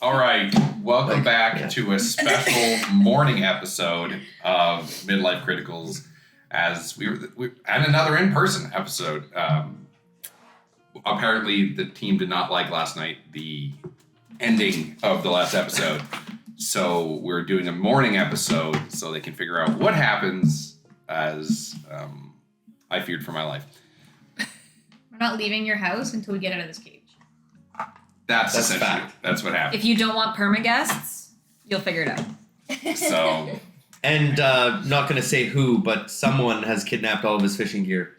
All right, welcome back to a special morning episode of Midlife Criticals, as we and another in-person episode. Apparently, the team did not like last night the ending of the last episode, so we're doing a morning episode so they can figure out what happens. As I feared for my life. We're not leaving your house until we get out of this cage. That's essentially fact. That's what happened. If you don't want perma-guests, you'll figure it out. So, and not going to say who, but someone has kidnapped all of his fishing gear,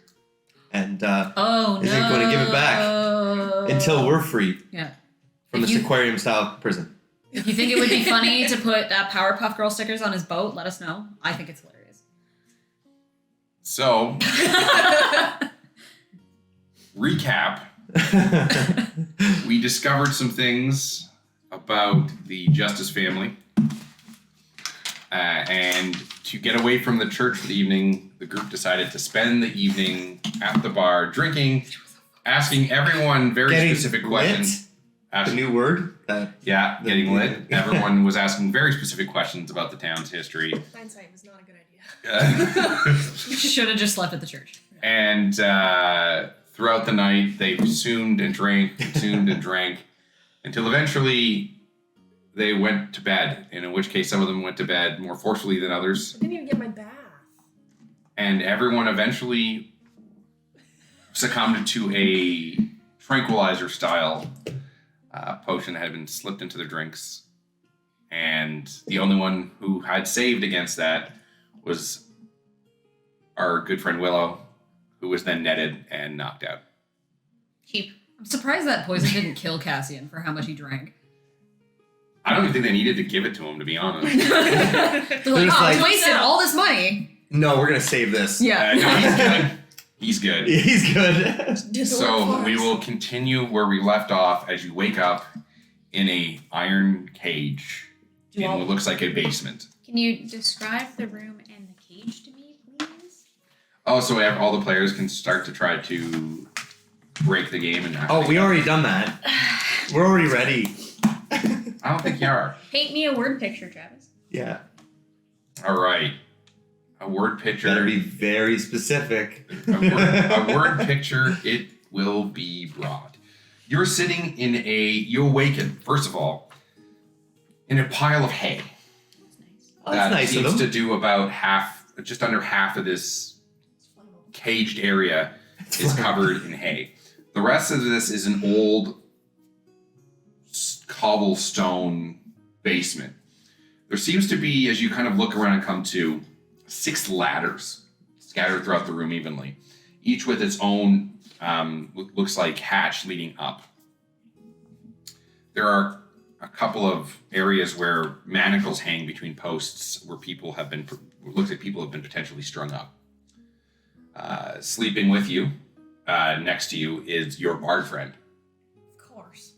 and isn't going to give it back until we're free. Yeah. From this aquarium-style prison. If you think it would be funny to put Powerpuff Girl stickers on his boat, let us know. I think it's hilarious. So, recap. We discovered some things about the Justice family. And to get away from the church for the evening, the group decided to spend the evening at the bar drinking, asking everyone very specific questions. The new word? Getting lit. Everyone was asking very specific questions about the town's history. Hindsight was not a good idea. Should have just slept at the church. And throughout the night, they consumed and drank until eventually they went to bed. And in which case, some of them went to bed more forcefully than others. I didn't even get my bath. And everyone eventually succumbed to a tranquilizer-style potion that had been slipped into their drinks. And the only one who had saved against that was our good friend Willow, who was then netted and knocked out. Cheap. I'm surprised that poison didn't kill Cassian for how much he drank. I don't even think they needed to give it to him, to be honest. They're like, wasted all this money. No, we're going to save this. Yeah. No, he's good. He's good. So we will continue where we left off as you wake up in a iron cage in what looks like a basement. Can you describe the room and the cage to me, please? Oh, so all the players can start to try to break the game. We already done that. We're already ready. I don't think you are. Paint me a word picture, Travis. Yeah. All right. A word picture. Better be very specific. A word picture, it will be broad. You're sitting you awaken, first of all, in a pile of hay. That's nice seems of them. to do about just under half of this caged area is covered in hay. The rest of this is an old cobblestone basement. There seems to be, as you kind of look around and come to, 6 ladders scattered throughout the room evenly, each with its own, looks like hatch leading up. There are a couple of areas where manacles hang between posts where looks like people have been potentially strung up. Sleeping with you, next to you, is your bard friend. Of course.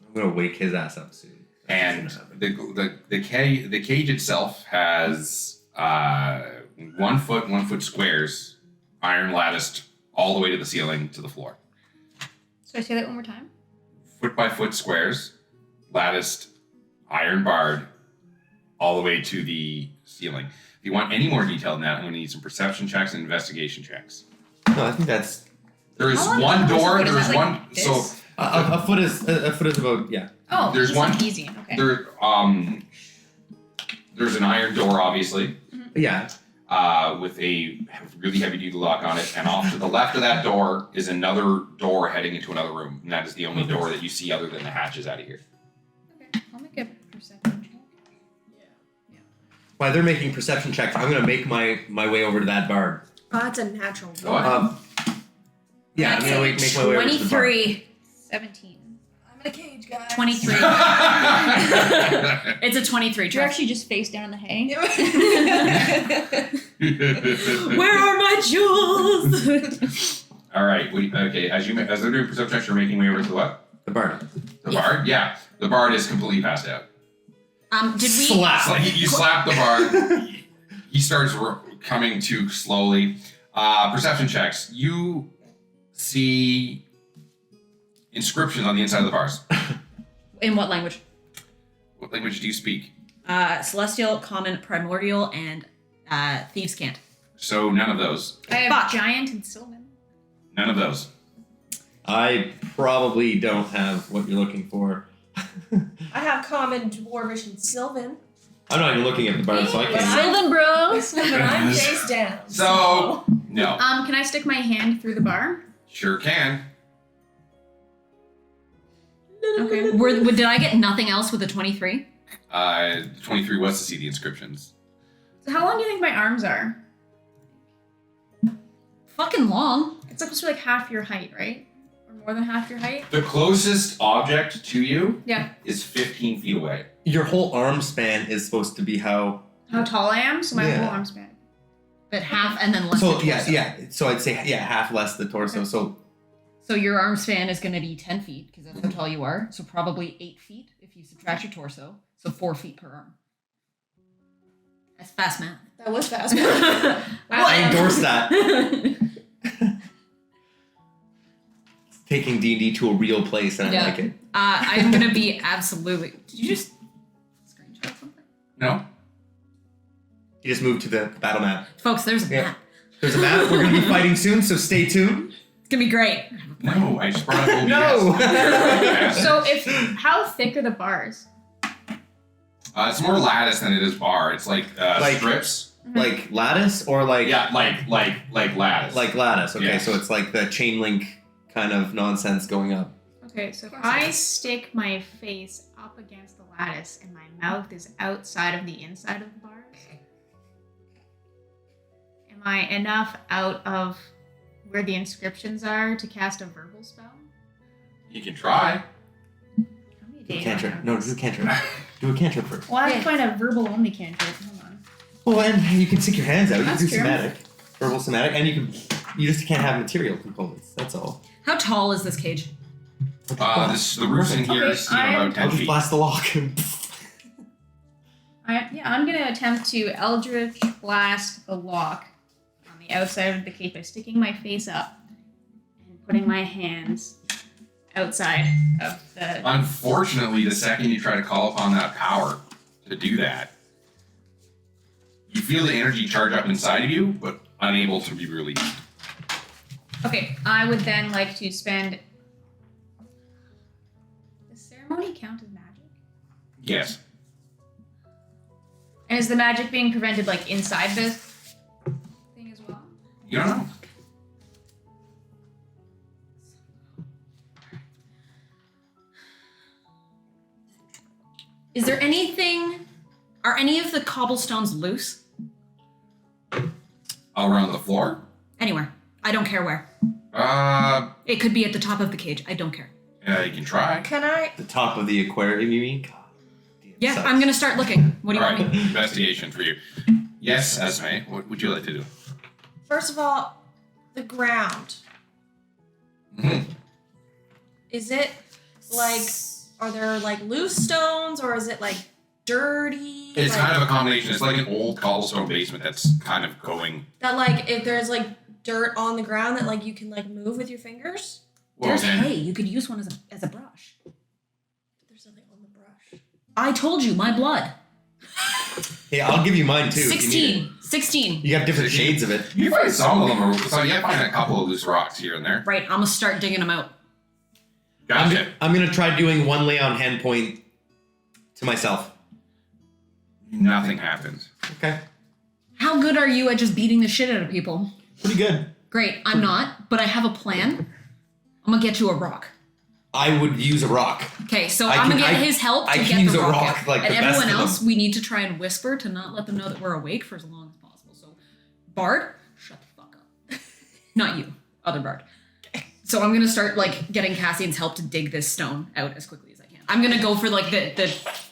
I'm going to wake his ass up soon. And the cage itself has 1 foot squares, iron latticed all the way to the ceiling to the floor. So I say that one more time? Foot by foot squares, latticed, iron barred, all the way to the ceiling. If you want any more detail than that, I'm going to need some perception checks and investigation checks. No, I think that's... There is one door. There's one. So a foot is about Oh, there's one easy. Okay. There's an iron door, obviously. Yeah. With a really heavy duty lock on it, and off to the left of that door is another door heading into another room, and that is the only door that you see other than the hatches out of here. Okay, I'll make a perception check. Yeah. While they're making perception checks, I'm going to make my way over to that bar. Oh, that's a natural one. What? Yeah, I'm going to make my way over to the bar. 23. 17. I'm in a cage, guys. 23. It's a 23. You're actually just face down in the hay. Where are my jewels? All right. Okay. As they're doing perception checks, you're making way over to the what? The bar. The bard. Yeah. The bard is completely passed out. Did we slap? You slap the bard. He starts coming to slowly. Perception checks. You see inscriptions on the inside of the bars. In what language? language do you speak? Celestial, Common, Primordial, and Thieves' Cant. So none of those. I have Fuck. Giant and Sylvan. None of those. I probably don't have what you're looking for. I have Common, Dwarvish, and Sylvan. I'm not even looking at the bard, so I But can't. Sylvan bros. But I'm face down. So no. Can I stick my hand through the bar? Sure can. Okay. Did I get nothing else with the 23? 23 was to see the inscriptions. So how long do you think my arms are? Fucking long. It's supposed to be like half your height, right? Or more than half your height? The closest object to you Yeah. is 15 feet away. Your whole arm span is supposed to be how. How tall I am? So my Yeah. whole arm span. But half and then less So the torso. yeah. So I'd say half less the torso. Okay. So So your arm span is going to be 10 feet because that's how tall you are. So probably 8 feet if you subtract your torso. So 4 feet per arm. That's fast math. That was fast. I endorse that. Taking D&D to a real place, and Yeah. I like it. I'm going to be absolutely... Did you just screenshot something? No? You just moved to the battle map. Folks, there's a Yeah. map. There's a map. We're going to be fighting soon, so stay tuned. It's going to be great. No, I just brought up OBS. No. So how thick are the bars? It's more lattice than it is bar. It's like, Like- strips. Like lattice or like Yeah, like lattice. like lattice. Okay, Yeah. so it's like the chain link kind of nonsense going up. Okay, so if I stick my face up against the lattice and my mouth is outside of the inside of the bars, am I enough out of where the inscriptions are to cast a verbal spell? You can try. How many Do a days cantrip. do I have No, this? do a cantrip. Do a cantrip first. Well, I have to find a verbal only cantrip. Hold on. Well, and you can stick your hands out. You can That's do true. somatic, verbal somatic, and you just can't have material components. That's all. How tall is this cage? The roof's in here Okay, is about I'll 10 just feet. blast the lock. I'm gonna attempt to Eldritch Blast the lock on the outside of the cage by sticking my face up and putting my hands outside of the. Unfortunately, the second you try to call upon that power to do that, you feel the energy charge up inside of you, but unable to be released. Okay, I would then like to spend. Does ceremony count as magic? Yes. And is the magic being prevented like inside the thing as well? You don't know. Is there anything... Are any of the cobblestones loose? All around the floor? Anywhere. I don't care where. It could be at the top of the cage. I don't care. You can try. Can I? The top of the aquarium, you mean? God, damn, Yeah, sucks. I'm going to start looking. What do you All want right, me? investigation for you. Yes, Esme, what would you like to do? First of all, the ground. Mhm. Is it like? Are there like loose stones, or is it like dirty? It's like, kind of a combination. It's like an old cobblestone basement that's kind of going. that. Like, if there's like dirt on the ground that like you can like move with your fingers. Well, There's then, hay. You could use one as a brush. But there's nothing on the brush. I told you, my blood. Hey, I'll give you mine too. if you need it. 16. You have different 16. shades of it. You find some of them, so you find a couple of loose rocks here and there. Right, I'm going to start digging them out. Gotcha. I'm gonna try doing one lay on hand point to myself. Nothing happens. Okay. How good are you at just beating the shit out of people? Pretty good. Great, I'm not, but I have a plan. I'm going to get you a rock. I would use a rock. Okay, so I I'm can- going to get I- his help I to can get use the a rock, rock out. like and the best everyone of else, them. we need to try and whisper to not let them know that we're awake for as long as possible. So, Bard, shut the fuck up. Not you, other Bard. So I'm gonna start like getting Cassian's help to dig this stone out as quickly as I can. I'm gonna go for like the.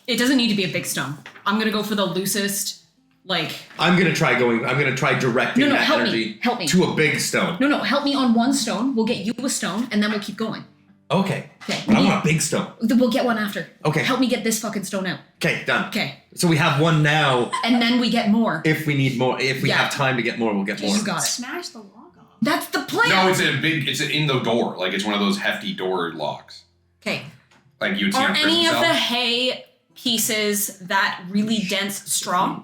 It doesn't need to be a big stone. I'm gonna go for the loosest, like. I'm gonna try directing No, that help energy me, help me. to a big stone. No, help me on one stone. We'll get you a stone, and then we'll keep going. Okay. Okay. But I want a big stone. We'll get one after. Okay. Help me get this fucking stone out. Okay, done. Okay. So we have one now. And then we get more. If we need more, if we Yeah. have time to get more, we'll get more. You got it. Smash the lock off. That's the plan. No, it's in the door. Like it's one of those hefty door locks. Okay. Like you would see Are on any prison of the cell. hay pieces that really dense straw.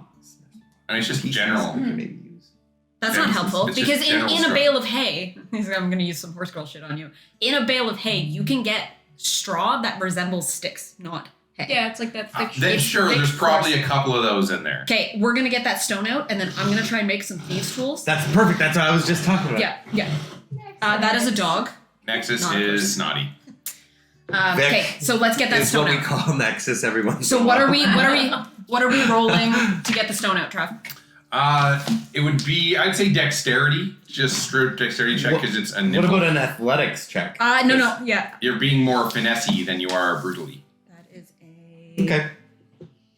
And it's just general. We can maybe use. That's Yeah, not it's helpful just because in general a straw. bale of hay, I'm going to use some horse girl shit on you. In a bale of hay, you can get straw that resembles sticks, not hay. Yeah, it's like that thick Then shit. sure, thick there's probably coarse. a couple of those in there. Okay, we're going to get that stone out, and then I'm going to try and make some thieves' tools. That's perfect. That's what I was just talking about. Yeah. That is a dog. Nexus Not a is person. naughty. Vic Okay, so let's get that It's stone what we out. call Nexus every once So in a what while. are we rolling to get the stone out, Trav? It would be, I'd say dexterity. Just straight dexterity check because it's a What nipple. about an athletics check? No, yeah. You're being more finessey than you are brutally. That is a Okay.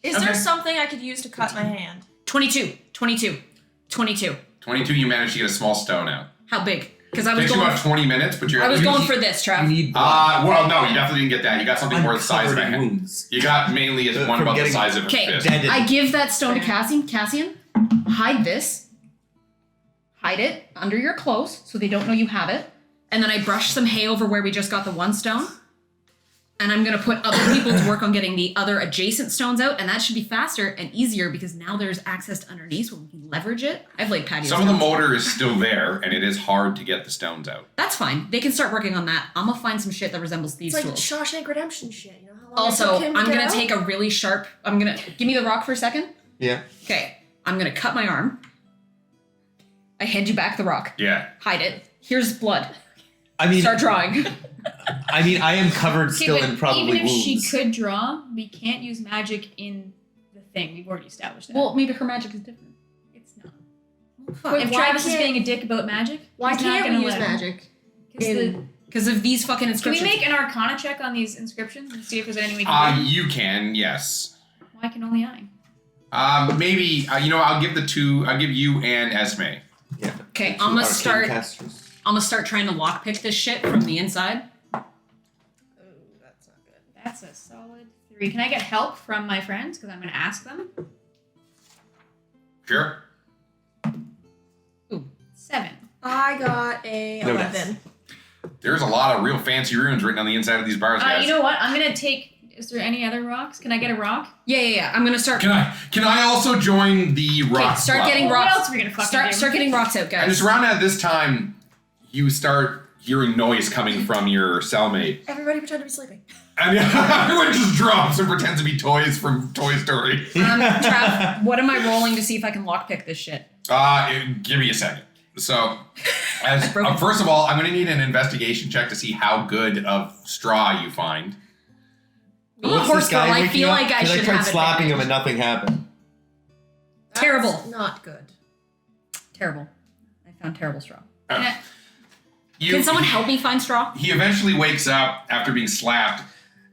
Is there something I could use to cut my hand? 22. 22, you managed to get a small stone out. How big? Because I was Takes you going about 20 minutes, but you're I was you going need- for this, You Trav. need well, no, you definitely didn't get that. You got something more the size of a uncovered in hand. wounds. You got mainly From one about the getting- size of a Okay, fist. Dead. I give that stone to Fair. Cassian, hide this. Hide it under your clothes so they don't know you have it. And then I brush some hay over where we just got the one stone. And I'm going to put other people to work on getting the other adjacent stones out. And that should be faster and easier because now there's access to underneath so we can leverage it. I've laid patio Some of the stones. motor is still there, and it is hard to get the stones out. That's fine. They can start working on that. I'm going to find some shit that resembles these It's like tools. Shawshank Redemption shit. You know how long it Also, took him I'm to going get to out? take a really sharp... Give me the rock for a second. Yeah. Okay. I'm going to cut my arm. I hand you back the rock. Yeah. Hide it. Here's blood. I mean, Start drawing. I mean, I am covered Okay, still but in probably even if wounds. she could draw, we can't use magic in the thing. We've already established that. Well, maybe her magic is different. it's not. Fuck. If why Travis is can't- being a dick about magic, Why he's not can't gonna we use let him. magic? 'Cause the- Because of these fucking Can we inscriptions. make an Arcana check on these inscriptions and see if there's any we can do? You can, yes. Why can only I? Maybe, I'll give you and Esme. Yeah. Okay, Two I'm gonna arcane start. casters. I'm gonna start trying to lockpick this shit from the inside. Oh, that's not good. That's a solid 3. Can I get help from my friends? Because I'm going to ask them. Sure. 7. I got a No 11. There's a lot of real fancy runes written on the inside of these bars, guys. You know what? I'm going to take... Is there any other rocks? Can I get a rock? Yeah. I'm gonna start. Can I also join the rock start club? getting What rocks. else are we going to fucking Start do? getting rocks out, And guys. just around at this time, you start hearing noise coming from your cellmate. Everybody pretend to be sleeping. And everyone just drops and pretends to be toys from Toy Story. Trav, what am I rolling to see if I can lockpick this shit? Give me a second. So, as, broke it. first of all, I'm going to need an investigation check to see how good of straw you find. I'm a What's horse this guy girl. I waking feel up? like I 'Cause should I tried have slapping him advantage. and nothing happened. That's Terrible. Not good. Terrible. I found terrible straw. You- Can someone help me find straw? He eventually wakes up after being slapped,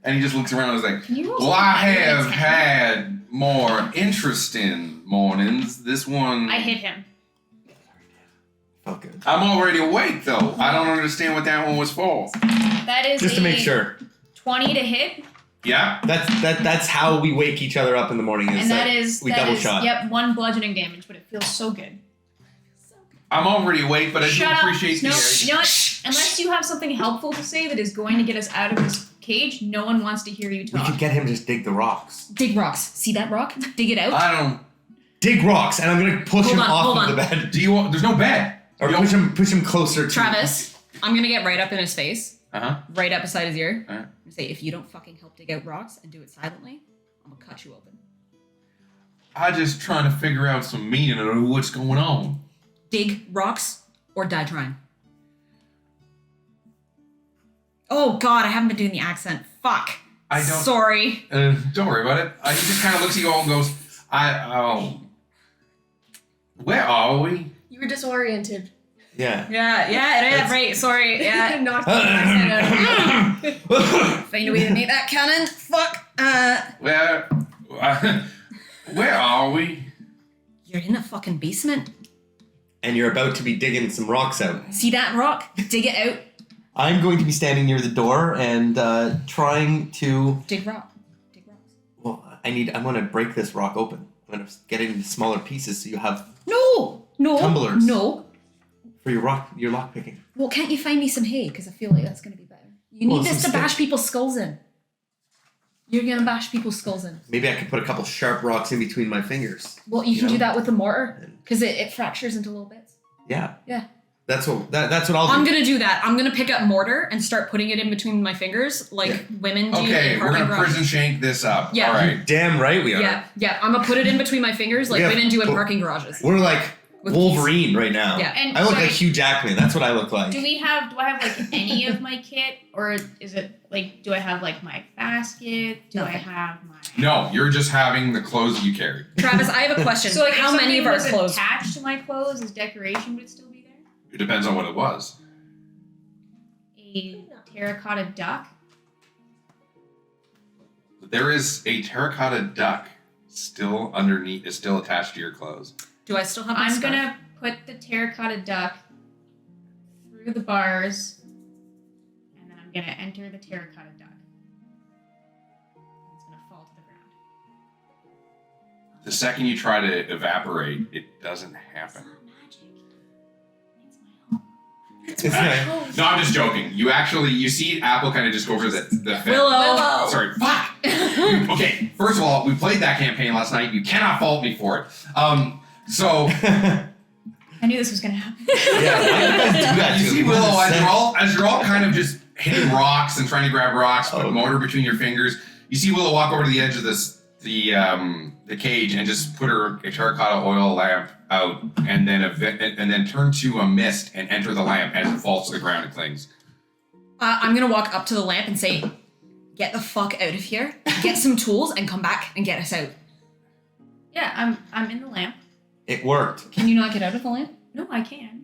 and he just looks around and is like, Can you roll well, I something have that's had more interesting mornings. This one... I hit him. Felt good. I'm already awake, though. I don't understand what that one was for. That is Just to make sure. 20 to hit. Yeah? That's how we wake each other up in the morning. Is And that is... we that double is- shot. Yep, 1 bludgeoning damage, but it feels so good. I'm already awake, but I Shut do up. appreciate No, the... you know what? Unless you have something helpful to say that is going to get us out of this cage, no one wants to hear you We talk. could get him to just dig the rocks. Dig rocks. See that rock? Dig it out. I don't... Dig rocks, and I'm gonna push Hold him on, off hold of on. the bed, Do you want... There's no bed. or You push him closer to Travis, I'm gonna get right up in his face, Uh-huh. right up beside his ear, Uh-huh. and say, if you don't fucking help dig out rocks and do it silently, I'm gonna cut you open. I'm just trying to figure out some meaning of what's going on. Dig rocks or die trying. Oh god, I haven't been doing the accent. Fuck. I don't... Sorry. Don't worry about it. He just kind of looks at you all and goes, where are we? You were disoriented. Yeah. Yeah, right. Sorry. Yeah. Knocked the accent out of you. Find a way to make that cannon. Fuck. Where are we? You're in a fucking basement. And you're about to be digging some rocks out. See that rock? Dig it out. I'm going to be standing near the door and trying to. Dig rock. Dig rocks. Well, I'm going to break this rock open. I'm going to get it into smaller pieces so you have No. Tumblers. No. for your lock picking. Well, can't you find me some hay? Because I feel like that's going to be better. You need Well, this some to bash people's skulls in. You're gonna bash people's skulls in. Maybe I could put a couple sharp rocks in between my fingers. Well, you can know? do that with the mortar because it fractures into little bits. Yeah. Yeah. That's what I'll I'm do. gonna do that. I'm gonna pick up mortar and start putting it in between my fingers, like Yeah. women do. Okay, in we're parking gonna garages. prison shank this up. Yeah. All right. Damn right we are. Yeah. I'm gonna put it in between my fingers, like Yeah, women do in but- parking garages. We're like With Wolverine right now. Yeah. And I look sorry, like Hugh Jackman. That's what I look like. do I have like any of my kit, or is it like, do I have like my basket? Do I Nothing. have my? No, you're just having the clothes that you carry. Travis, I have a question. So like, how if many of something our was clothes? attached to my clothes as decoration, would it still be there? It depends on what it was. A terracotta duck. There is a terracotta duck still underneath, is still attached to your clothes. Do I still have my I'm scarf? gonna put the terracotta duck through the bars, and then I'm gonna enter the terracotta duck. It's gonna fall to the ground. The second you try to evaporate, it doesn't happen. It's not magic. It's my home. It's No, I'm just joking. You see Apple kind of just go over the fence. Willow. Sorry, fuck. Okay, first of all, we played that campaign last night. You cannot fault me for it. So I knew this was gonna happen. Yeah, why do you guys do that you to see me? Willow as you're all kind of just hitting rocks and trying to grab rocks, put Oh. motor between your fingers. You see Willow walk over to the edge of the cage and just put her terracotta oil lamp out, and then turn to a mist and enter the lamp as it falls to the ground and clings. I'm gonna walk up to the lamp and say, "Get the fuck out of here! Get some tools and come back and get us out." Yeah, I'm in the lamp. It worked. Can you not get out of the lamp? No, I can.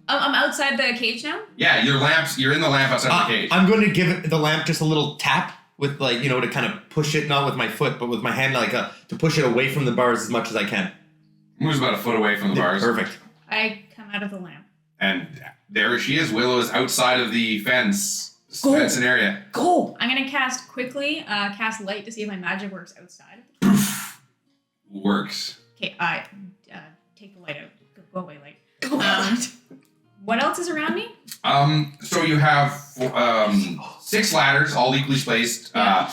I'm outside the cage now. Yeah, you're in the lamp outside the cage. I'm going to give it the lamp just a little tap with to kind of push it, not with my foot, but with my hand, to push it away from the bars as much as I can. Moves about a foot away from the bars. Perfect. I come out of the lamp. And there she is. Willow is outside of the fence and area. Go! I'm gonna cast light to see if my magic works outside. Works. Okay, I take the light out. Go away, light. Go out. What else is around me? So you have 6 ladders, all equally spaced. Yeah.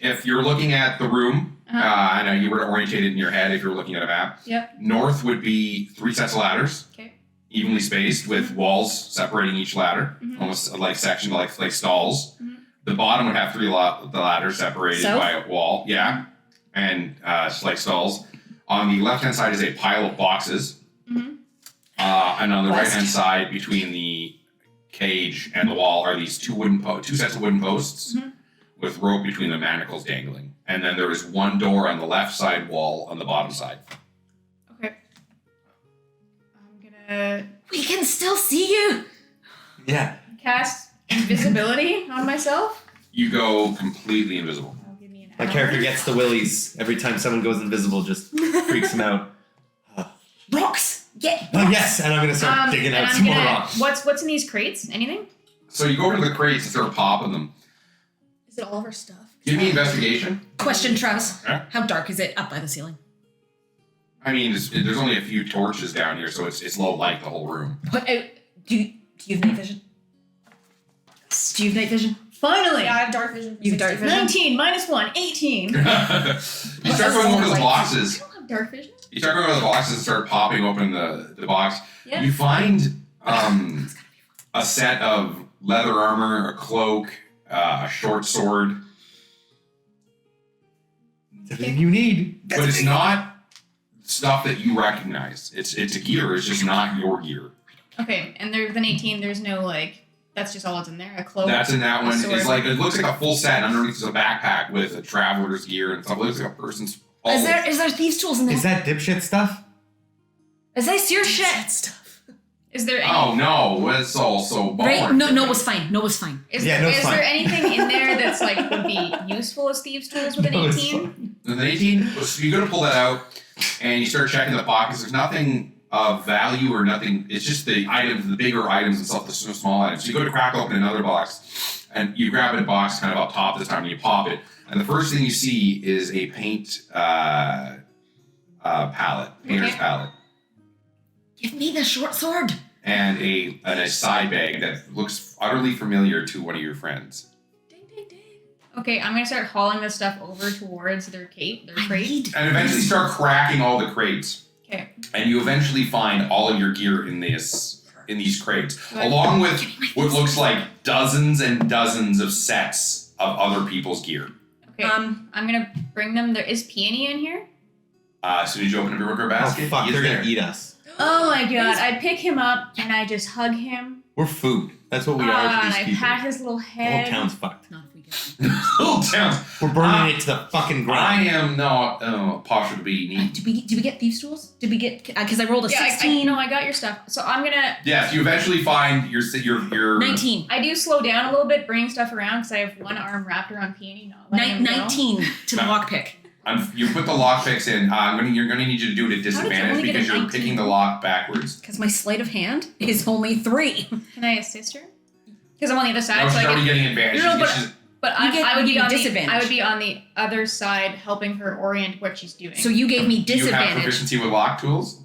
If you're looking at the room, I know you were to orientate it in your head if you're looking at a map. Yep. North would be 3 sets of ladders, Okay. evenly spaced with walls separating each ladder, Mhm. almost like section like stalls. Mhm. The bottom would have 3 the ladders separated South? by a wall, yeah, and like stalls. On the left hand side is a pile of boxes. Mhm. And on the West. right hand side, between the cage and the wall, are these 2 sets of wooden posts Mhm. with rope between the manacles dangling. And then there is 1 door on the left side wall on the bottom side. Okay. I'm gonna We can still see you. Yeah. cast invisibility on myself. You go completely invisible. That'll give me an My hour. character gets the willies every time someone goes invisible, just freaks him out. Rocks. Yeah. Oh, yes, and I'm going to start digging and out I'm some more gonna- rocks. What's in these crates? Anything? So you go over to the crates and start popping them. Is it all of our stuff? Give me investigation. Question, Travis. Huh? How dark is it up by the ceiling? I mean, there's only a few torches down here, so it's low light the whole room. Put out. Do you have night vision? Do you have night vision? Finally! Yeah, I have dark vision. You have dark 60. vision? 19 minus 1, 18. You start going over to the I boxes. don't have dark vision. You start going over to the boxes and start popping open the box. Yeah. You find a set of leather armor, a cloak, a short sword, Everything you need. but it's not stuff that you recognize. It's a gear. It's just not your gear. Okay, and there's an 18. There's no that's just all that's in there. A cloak. That's in that one. sword. It's like it looks like a full set. Underneath is a backpack with a traveler's gear and stuff. It looks like a person's. Is there thieves' tools in there? Is that dipshit stuff? Is that your shit? That stuff. Is there any? Oh no! It's all so boring. Right? No, it was fine. No, it was fine. Is, Yeah, there, no, it's is fine. there anything in there that's would be useful as thieves' tools with an No, it's 18? fine. And the 18, so you go to pull that out, and you start checking the pockets. There's nothing of value or nothing. It's just the items, the bigger items and stuff, the small items. So you go to crack open another box, and you grab a box kind of up top this time, and you pop it. And the first thing you see is a paint palette, painter's Okay. palette, Give me the short sword. and a side bag that looks utterly familiar to one of your friends. Ding, ding, ding. Okay, I'm gonna start hauling this stuff over towards their crate. And eventually start cracking all the crates. Okay. And you eventually find all of your gear in these crates, along with what looks like dozens and dozens of sets of other people's gear. Okay. I'm gonna bring them. There is Peony in here. As soon as you open up your worker basket, Oh fuck, he is they're there. gonna eat us. Oh my god! I pick him up and I just hug him. We're food. That's what we are to And these I people. pat his little The head. whole town's fucked. Not if we get Little towns. We're burning it to the fucking ground. I am not posture to be neat. Did we get thief stools? Did we get? Because I rolled a Yeah, 16. I got your stuff. So I'm gonna. Yes, you eventually find your 19. I do slow down a little bit, bringing stuff around because I have one arm wrapped around Peony. Not letting him go. 19 to the lockpick. You put the lockpicks in. You're gonna need you to do it at only disadvantage get a because you're 19? picking the lock backwards. Because my sleight of hand is only 3. Can I assist her? Because I'm on the other side. No, so she's I already get, getting advantage. No, no, She's- but You I would get be on disadvantage. I would be on the other side, helping her orient what she's doing. So you gave me do you have disadvantage. proficiency with lock tools?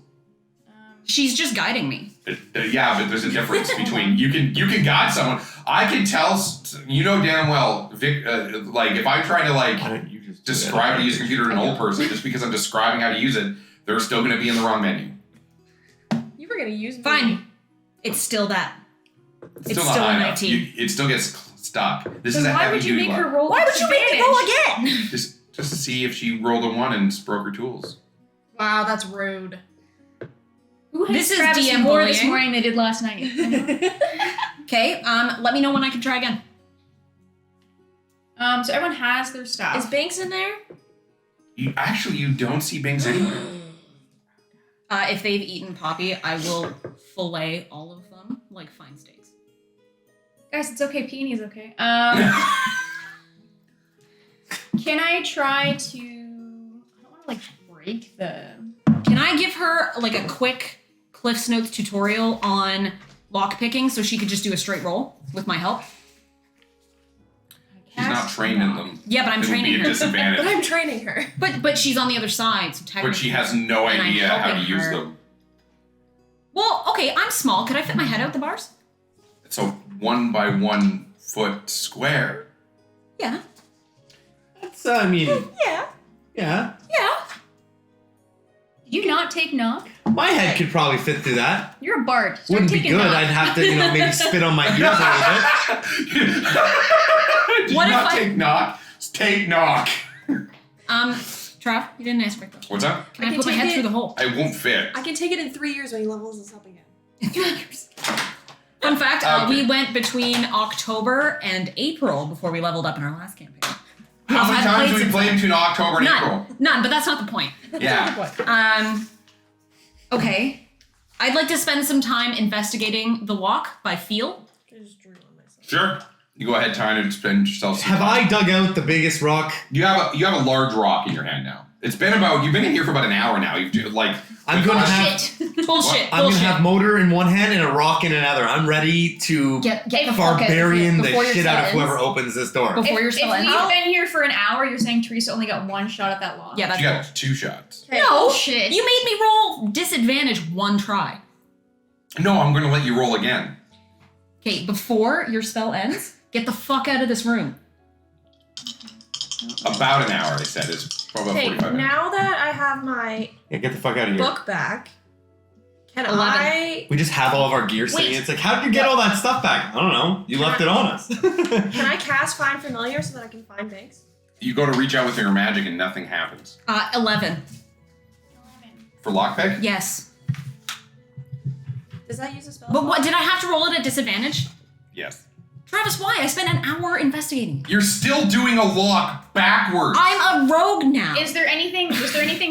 She's just guiding me. Yeah, but there's a difference between you can guide someone. I can tell you know damn well, Vic. Like if I try to Why don't you just do describe how that? to use a computer to an old person, just because I'm describing how to use it, they're still going to be in the wrong menu. You were gonna use me. Fine. It's still that. It's not still high a enough. 19. It still gets stuck. This is Then a why heavy would you duty make her lock. roll? Why would you make me roll again? Just to see if she rolled a 1 and broke her tools. Wow, that's rude. Who has This is Travis DM more this bullying. morning than they did last night? Okay. Let me know when I can try again. So everyone has their stuff. Is Banks in there? You don't see Bings anywhere. If they've eaten Poppy, I will fillet all of them like fine steaks. Guys, it's okay. Peony's okay. Can I try to? I don't want to like break the. Can I give her like a quick Cliff's Notes tutorial on lockpicking so she could just do a straight roll with my help? She's not trained in them. Yeah, but I'm It would training be a her. But disadvantage. I'm training her. But she's on the other side, so technically. But she has no And I'm idea how to helping use her. them. Well, okay, I'm small. Could I fit my head out the bars? It's a 1 by 1 foot square. Yeah. That's, I mean, Yeah. yeah. Yeah. Did you not take knock? My head could probably fit through that. You're a bard. Start Wouldn't be taking good. knock. I'd have to, maybe spit on my ears a little bit. Did What you if not I- take knock? Take knock. Trav, you didn't ask right though. What's up? Can I can put my take head it- through the hole? I won't fit. I can take it in 3 years when he levels us up again. Fun fact, Okay. we went between October and April before we leveled up in our last campaign. How many I've times played do we since play then. between October and None. April? None, but that's not the point. Yeah. Okay. I'd like to spend some time investigating the lock by feel. I just drew on myself. Sure. You go ahead, Tyne, and spend yourself some Have time. I dug out the biggest rock? You have a large rock in your hand now. You've been in here for about an hour now. You've like I'm gonna have Bullshit. I'm gonna have motor in one hand and a rock in another. I'm ready to Get the fuck out barbarian the before your shit out of spell whoever ends. opens this door. Before your If spell we've ends. been here for an hour, you're saying Teresa only got one shot at that lock. Yeah, that's you cool. got 2 shots. Okay. No, Bullshit. you made me roll disadvantage 1 try. No, I'm gonna let you roll again. Okay, before your spell ends, get the fuck out of this room. About an hour, they said. It's probably about Okay, 45 minutes. now that I have my Yeah, get the fuck out of here. book back, can 11. I We just have all of our gear sitting. Wait. It's like, how did you get all that stuff back? I don't know. You left it on us. can I cast Find Familiar so that I can find Banks? You go to reach out with your magic and nothing happens. 11. For lockpick? Yes. Does that use a spell? But what, did I have to roll it at disadvantage? Yes. Travis, why? I spent an hour investigating. You're still doing a lock backwards. I'm a rogue now. Is there anything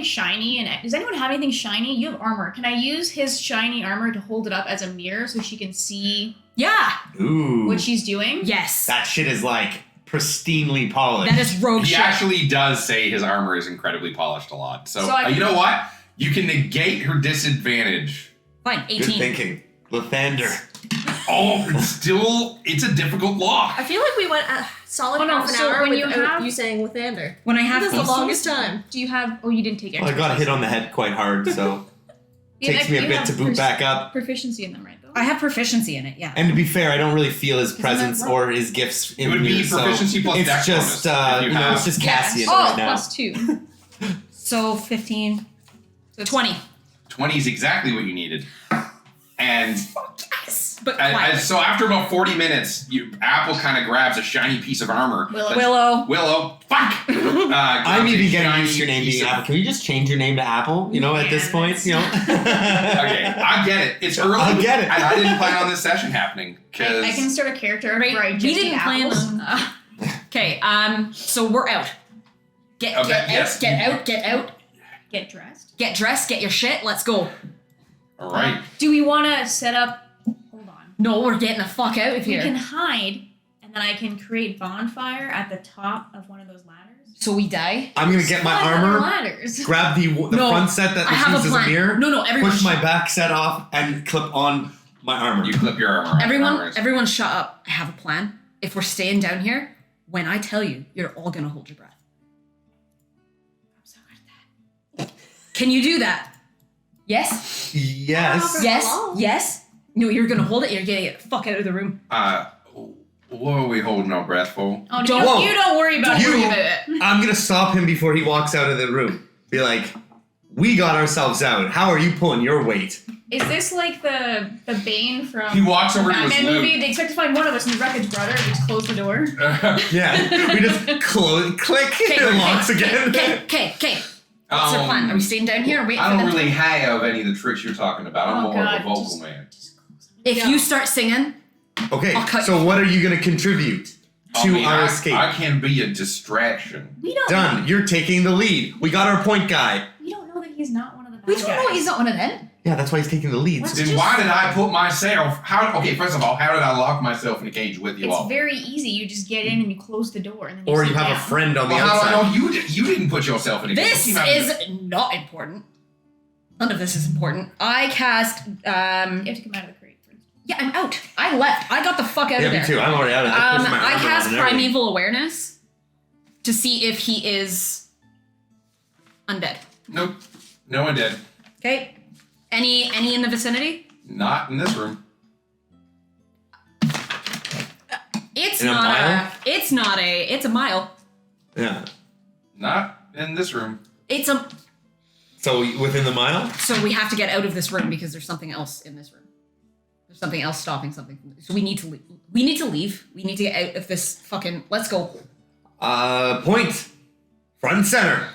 shiny? And does anyone have anything shiny? You have armor. Can I use his shiny armor to hold it up as a mirror so she can see Yeah. Ooh. what she's doing? Yes. That shit is like pristinely polished. That is rogue He shit. actually does say his armor is incredibly polished a lot. So, So I can- you know what? You can negate her disadvantage. Fine, 18. Good thinking. Lathander. Oh, it's a difficult lock. I feel like we went a solid Oh, no, half an so hour when without you have- you saying Lathander. When I have This is the these longest time. Do you have? Oh, you didn't take Well, I got hit on the head quite hard, so. takes me a You bit have to boot back up. Proficiency in them, right? Though. I have proficiency in it, yeah. And to be fair, I don't really feel his that presence wrong? or his gifts in It would be here, so proficiency plus it's dex just bonus if you have- it's just Yeah. Cassian Oh, right now. Plus 2. So 15. So 20. 20 is exactly what you needed. And Yes. But so after about 40 minutes, Apple kind of grabs a shiny piece of armor. Willow. Fuck! I'm grabs a even getting shiny used to your name piece being of- Apple. Can we just change your name to Apple? You know, at this point, you know. Okay, I get it. It's early. I get it. And I didn't plan on this session happening because I can start a character Right, where I just we eat didn't plan apples. on. Okay, so we're out. Get Okay, out, yes. get out, get out, Get dressed. get dressed, get your shit. Let's go. all right. Do we want to set up? Hold on. No, we're getting the fuck out of We here. can hide, and then I can create bonfire at the top of one of those ladders. So we die. I'm gonna get my Climb on the armor, ladders. grab the No, front set that I have uses a as plan. a mirror, No, everyone. push my back set off, and clip on my armor. You clip your armor. Everyone, shut up. I have a plan. If we're staying down here, when I tell you, you're all gonna hold your breath. I'm so good at that. Can you do that? Yes. Yes. Yes. Hello? Yes. No, you're gonna hold it. You're gonna get the fuck out of the room. What are we holding our breath for? Oh, Whoa. you don't worry about You- it. Worry about it. I'm gonna stop him before he walks out of the room. Be like, we got ourselves out. How are you pulling your weight? Is this like the Bane from He walks over to his Batman loot. movie? They expect to find one of us in the wreckage, brother. We just close the door. Yeah. We just click, it locks again. Okay. What's our plan? Are we staying down here and waiting I for don't them? really have any of the tricks you're talking about. I'm Oh, more God, of a vocal just- man. If you start singing, Okay, I'll cut so what are you gonna contribute to our escape? I can be a distraction. We don't. Done. You're taking the lead. We got our point guy. We don't know that he's not one of the bad we guys. don't know he's not one of them. Yeah, that's why he's taking the lead. Let's Then just- why did I put myself? Okay, first of all, how did I lock myself in a cage with you It's all? very easy. You just get in and you close the door, and then you Or sit you have down. a friend on the Well, how do I outside. know you didn't put yourself in a cage? This You seem is not important. None of this is important. I cast. You have to come out of the crate first. Yeah, I'm out. I left. I got the fuck out Yeah, of there. me too. I'm already out of there. I pushed my I armor cast on and everything. primeval awareness to see if he is undead. Nope. No one did. Okay. Any in the vicinity? Not in this room. It's In a not mile? It's a mile. Yeah. Not in this room. It's a. So within the mile? So we have to get out of this room because there's something else in this room. There's something else stopping something. So we need to leave. We need to leave. We need to get out of this fucking. Let's go. Point. Front and center.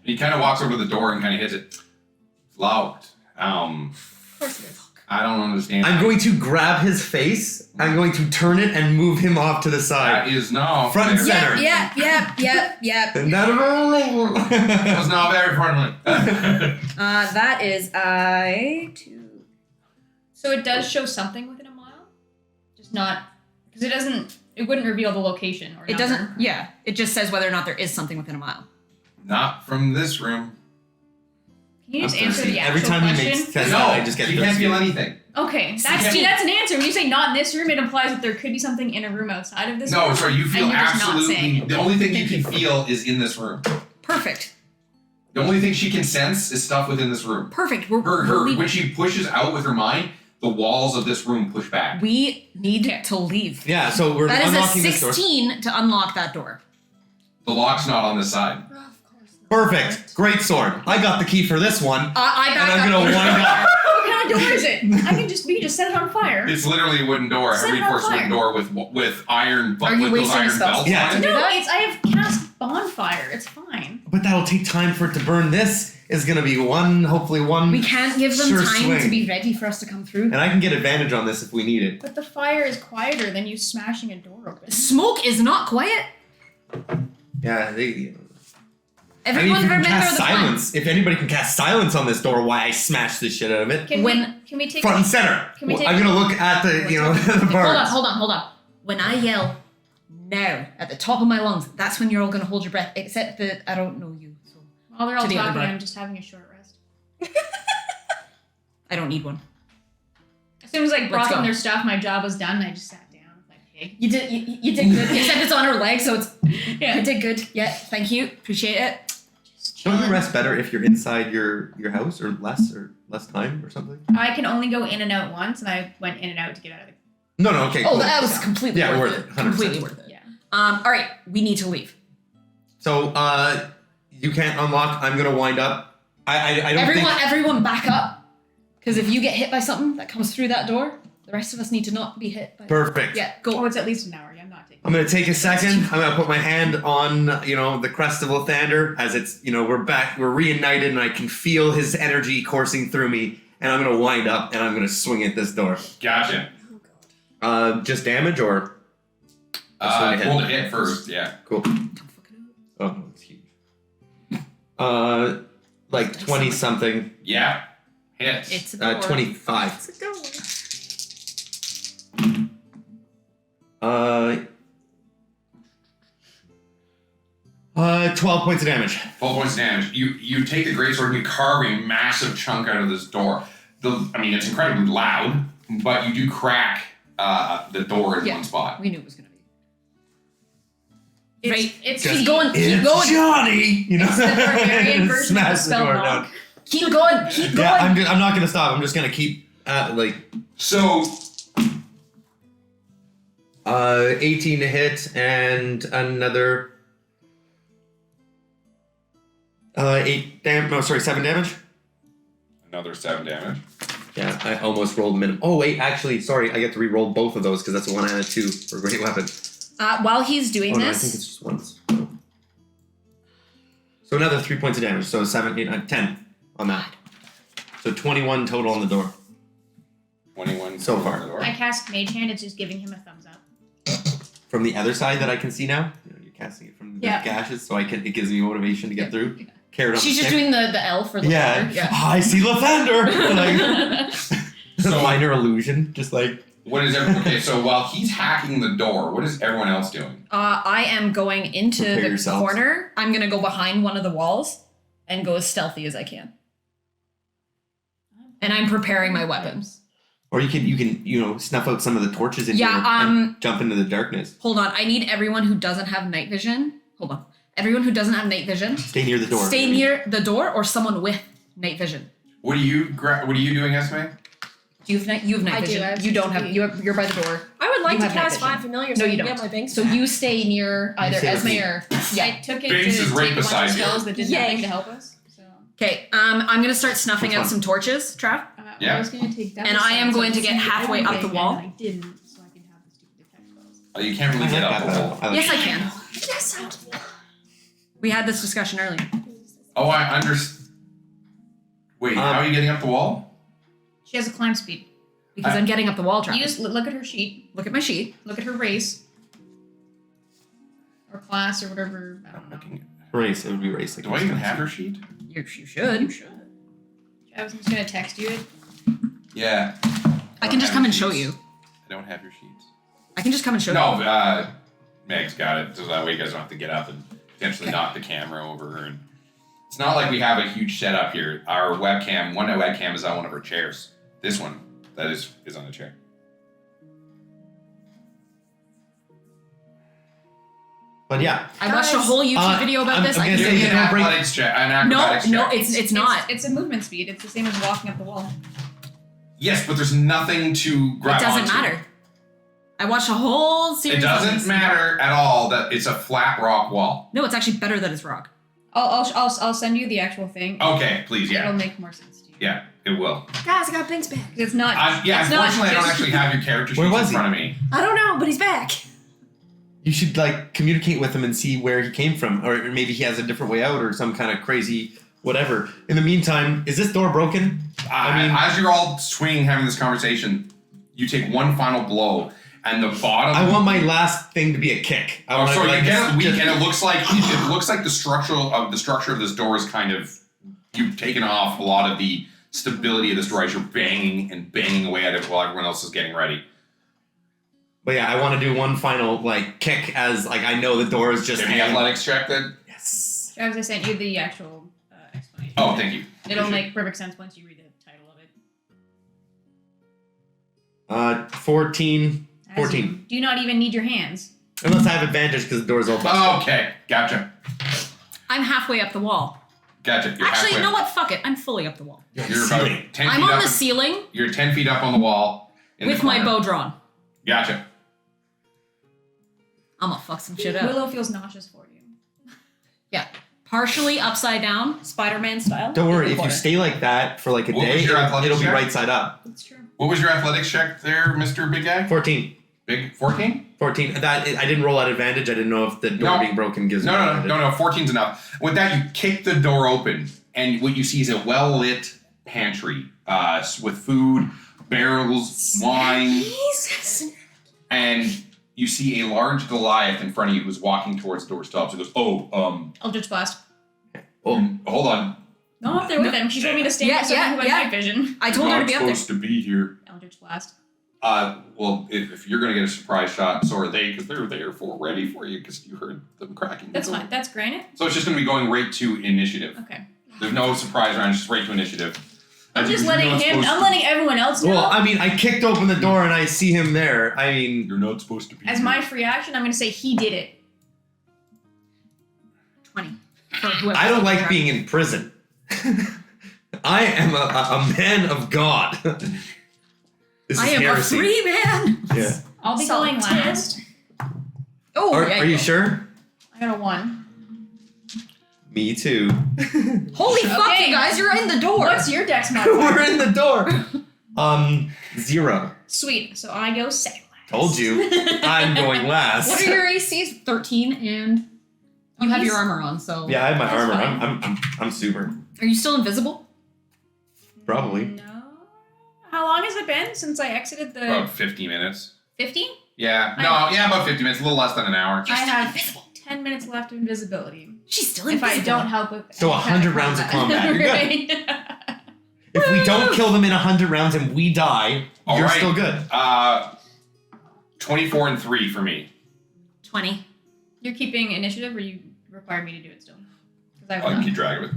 He kind of walks over to the door and kind of hits it. It's locked. Of course it is. I don't understand. I'm going to grab his face. I'm going to turn it and move him off to the That side. is not Front and very- center. Yeah. And that- That's not very friendly. That is two. So it does show something within a mile, just not because it doesn't. It wouldn't reveal the location or. It doesn't. Yeah. It just says whether or not there is something within a mile. Not from this room. Can you just I'm answer thirsty. the actual Every time question? he makes sense, No, I just get you can't thirsty. feel anything. Okay, Yeah. that's an answer. When you say not in this room, it implies that there could be something in a room outside of this room. No, sorry, you feel And you're just not saying absolutely. it. The only thing you Thank can you. feel is in this room. Perfect. The only thing she can sense is stuff within this room. Perfect. We're Her leaving. when she pushes out with her mind, the walls of this room push back. We need Okay. to leave. Yeah, so we're That is a unlocking this door. 16 to unlock that door. The lock's not on this side. Of course not. Perfect. Great sword. I got the key for this one. I And back I'm up. gonna wind up. What kind of door is it? We can just set it on fire. It's literally a wooden door, a Set it on reinforced fire. wooden door with iron, Are you with those wasting iron spells? belts Yeah. on it. do No, that? I have cast bonfire. It's fine. But that'll take time for it to burn. This is gonna be hopefully one. We can't give them Sure time swing. to be ready for us to come through. And I can get advantage on this if we need it. But the fire is quieter than you smashing a door open. Smoke is not quiet. Yeah, I mean, Everyone's if you can remember cast the plan. silence. If anybody can cast silence on this door, why I smashed the shit out of it. Can When- we take Front and center. Can we take- I'm gonna look at the, the birds. Hold on. When I yell now at the top of my lungs, that's when you're all gonna hold your breath. Except that I don't know you, so While they're all to the other talking, bar. I'm just having a short rest. I don't need one. As soon as I brought go. them their stuff, my job was done. And I just sat down like pig. You did good. Except it's on her leg, so it's Yeah. you did good. Yeah, thank you. Appreciate it. Just Don't you rest better if you're inside your house or less time or something? I can only go in and out once, and I went in and out to get out of the. No, okay. Oh, Cool. that was completely worth it. 100%. Completely worth it. Yeah. All right, we need to leave. So, you can't unlock. I'm gonna wind up. I don't think. Everyone back up. Because if you get hit by something that comes through that door, the rest of us need to not be hit by Perfect. Yeah, Oh, go. it's at least an hour. Yeah, I'm not taking. I'm gonna take a second. I'm gonna put my hand on, the crest of Lathander as it's, we're back, we're reunited, and I can feel his energy coursing through me. And I'm gonna wind up and I'm gonna swing at this door. Gotcha. Just damage or? Roll to hit first. Yeah. Cool. Don't fuck it up. Oh, it's huge. Like 20 something. Yeah. Hits. It's a door. 25. It's a door. 12 points of damage. 12 points of damage. You take the greatsword and you carve a massive chunk out of this door. It's incredibly loud, but you do crack the door in one spot. We knew it was going to be. It's Keep going. Keep It's going. Johnny! It's the barbarian version of the Smash the spell door knock. down. Keep going. Keep going. Yeah, I'm not gonna stop. I'm just gonna keep So 18 to hit and another 7 damage. another 7 damage. Yeah, I almost rolled minimum. Oh wait, actually, sorry, I get to re-roll both of those because that's a 1 and a 2 for great weapon. While he's doing Oh no, I this, think it's just once. No. So another 3 points of damage. So 7, 8, 9, 10 on that. So 21 total on the door. 21 So far. on the door. I cast Mage Hand. It's just giving him a thumbs up. From the other side that I can see now, you're casting it from the Yeah. gashes, so it gives me motivation to get through. Carrot on she's the just stick. doing the L for the Yeah. letter. Yeah. I see Lathander. So- Minor illusion, just like. Okay, so while he's hacking the door, what is everyone else doing? I am going into Prepare the yourselves. corner. I'm going to go behind one of the walls and go as stealthy as I can. And I'm preparing my weapons. Or you can snuff out some of the torches in Yeah, here and jump into the darkness. Hold on. I need everyone who doesn't have night vision. Hold on. Everyone who doesn't have night vision. Stay near the door. Stay near the door or someone with night vision. What are you doing, Esme? You have night I do, vision. I have You don't have. CP. You're by the door. I would like You to have night cast vision. Find Familiar so No, I you can don't. get my banks So back. you stay near either stay with Esme me. or I took it Base is to right take a bunch beside of you. spells that did Yay. nothing to help us. So Okay. I'm gonna start snuffing Which out one? some torches, Trav. Yeah. I was going to take that. And I am going to get halfway up the wall. I didn't, so I can have the stupid detect spells. Oh, you can't really I get like up the that, wall. though. I like Yes, I it. can. Yes, We had this discussion earlier. Oh, I understand. Wait, how are you getting up the wall? She has a climb speed. Because I'm getting up the wall, Trav. Look at her sheet. Look at my sheet. Look at her race. Or class or whatever. I don't know. Race, it would be race. Do I even have her sheet? You should. You should. I was just going to text you it. Yeah. I can just come and show you. I don't have your sheets. I can just come and show No, you. Meg's got it, so that way you guys don't have to get up and potentially knock the camera over. And it's not like we have a huge setup here. Our webcam, one webcam is on one of our chairs. This one, that is on the chair. But yeah. I watched a whole YouTube video about this. I'm I gonna can say do you it. don't break- An acrobatics No, check. it's not. It's a movement speed. It's the same as walking up the wall. Yes, but there's nothing to It grab doesn't onto. matter. I watched a whole series. It of doesn't this. matter at all that it's a flat rock wall. No, it's actually better that it's rock. I'll send you the actual thing. Okay, please, It'll yeah. make more sense to you. Yeah, it will. Guys, I got Binks back. It's not. Yeah, it's not unfortunately, I don't just- actually have your character Where sheets in was he? front of me. I don't know, but he's back. You should communicate with him and see where he came from, or maybe he has a different way out, or some kind of crazy whatever. In the meantime, is this door broken? I mean, as you're all swinging, having this conversation, you take one final blow, and the bottom. I want my last thing to be a kick. I want so to you get it weak, just- and it looks like the structure of this door is kind of you've taken off a lot of the stability of this door as you're banging and banging away at it while everyone else is getting ready. But yeah, I want to do one final kick as I know the door is just. Give me an athletics check then. Yes. Travis, I sent you the actual explanation. Oh, thank you. It'll Appreciate make perfect sense once you read the title of it. 14. As 14. you do not even need your hands. Unless I have advantage because the door's open. Okay, gotcha. I'm halfway up the wall. Gotcha. You're Actually, halfway. you know what? Fuck it. I'm fully up the wall. You're about 10 feet I'm up. on the ceiling You're 10 feet up on the wall. In with the my corner. bow drawn. Gotcha. I'm gonna fuck some shit up. Willow feels nauseous for you. Yeah. Partially upside down, Spider-Man style. Don't worry, in the if you corner. stay like that for like a What was day, your athletics it'll be check? right side up. That's true. What was your athletics check there, Mr. Big Guy? 14. Big 14? 14. That I didn't roll at advantage. I didn't know if the door No. being broken gives me No, advantage. 14's enough. With that, you kick the door open, and what you see is a well-lit pantry with food, barrels, wine, Jesus. and you see a large Goliath in front of you who's walking towards the door stops. He goes, Eldritch Blast. hold on. No, I'm up there with him. She told me to stand Yeah, with someone who has yeah. night vision. I told her to be up there. supposed to be here. Eldritch Blast. Well, if you're gonna get a surprise shot, so are they, because they're there ready for you, because you heard them cracking. That's the door. fine. That's granted. So it's just gonna be going right to initiative. Okay. There's no surprise round, it's just right to initiative. I'm As just you know letting it's him. supposed I'm to- letting everyone else know. Well, I mean, I kicked open the door and I see him there. I mean, You're not supposed to be. As here. my free action, I'm going to say he did it. 20. For whoever I don't keeps like track. being in prison. I am a man of God. This I is am heresy. a free man. Yeah. I'll be Solid going 10. last. Oh, Are, yeah, are you sure? I got a 1. Me too. Holy fuck, Okay. you guys! You're in the door. What's your dex modifier? We're in the door. 0. Sweet. So I go second last. Told you. I'm going last. What are your ACs? 13 and you have your armor on. So Yeah, I have my That's armor. fine. I'm super. Are you still invisible? Probably. No. How long has it been since I exited the About 50 minutes. 50? Yeah. About 50 minutes. A little less than an hour. I have 10 minutes left of invisibility. She's still If invisible. I don't help with So 100 rounds of combat. You're good. Right. If we don't kill them in 100 rounds and we die, All you're right. still good. 24 and 3 for me. 20. You're keeping initiative, or you require me to do it still? Because I I'll will not. keep track of it.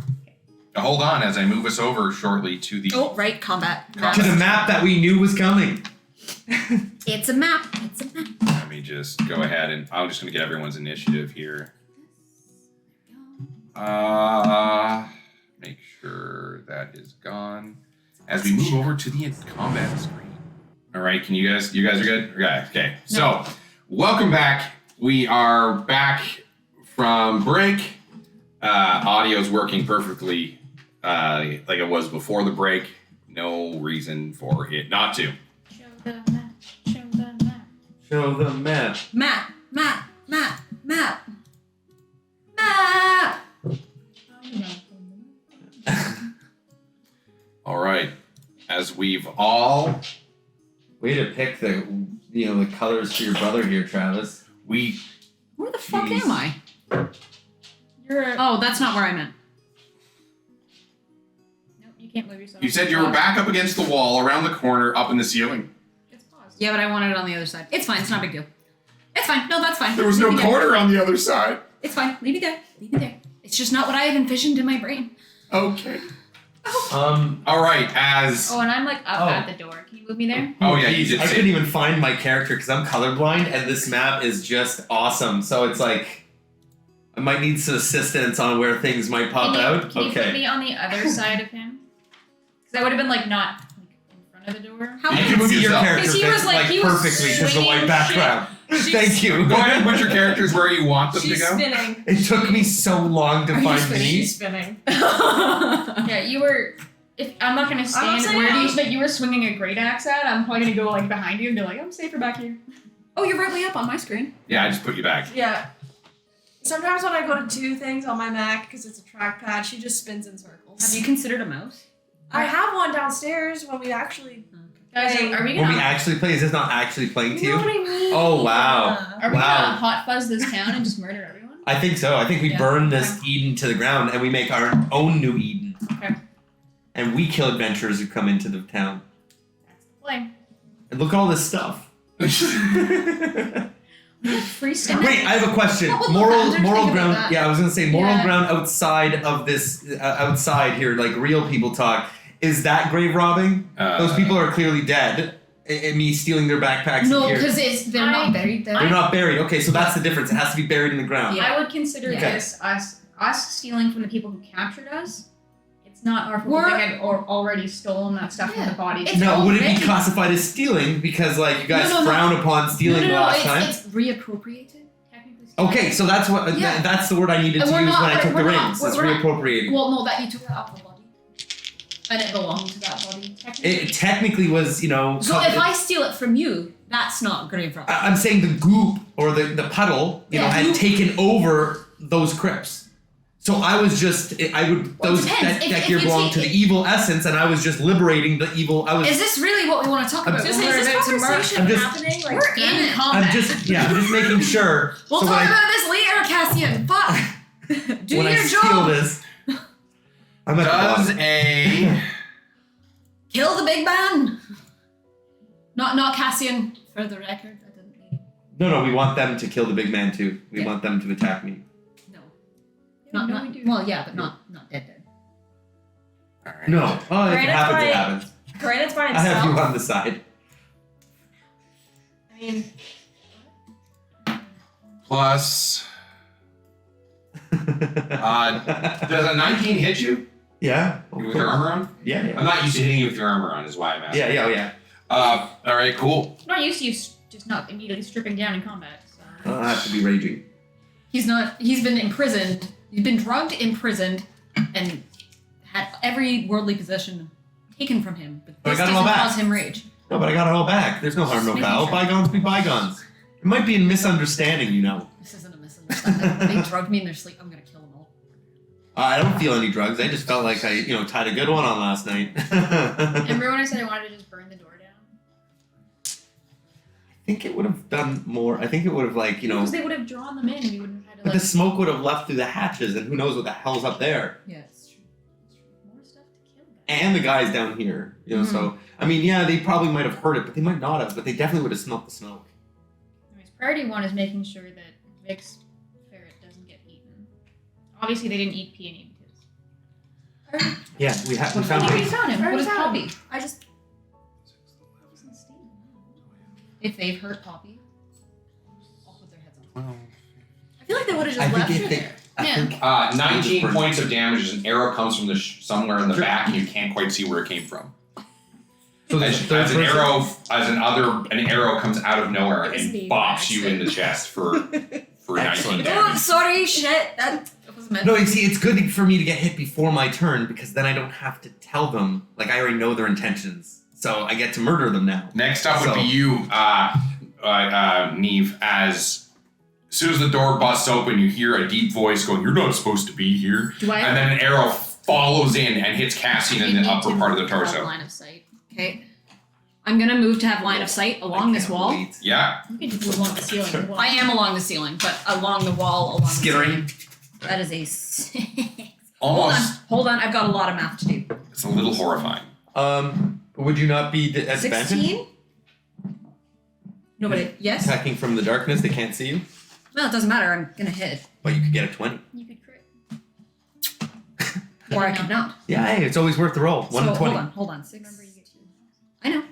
Now, hold on as I move us over shortly to the. Oh, right, combat. To the map that we knew was coming. It's a map. It's a map. Let me just go ahead and I'm just going to get everyone's initiative here. Make sure that is gone as we move over to the combat screen. All right, you guys are good? Okay. So, welcome back. We are back from break. Audio's working perfectly like it was before the break. No reason for it not to. Show the map. Show the map. Show the map. Map. Map. Map. Map. Map. All right. As we've all Way to pick the colors for your brother here, Travis. we Where the fuck Jeez. am I? You're. Oh, that's not where I meant. Nope, you can't move yourself. you said you were back up against the wall, around the corner, up in the ceiling. It's paused. Yeah, but I wanted it on the other side. It's fine. It's not a big deal. It's fine. No, that's fine. There was no Leave me there. corner on the other side. It's fine. Leave me there. Leave me there. It's just not what I had envisioned in my brain. Okay. Oh, All right. As Oh, and I'm like up Oh. at the door. Can you move me there? oh yeah, you did I say. couldn't even find my character because I'm colorblind, and this map is just awesome. So it's like I might need some assistance on where things might pop out. Can you put Okay. me on the other side of him? Because I would have been like not like, in front of the door. How You I can can move see your yourself. character Because he was like- he was perfectly because the swinging white shit. background. Thank you. Go ahead and put your characters where you want them She's to go. spinning. It took me so long to Are you find spinning? me. She's spinning. Yeah, you were. If I'm not gonna stand saying where I- that you were swinging a great axe at, I'm probably gonna go like behind you and be like, I'm safer back here. Oh, you're right way up on my screen. Yeah, I just put you back. Yeah. Sometimes when I go to do things on my Mac, because it's a trackpad, she just spins in circles. Have you considered a mouse? I have one downstairs when we actually. Guys, Hey. are we When gonna we actually play, is this not actually playing to You know you? what I mean? Oh, wow. are we Wow. gonna hot fuzz this town and just murder everyone? I think so. I think we Yeah. burn this Eden to the ground and we make our own new Eden. Okay. And we kill adventurers who come into the town. That's the play. And look at all this stuff. Wait, Free stuff. I have a question. What would Moral Lavender think about ground. that? Yeah, I was gonna say moral Yeah. ground outside of this, outside here, like real people talk. Is that grave robbing? Those people are clearly dead. And me stealing their backpacks. No, here. because they're not buried there. They're not buried. Okay, so that's the difference. It has to be buried in the ground. Yeah. I would consider Okay. this us us stealing from the people who captured us, it's not our fault We're- that they had already stolen that stuff from the bodies. It's No, would it be already- classified as stealing because like you guys No, no, no. frown upon stealing last time? It's reappropriated. Technically stealing. Okay, so that's what Yeah. that's the word I needed And to we're use not- when I took the we're not- rings. It's we're not- reappropriating. Well, no, that you took it off the body, and it belonged to that body. It technically was, you know. So if I steal it from you, that's not grave robbery. I'm saying the goop or the puddle, you know, Yeah, had goop. taken over those crypts. So I was just, I would, Well, it those depends. that If gear you belonged to take- the evil essence, and I was just liberating the evil. I was. Is this really what we want to talk about? Is when we're this about to murder? conversation I'm just- happening? Like, We're in it. combat. I'm just making sure. We'll so talk when I, about this later, Cassian. Fuck. Do when your I steal job. this, I'm at the Does bottom. a Kill the big man. Not Cassian. For the record, I didn't mean. No, we want them to kill the big man too. We Yeah. want them to attack me. No. No, Not. we do. Well, yeah, but not dead. all right. No. Oh, if it Granted, happens, it by- happens. granted by I have you itself. on the side. I mean, Plus, does a 19 hit you yeah. with your armor on? Yeah, I'm yeah. not used to hitting you with your armor on, is why I'm asking. Yeah. All right, cool. I'm not used to you just not immediately stripping down in combat. So. I have to be raging. He's not. He's been imprisoned. He's been drugged, imprisoned, and had every worldly possession taken from him. But But I this got it all doesn't back. cause him rage. No, but I got it all back. There's no harm, no Making foul. sure. Bygones be bygones. It might be a misunderstanding, you know. This isn't a misunderstanding. They drugged me in their sleep. I'm gonna kill them all. I don't feel any drugs. I just felt like I, tied a good one on last night. I Remember when I said I wanted to just burn the door down? think it would have done more. I think it would have, Because they would have drawn them in and we wouldn't have had to but the smoke would have left through the hatches, and who knows what the hell's up there. Yeah, it's true. more stuff to kill guys. And the guys down here, So I mean, yeah, they probably might have heard it, but they might not have. But they definitely would have smelt the smoke. Anyways, priority one is making sure that Vic's ferret doesn't get eaten. Obviously, they didn't eat P and E. Yeah, we found Poppy it. found him. I What is found Poppy? I just If they've hurt Poppy, I'll put their heads on. I feel like they would have I just left think her there. I Yeah. think 19 points of damage as an arrow comes from the somewhere in the back, and you can't quite see where it came from. so. As, the third as an person- arrow, an arrow comes out of nowhere It was and me, bops you in the chest for 19 Excellent. Oh, damage. sorry, shit. That was meant. No, you see, it's good for me to get hit before my turn because then I don't have to tell them. Like I already know their intentions, so I get to murder them now. Next up would So- be you, Neve. As soon as the door busts open, you hear a deep voice going, "You're not supposed to be here." Do I? And then an arrow follows in and hits Cassian in the upper part of the Have torso. line of sight. Okay. I'm gonna move to have line of sight along this wall. Wait. Yeah. You could just move along the ceiling as well. I am along the ceiling, but along the wall, along the Skittering. ceiling. That is a 6. Almost. Hold on. I've got a lot of math to do. It's a little horrifying. Would you not be at advantage 16? Nobody. Yes? attacking from the darkness? They can't see you, Well, it doesn't matter. I'm gonna hit. but you could get a 20. You could crit. Or I could not. Yeah, hey, it's always worth the roll. 1 so to 20. hold on. 6. Remember, you get two. I know.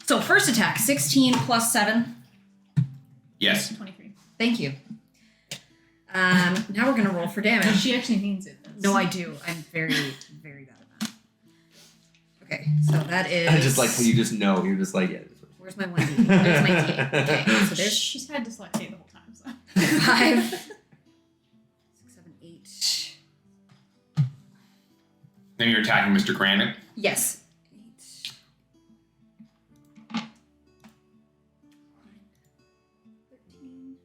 So first attack, 16 plus 7. Yes. 23. Thank you. Now we're gonna roll for damage. She actually means it. That's- No, I do. I'm very, very bad at that. Okay, so that is. I just like how you just know. You're just like, yeah. This works. Where's my 1D? There's my D. Okay, so there's She's had dyslexia the whole time, so. 5, 6, 7, 8. Then you're attacking Mr. Granite. Yes. 8. 13.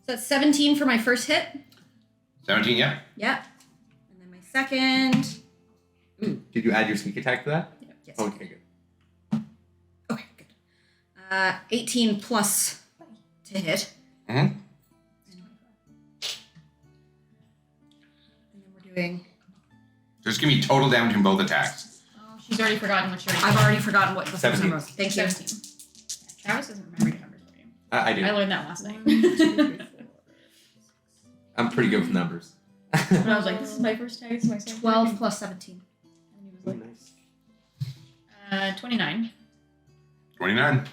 So that's 17 for my first hit. 17, yeah. Yeah. And then my second. Did you add your sneak attack to that? Yes. Okay, good. Okay, good. 18 plus to hit. Mhm. And then we're doing. Just give me total damage in both attacks. Oh, she's already forgotten what she I've already forgotten what the first 17. number was. Thank you. 17. Travis doesn't remember your numbers for you. I do. I learned that last night. I'm pretty good with numbers. But I was like, this is my first tag, this is my second 12 tag. plus 17. And he was Oh, like, nice. 29. 29.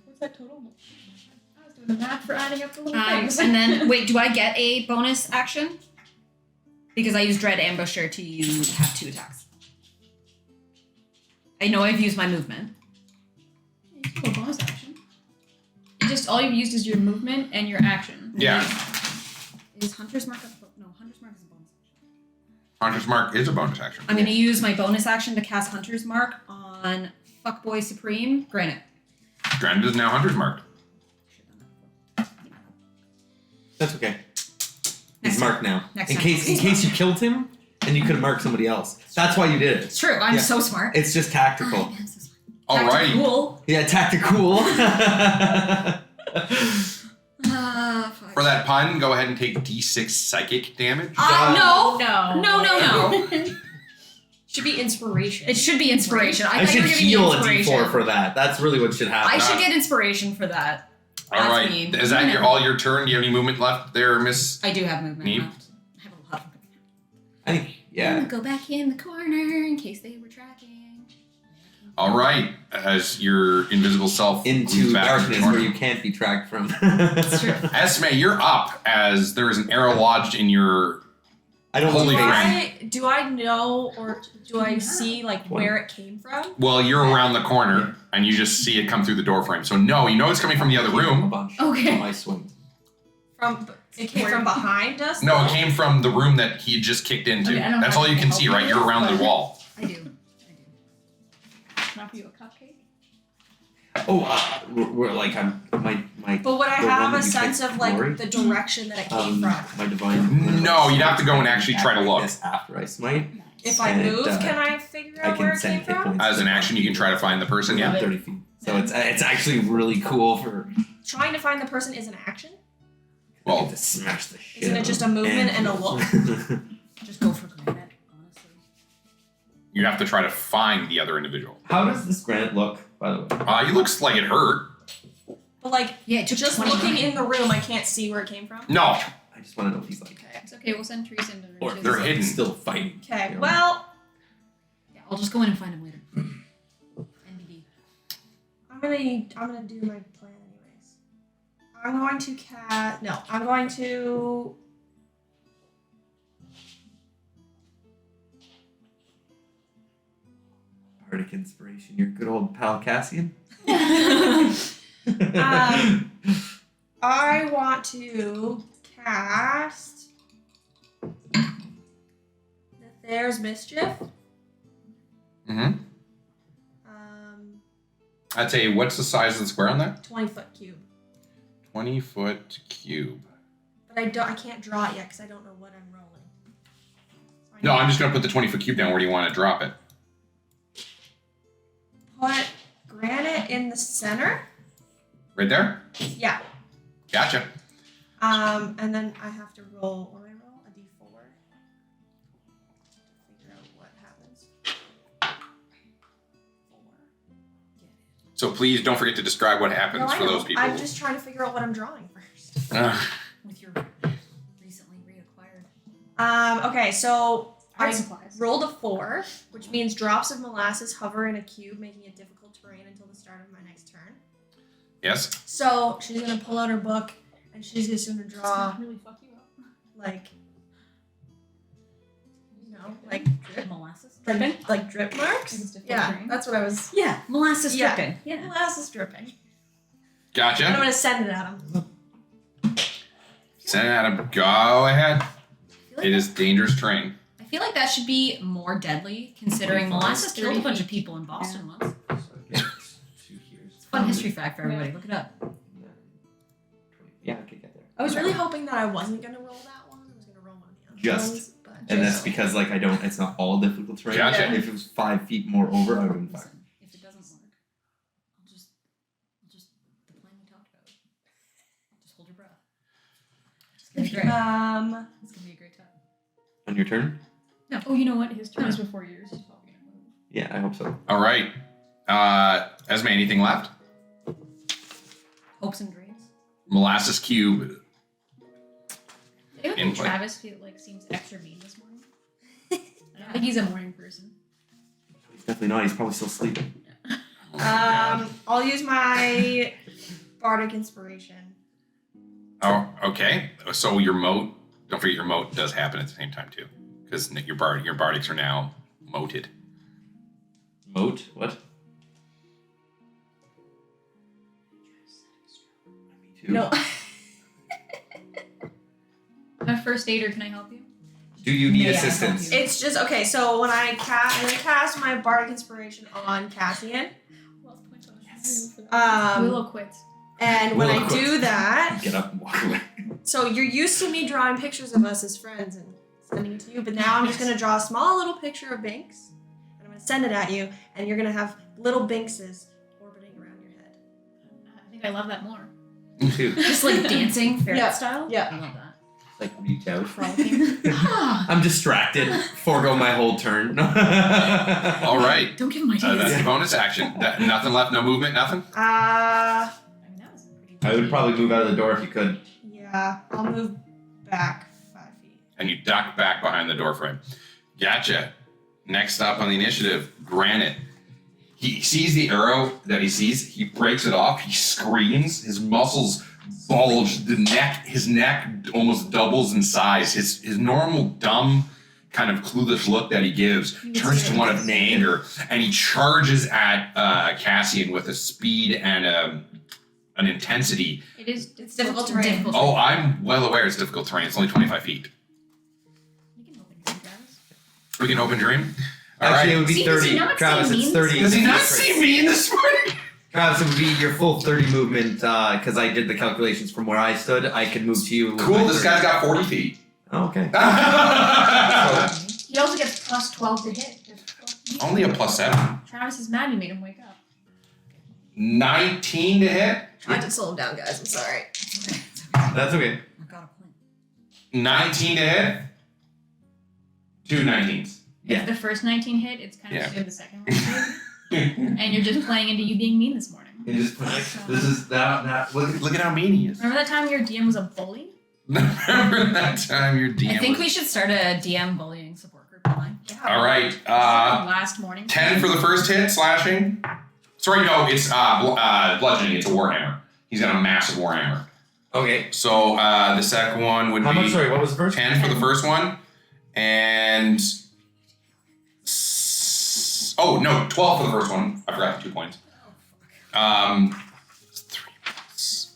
What's that total? I was doing the math for adding up the little And things. then, wait, do I get a bonus action? Because I use Dread Ambusher to have 2 attacks. I know I've used my movement. A bonus action. Just all you've used is your movement and your action. Yeah. Is Hunter's Mark no, Hunter's Mark is a bonus action. Hunter's Mark is a bonus action. I'm going to use my bonus action to cast Hunter's Mark on Fuckboy Supreme, Granite. Granite is now Hunter's Mark. That's okay. Next He's marked now. Next in time. case you killed him, and you could have marked somebody else. That's why you did it. It's true. I'm Yeah. so smart. It's just tactical. I'm so smart. Alrighty. Cool. Yeah, tactical. Fuck. For that pun, go ahead and take D6 psychic damage. No. No. No. Should be inspiration. It should be inspiration. I thought you should were giving me heal a inspiration. D4 for that. That's really what should happen. I should get inspiration for that. All That's right. mean. Is that all your turn? Do you have any movement left there, Miss? I do have movement Neat. left. I have a lot. I think, I'm yeah. gonna go back in the corner in case they were tracking. All right. As your invisible self moves Into back to the darkness corner. where you can't be tracked from. That's true. Esme, you're up as there is an arrow lodged in your. I don't Holy believe friend. Do I know or do I see like where it came from? Well, you're around the corner and you just see it come through the door frame. So no, you know it's coming from the other a room. bunch Okay. on my swing. It came from behind us? No, it came from the room that he had just kicked into. Okay, I don't That's have all you to can help see, you right? You're with, around the but- wall. I do. Can I offer you a cupcake? Oh, we're like, I'm, my But would I The have one a that you sense picked, of like Glory? the direction that it came from? my divine. No, you'd have to go and actually try to Act look. like this after I smite. If I And, move, uh, can I figure I out where can it send came hit from? points. As an action, you can try to find the person. Yeah. 30 feet. So it's actually really cool for. Trying to find the person is an action? I Well, get to smash the shit. Isn't it out just of a movement and a them. Just go for granite, honestly. you have to try to find the other individual. How does this granite look, by the way? He looks like it hurt. But like, Yeah, it took just 29. looking in the room, I can't see where it came from? No. I just want to know if he's like. It's okay, we'll send Teresa into Or the they're like hidden. still fighting. Okay, you know? well, Yeah, I'll just go in and find him later. NBD. I'm gonna do my plan anyways. I'm going to I'm going to Bardic inspiration, your good old pal Cassian. I want to cast There's Mischief. Mm-hmm. I'd say, what's the size of the square on that? 20-foot cube. 20-foot cube. But I can't draw it yet because I don't know what I'm rolling. So I No, need I'm just going to put the 20-foot cube down. Where do you want to drop it? to put granite in the center. Right there? Yeah. Gotcha. And then I have to roll, what do I roll? A d4 to figure out what happens. 4. So please don't forget to describe what happens No, I for know. those people. I'm just trying to figure out what I'm drawing first. With your recently reacquired. Okay, so art I supplies. rolled a 4, which means drops of molasses hover in a cube, making it difficult terrain until the start of my next turn. Yes? So she's gonna pull out her book and she's just gonna draw really fuck you up. like, you know, like Drip molasses? like drip marks. It's difficult Yeah, terrain. that's what I was. Yeah, molasses Yeah. dripping. Yeah. Molasses dripping. And I'm Gotcha. gonna send it at him. Send it at him. Go ahead. I feel like It is dangerous terrain. I feel like that should be more deadly, considering 25, molasses killed a 30 bunch feet. of people in Boston once. So I get 2 here. It's a fun history fact for everybody. Look it up. Yeah, I could get there. I was really hoping that I wasn't gonna roll that one. I was gonna roll one of the other Just. ones. But And that's because like it's not all difficult terrain. Gotcha. If it was 5 feet more over, I would have been fine. Listen, if it doesn't work, I'll just the plan we talked about. Just hold your breath. It's gonna be great. It's gonna be a great time. On your turn? Oh, you know what? His turn is before yours. He's probably gonna move. Yeah, I hope so. All right. Esme, anything left? Hopes and dreams. Molasses cube. I don't In think play. Travis seems extra mean this morning. I don't think he's a morning person. He's definitely not. He's probably still sleeping. I'll use my bardic inspiration. Oh, okay. So your moat. Don't forget your moat does happen at the same time too, because your bardics are now moated. Moat? What? Me too. No. I'm a first aider. Can I help you? Do you need May I assistance? help you? It's just okay. So when I cast my bardic inspiration on Cassian, Willow quits. and when Willow I quits. do that, Get up and walk away. so you're used to me drawing pictures of us as friends and sending it to you, but now I'm just gonna draw a small little picture of Binks, and I'm gonna send it at you, and you're gonna have little Binkses orbiting around your head. I think I love that more. Me too. Just like dancing, ferret Yeah. style. Yeah. I love that. Like reach out. Frolicking. I'm distracted. Forgo my whole turn. All right. Don't give him ideas. That's the bonus action. Nothing left. No movement. Nothing. I mean, that was pretty. I would probably move out of the door if you could. Yeah, I'll move back 5 feet. And you duck back behind the door frame. Gotcha. Next up on the initiative, Granite. He sees the arrow that he sees. He breaks it off. He screams. His muscles bulge. His neck almost doubles in size. His normal dumb, kind of clueless look that he gives turns to one of anger, and he charges at Cassian with a speed and an intensity. It's difficult terrain. Difficult. Oh, I'm well aware it's difficult terrain. It's only 25 feet. You can open your Travis. We can open dream. All Actually, right. it would be See, does he 30. not Travis, see it's me? 30. Does he not see me in this morning? Travis, it would be your full 30 movement because I did the calculations from where I stood. I could move to you. with Cool. my This turn. guy's got 40 feet. Oh, okay. He also gets plus 12 to hit. Only a plus 7. Travis is mad you made him wake up. 19 to hit. I had to slow him down, guys. I'm sorry. That's okay. I got a plan. 19 to hit. 2 19s. Yeah. If the first 19 hit, it's kind of Yeah. assumed the second one did. And you're just playing into you being mean this morning. You just this is that. Look at how mean he is. Remember that time your DM was a bully? Remember that time your DM I think we was- should start a DM bullying support group online. All right. Last morning. 10 for the first hit, slashing. Sorry, no, it's bludgeoning. It's a warhammer. He's got a massive warhammer. Okay. So the second one would How be much? Sorry, what was the first? 10 for the first one, and 12 for the first one. I forgot 2 points. 3 plus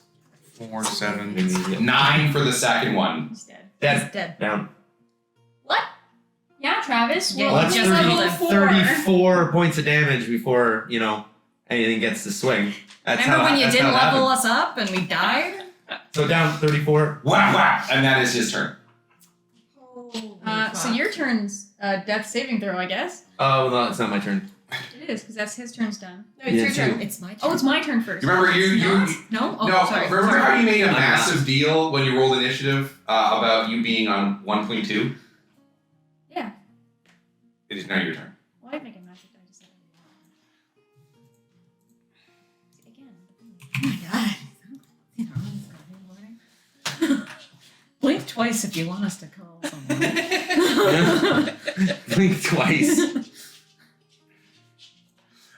4, 7, 9 for the second one. He's dead. Dead. He's dead. Down. What? Yeah, Travis. Yeah, Well, Well, that's just rolled 34 points of damage before, anything gets to swing. That's Remember when you that's didn't how it level happened. us up and we died? So down 34. Whack, whack. And that is his turn. So your turn's death saving throw, I guess. Oh, no, it's not my turn. It is, because that's his turn's done. No, it's your turn. It's my turn. Oh, it's my turn first. You remember you No? Oh, no, sorry. remember sorry. how you made a I'm not. massive deal when you rolled initiative about you being on 1.2? Yeah. It is now your turn. Why well, make a massive die? Just again. Oh my god. Blink twice if you want us to call someone. Blink twice.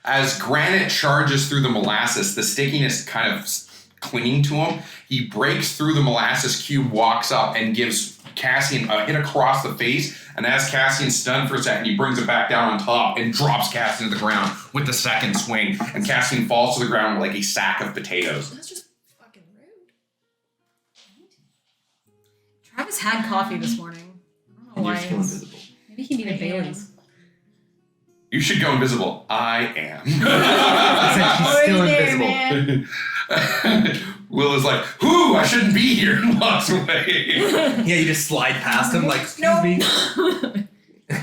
As Granite charges through the molasses, the stickiness kind of clinging to him, he breaks through the molasses cube, walks up, and gives Cassian a hit across the face. And as Cassian's stunned for a second, he brings it back down on top and drops Cassian to the ground with the second swing. And Cassian falls to the ground like a sack of potatoes. That's just fucking rude. Travis had coffee this morning. I don't know You're why. still invisible. Maybe he needed Bailey's. You should go invisible. I am. She's still invisible. Will is like, whoo, I shouldn't be here, and walks away. Yeah, you just slide past him like, excuse No. me.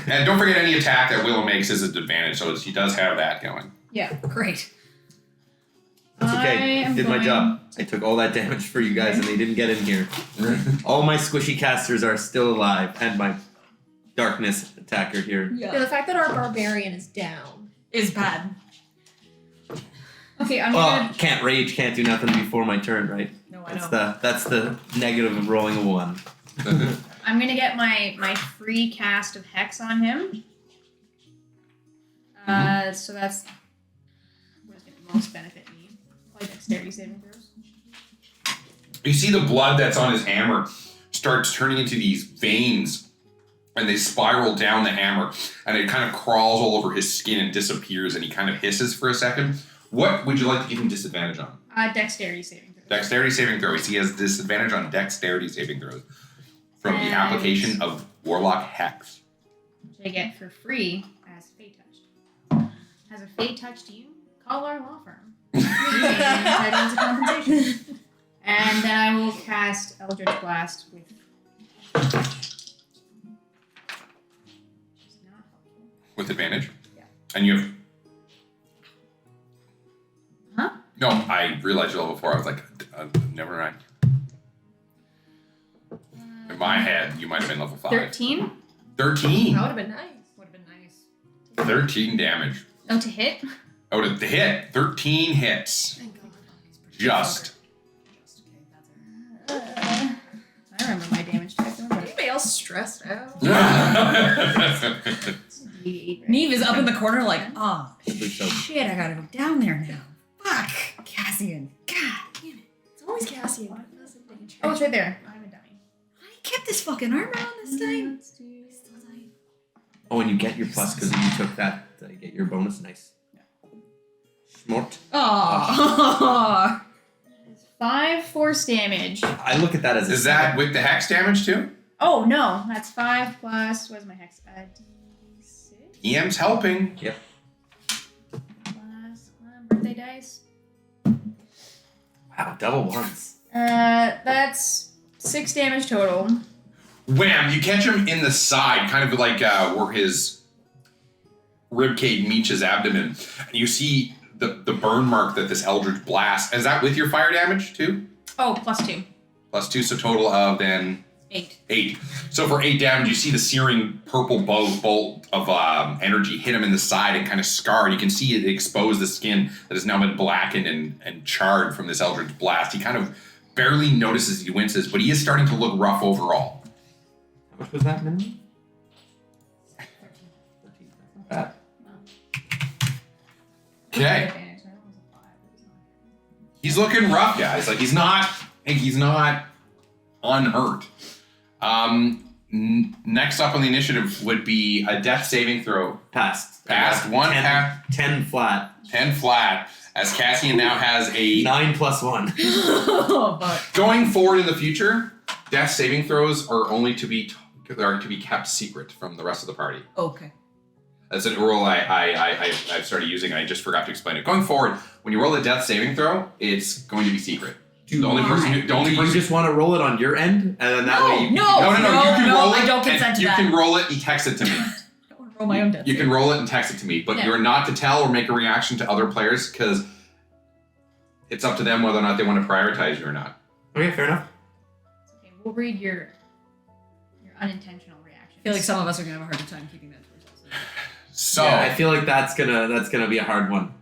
And don't forget any attack that Willow makes is an advantage, so she does have that going. Yeah. Great. It's I okay. am Did my going- job. I took all that damage for you guys and they didn't get in here. All my squishy casters are still alive and my darkness attacker here. Yeah, the fact that our barbarian is down. Is bad. Okay, I'm Well, gonna. can't rage, can't do nothing before my turn, right? No, I know. That's the negative of rolling a 1. I'm gonna get my free cast of hex on him. So that's. What is it most benefit me. Probably dexterity saving throws. You see the blood that's on his hammer starts turning into these veins, and they spiral down the hammer, and it kind of crawls all over his skin and disappears, and he kind of hisses for a second. What would you like to give him disadvantage on? Dexterity saving throws. Dexterity saving throws. He has disadvantage on dexterity saving throws from the application of Warlock Hex. Which I get for free as Fate Touched. Has a Fate touched you? Call our law firm. That means a compensation. And then I will cast Eldritch Blast with. It's not helpful. With advantage? Yeah. And you have... Huh? No, I realized you're level 4. I was like, never mind. In my head, you might have been level 5. 13? 13. That would have been nice. Would have been nice. 13 damage. Oh, to hit? Oh, to hit. 13 hits. Thank God. Just. I remember my damage type. Don't I? Anybody else stressed out? It's a D8, right? Neve is up in the corner like, oh, Probably so. shit, I gotta go down there now. Fuck, Cassian. God damn it. It's always Cassian. That's in danger. Oh, it's right there. I'm a dummy. I kept this fucking armor on this time. Let's do- Oh, and you get your plus because you took that. You get your bonus. Nice. Smart. Oh. 5 force damage. I look at that as a Is that with the hex damage too? Oh, no. That's 5 plus. What's my hex? D6? EM's helping. Yep. Plus birthday dice. Wow, double ones. That's 6 damage total. Wham! You catch him in the side, kind of like where his ribcage meets his abdomen. And you see the burn mark that this Eldritch Blast. Is that with your fire damage too? Oh, plus 2. Plus 2, so total of then 8. 8. So for 8 damage, you see the searing purple bolt of energy hit him in the side and kind of scarred. You can see it expose the skin that has now been blackened and charred from this Eldritch Blast. He kind of barely notices he winces, but he is starting to look rough overall. How much was that minimum? 13. Not bad. Okay. He's looking rough, guys. Like he's not unhurt. Next up on the initiative would be a death saving throw. Passed. Passed. 10 flat. 10 flat. As Cassian now has a 9 plus 1. Oh, fuck. going forward in the future, death saving throws are only to be kept secret from the rest of the party. Okay. That's a rule I've started using, and I just forgot to explain it. Going forward, when you roll a death saving throw, it's going to be secret. The only person Do you just want to roll it on your end, and then that way you No, you can roll it. I don't consent to you that. can roll it and text it to me. I don't want to roll my own death. You can roll it and text it to me, but Yeah. you're not to tell or make a reaction to other players because it's up to them whether or not they want to prioritize you or not. Okay, fair enough. Okay, we'll read your unintentional reactions. I feel like some of us are gonna have a harder time keeping that to ourselves. So, Yeah, I feel like that's gonna be a hard one.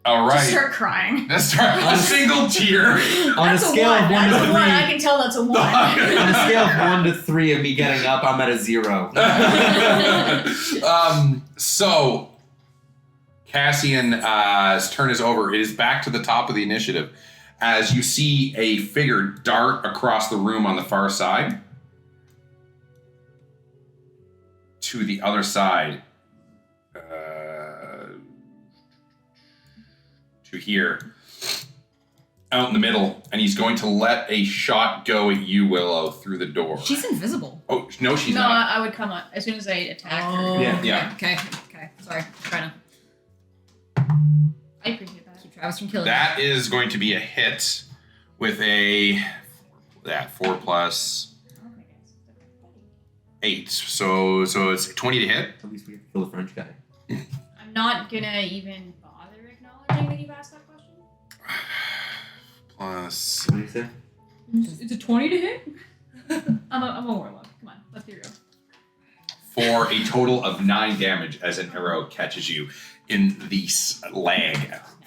all Just right. start crying. Let's start a single tear. On a That's scale of 1 That's to a 3, 1. I can tell that's a 1. on a scale of 1 to 3 of me getting up, I'm at a 0. So Cassian's turn is over. It is back to the top of the initiative as you see a figure dart across the room on the far side to the other side. To here. Out in the middle, and he's going to let a shot go at you, Willow, through the door. She's invisible. Oh, no, she's No, not. I would come up as soon as I attack her. Oh, Yeah. Yeah. Okay. Sorry. Trying to I appreciate that. keep Travis from killing That is going to be a hit with a 4 plus Oh my goodness. 8. So it's 20 to hit. At least we get to kill the French guy. I'm not gonna even bother acknowledging that you've asked that question. Plus What do you say? It's a 20 to hit? I'm a warlock. Come on, let's be real. for a total of 9 damage as an arrow catches you in the leg.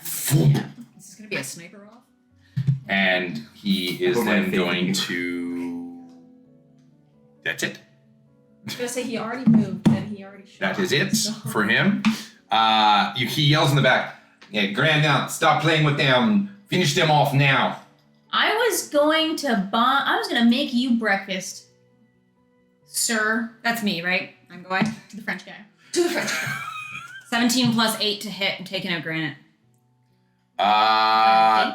Is this gonna be a sniper off? And he is Put my then faith in going you. to... That's it. I was gonna say he already moved and he already shot. That is it so- for him. He yells in the back, Yeah, Grand, now stop playing with them. Finish them off now. I was going to make you breakfast, sir. That's me, right? I'm going To the French guy. to the French. 17 plus 8 to hit and taking out granite. Eight?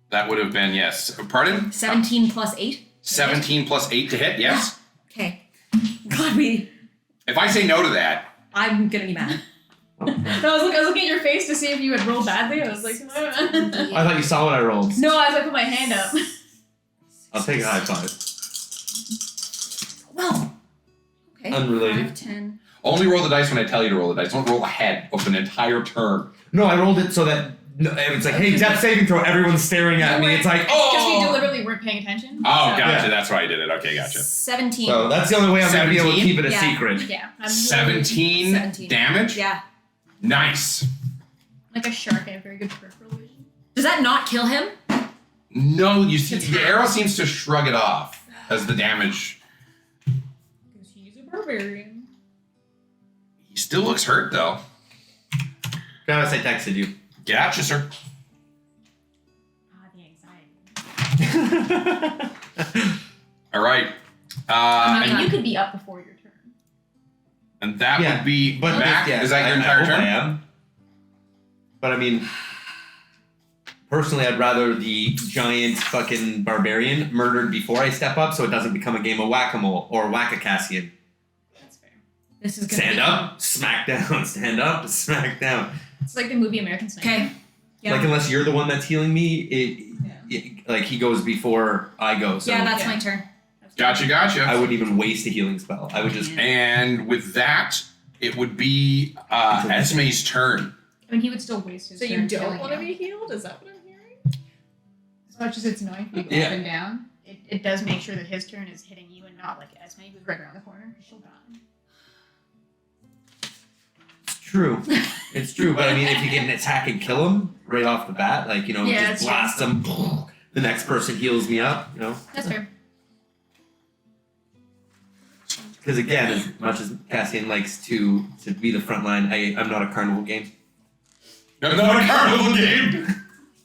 That would have been, yes. Pardon? 17 plus 8? 17 plus 8 to hit, yes. Okay. God, If I say no to that, I'm gonna be mad. I was looking at your face to see if you had rolled badly. I was like, I thought you saw what I rolled. no, as I put my hand up. I'll take a high five. Well. Okay. Unrelated. 5, 10. only roll the dice when I tell you to roll the dice. Don't roll ahead of an entire turn. No, I rolled it so that it's like, hey, death saving throw. Everyone's staring at me. It's like, Because we oh. deliberately weren't paying attention. Oh, so- gotcha. Yeah. That's why I did it. Okay, gotcha. 17. So that's the only way I'm gonna be able to 17? keep it a Yeah. secret. Yeah. I'm 17 17. damage? Yeah. Nice. like a shark. I have very good peripheral vision. Does that not kill him? No, you see, the arrow seems to shrug it off as the damage. Because he's a barbarian. He still looks hurt, though. Travis, I texted you. Gotcha, sir. The anxiety. All right. And you could be up before your turn. And that Yeah, would be but Mac. yeah, Is that your I entire hope turn? I am. But I mean, personally, I'd rather the giant fucking barbarian murdered before I step up, so it doesn't become a game of whack-a-mole or whack-a-Cassian. That's fair. This is gonna Stand be up, smack down. Stand up, smack down. It's like the movie American Sniper. Okay. Yeah. Like unless you're the one that's healing me, Yeah. like he goes before I go. So yeah, that's Yeah. my turn. Gotcha. I wouldn't even waste a healing spell. I would just. And with that, it would be Esme's turn. I mean, he would still waste his So turn you don't killing want to you. be healed? Is that what I'm hearing? As much as it's annoying for you to go Yeah. up and down, it does make sure that his turn is hitting you and not like Esme, who's right around the corner, because she'll die. It's true. It's true, but I mean, if you get an attack and kill him right off the bat, like Yeah, just that's blast him, the next person heals me up. That's fair. Because again, as much as Cassian likes to be the front line, I'm not a carnival game. Not a carnival game.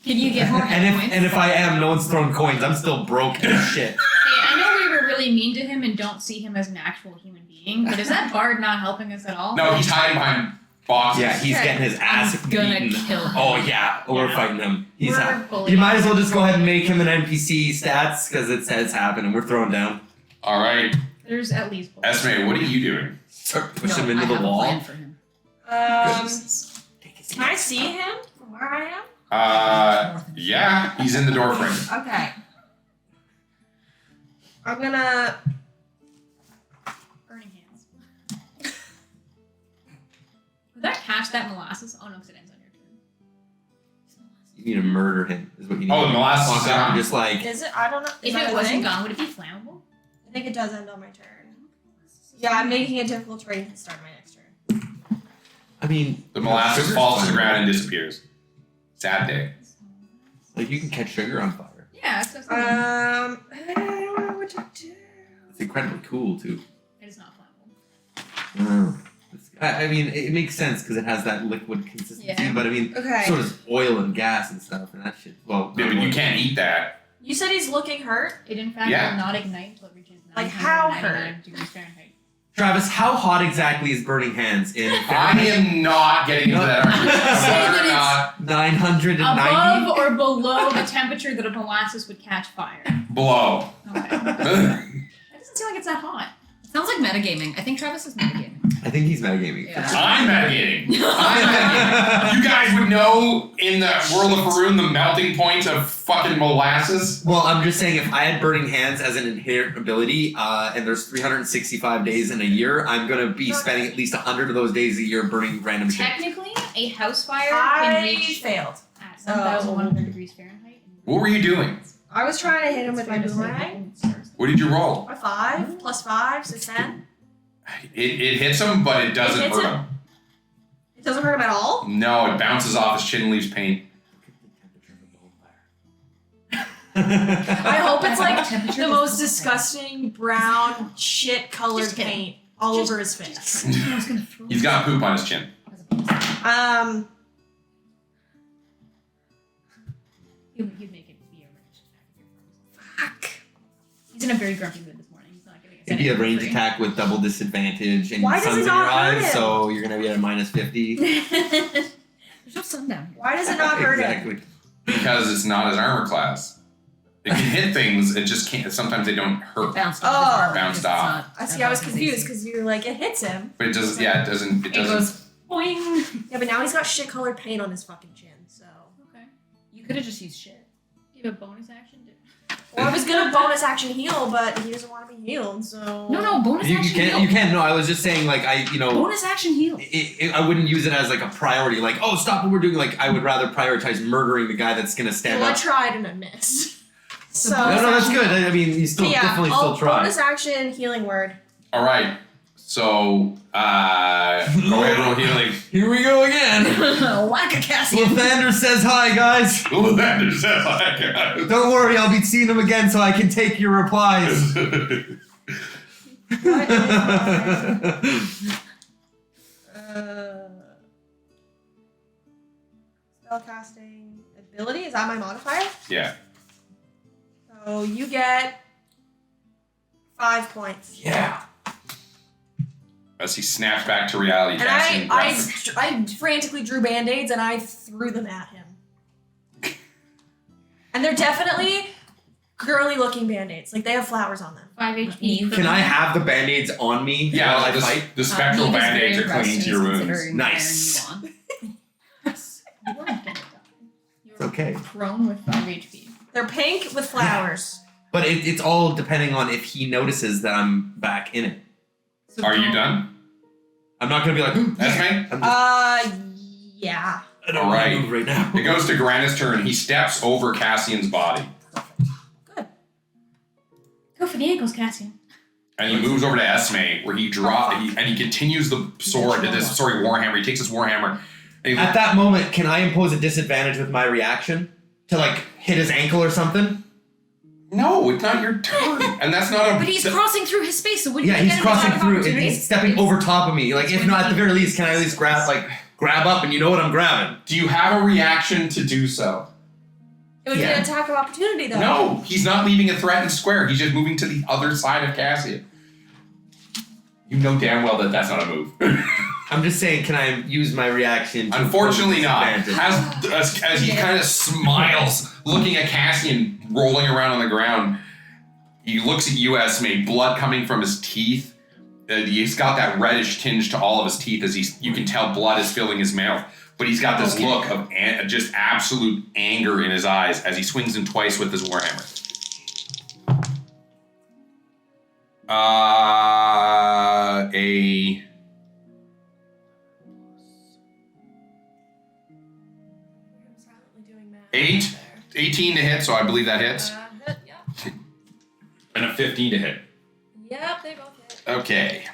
Can you get more hit points? And if I am, no one's throwing coins. I'm still broke as shit. Hey, I know we were really mean to him and don't see him as an actual human being, but is that bard not helping us at all? No, he's hiding behind boxes. Yeah, he's Okay. getting his ass I'm gonna beaten. kill him. Oh yeah, we're Yeah. fighting him. We're bullying You might as well him. just go ahead and make him an NPC stats because it says happen and we're throwing down. All right, There's at least bullets. Esme, what are you doing? Start push No, him into I the have a wall. plan for him. Take his Can I see him from where I am? Yeah, he's in the door frame. Okay. I'm gonna. Burning hands. Would that catch that molasses? Oh no, because it ends on your turn. You need to murder him. Is what you need. Oh, the molasses Walk is up and gone. just like Is it? I don't know. Is If that it a wasn't thing? gone, would it be flammable? I think it does end on my turn. Yeah, I'm making it difficult terrain to start my next turn. I mean The molasses sugar's falls to the fine. ground and disappears. Sad day. Like you can catch sugar on fire. Yeah, that's what I was thinking. I don't know what to do. It's incredibly cool too. It is not flammable. I mean, it makes sense because it has that liquid consistency. Yeah. But I mean, Okay. so does oil and gas and stuff, and that shit. Well, Yeah, but you can't eat that. You said he's looking hurt. It in fact Yeah. will not ignite until it reaches Like how 999 degrees Fahrenheit. Travis, how hot exactly is burning hands in I Fahrenheit? am not getting into that argument. Whether or not 990. Above or below the temperature that a molasses would catch fire. blow. Okay. That doesn't seem like it's that hot. Sounds like metagaming. I think Travis is metagaming. I think he's metagaming. Yeah. I'm metagaming. I'm metagaming. You guys would know in the world of Faroon the melting point of fucking molasses. Well, I'm just saying, if I had burning hands as an inherent ability, and there's 365 days in a year, I'm gonna be spending at least 100 of those days a year burning random shit. Technically, a house fire can I reach failed. at 1,100 degrees Fahrenheit. What were you doing? I was trying to hit him with my It's fair to say boomerang. that it's- What did you roll? A 5 plus 5, so 10. It hits him, but it doesn't hits hurt him? him. It doesn't hurt him at all. No, it bounces off his chin and leaves paint. I hope it's like Temperature the does most not disgusting brown shit colored Just kidding. paint all Just- over his face. I was gonna throw He's got poop on his chin. Um, He'd make it be a ranged attack if you're Fuck. He's in a very grumpy mood this morning. He's not giving us It'd be a anything range for attack with double disadvantage, and Why does sun's it in your not hurt eyes, him? so you're gonna be at a -50. free. There's no sun down here. Why does it not hurt him? Exactly. Because it's not his armor class. It can hit things, it just can't. Sometimes they don't hurt. Bounced Oh. off his armor Bounced because it's off. not I see. I was above his confused AC. because you're like it hits him. But it does. Yeah, it doesn't. It It doesn't. goes boing. Yeah, but now he's got shit colored paint on his fucking chin. So. Okay. You could have just used shit. You have a bonus action. Well, I was gonna bonus action heal, but he doesn't want to be healed. So. No, bonus You action can't. heal. You can't. No, I was just saying, like Bonus action heal. I wouldn't use it as like a priority. Like, oh, stop what we're doing. Like, I would rather prioritize murdering the guy that's gonna stand Well, I up. tried and I missed. So. No, that's good. I mean, you still Yeah, definitely I'll still try. bonus action healing word. All right. So, go ahead, roll healing. Here we go again. Whack a Cassian. Lathander says hi, guys. Ooh, that is like. Don't worry, I'll be seeing him again, so I can take your replies. What is my spellcasting ability? Is that my modifier? Yeah. So you get 5 points. Yeah. As he snaps back to reality, And Cassian grabs him. I frantically drew band-aids and I threw them at him. And they're definitely girly looking band-aids. Like they have flowers on them. 5 HP. Can I have the band-aids on me Yeah, while I the, fight? the spectral He was band-aids very are clinging impressed to your and wounds. considering Nice. the iron you want. You weren't gonna die. You It's were okay. prone with 5 HP. They're pink with flowers. But it's all depending on if he notices that I'm back in it. So Are you don't- done? I'm not gonna be like, Esme? I'm just, Yeah. I don't All want right. to move right now. It goes to Grana's turn. He steps over Cassian's body. Go for the ankles, Cassian. And he moves over to Esme, where he continues the warhammer. He takes his warhammer. And he, At that moment, can I impose a disadvantage with my reaction to like hit his ankle or something? no, it's not your turn. And that's not a. But he's crossing through his space, so when Yeah, you he's get crossing an attack of through and opportunity, he's stepping over top of me. Like, if not, at the very least, can I at least grab up and you know what I'm grabbing? Do you have a reaction to do so? It would be Yeah. an attack of opportunity though. No, he's not leaving a threatened square. He's just moving to the other side of Cassian. You know damn well that that's not a move. I'm just saying, can I use my reaction to Unfortunately impose not. a disadvantage? As he kind of smiles, looking at Cassian rolling around on the ground, he looks at you, Esme, blood coming from his teeth. He's got that reddish tinge to all of his teeth as you can tell blood is filling his mouth. But he's got this look of just absolute anger in his eyes as he swings him twice with his warhammer. A I'm silently doing math. 18 to hit, so I believe that hits. Yep. And a 15 to hit. Yep, they both hit. Okay.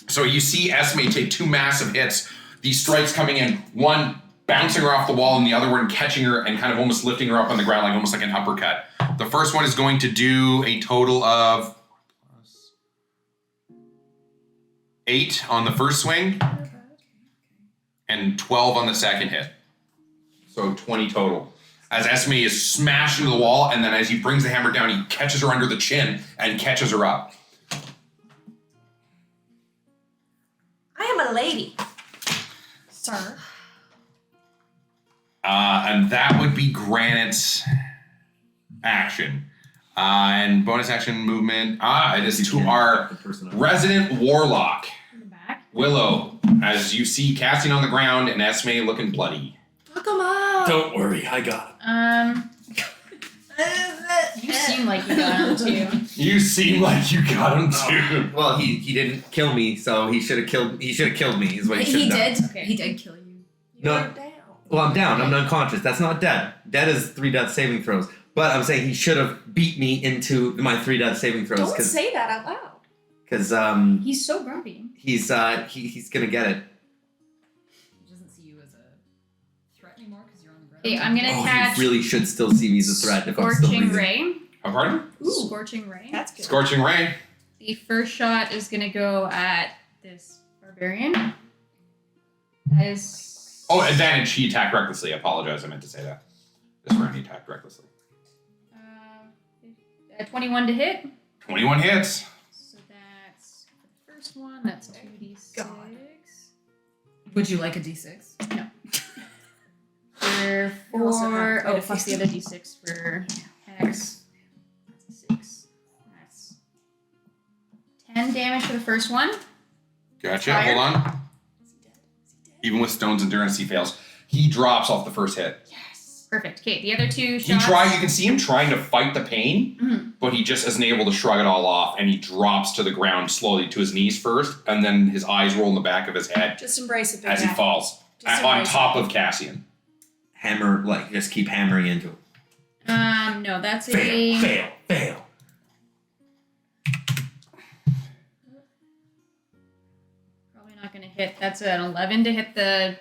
So you see Esme take 2 massive hits. These strikes coming in, one bouncing her off the wall and the other one catching her and kind of almost lifting her up on the ground, like almost like an uppercut. The first one is going to do a total of 8 on the first swing and 12 on the second hit. So 20 total. As Esme is smashed into the wall, and then as he brings the hammer down, he catches her under the chin and catches her up. I am a lady. Sir. And that would be Granite's action. And bonus action movement. It is to our resident warlock, In the back. Willow, as you see Cassian on the ground and Esme looking bloody. Fuck him up. Don't worry, I got him. You seem like you got him too. You seem like you got him too. Well, he didn't kill me, so he should have killed me. Is what he should He have done. did. Okay. He did kill you. No. You're down. Well, I'm down. I'm unconscious. That's not dead. Dead is 3 death saving throws. But I'm saying he should have beat me into my 3 death saving throws Don't say that out loud. because He's so grumpy. he's gonna get it. He doesn't see you as a threat anymore because you're on the ground. Okay, I'm gonna Oh, attach he really should still see me as a threat if I'm still Scorching breathing. Ray. Pardon? Scorching Ray. That's good. Scorching Ray. The first shot is gonna go at this barbarian. That is. Oh, advantage. He attacked recklessly. I apologize. I meant to say that. This round he attacked recklessly. 21 to hit. 21 hits. So that's the first one. That's 2d6. God. Would you like a d6? For You also have 4. quite Oh, a plus the few. other d6 for Hex. That's 6. That's 10 damage for the first one. Gotcha. Fire. Hold on. Even with Stone's endurance, he fails. He drops off the first hit. Perfect. Okay, the other 2 You shots. can see him trying to fight the pain, Mhm. but he just isn't able to shrug it all off, and he drops to the ground slowly to his knees first, and then his eyes roll in the back of his head Just embrace it, big as he guy. falls Just on embrace top of Cassian. Hammer, like, just keep hammering into it. No, that's Fail, a. fail, fail. Probably not going to hit. That's an 11 to hit the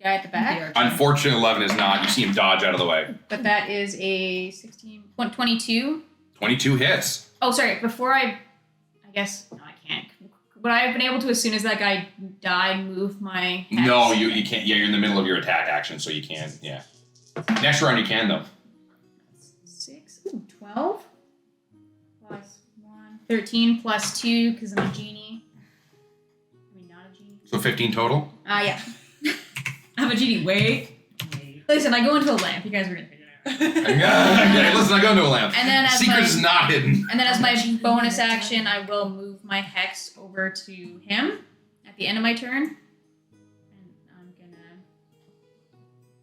guy at the back. Unfortunate 11 is not. You see him dodge out of the way. But that is a 22. 22 hits. Oh, sorry. Before I guess no, I can't. Would I have been able to, as soon as that guy died, move my? Hex? No, you can't. Yeah, you're in the middle of your attack action, so you can't. Yeah. Next round you can though. 6. Ooh, 12. Plus 1. 13 plus 2 because I'm a genie. I mean, not a genie. So 15 total. Yeah. I'm a genie. Wait. Listen, I go into a lamp. You guys are gonna figure it out. Okay, listen, I go into a lamp. And then as Secret my is not hidden. and then as my bonus action, I will move my hex over to him at the end of my turn. And I'm gonna.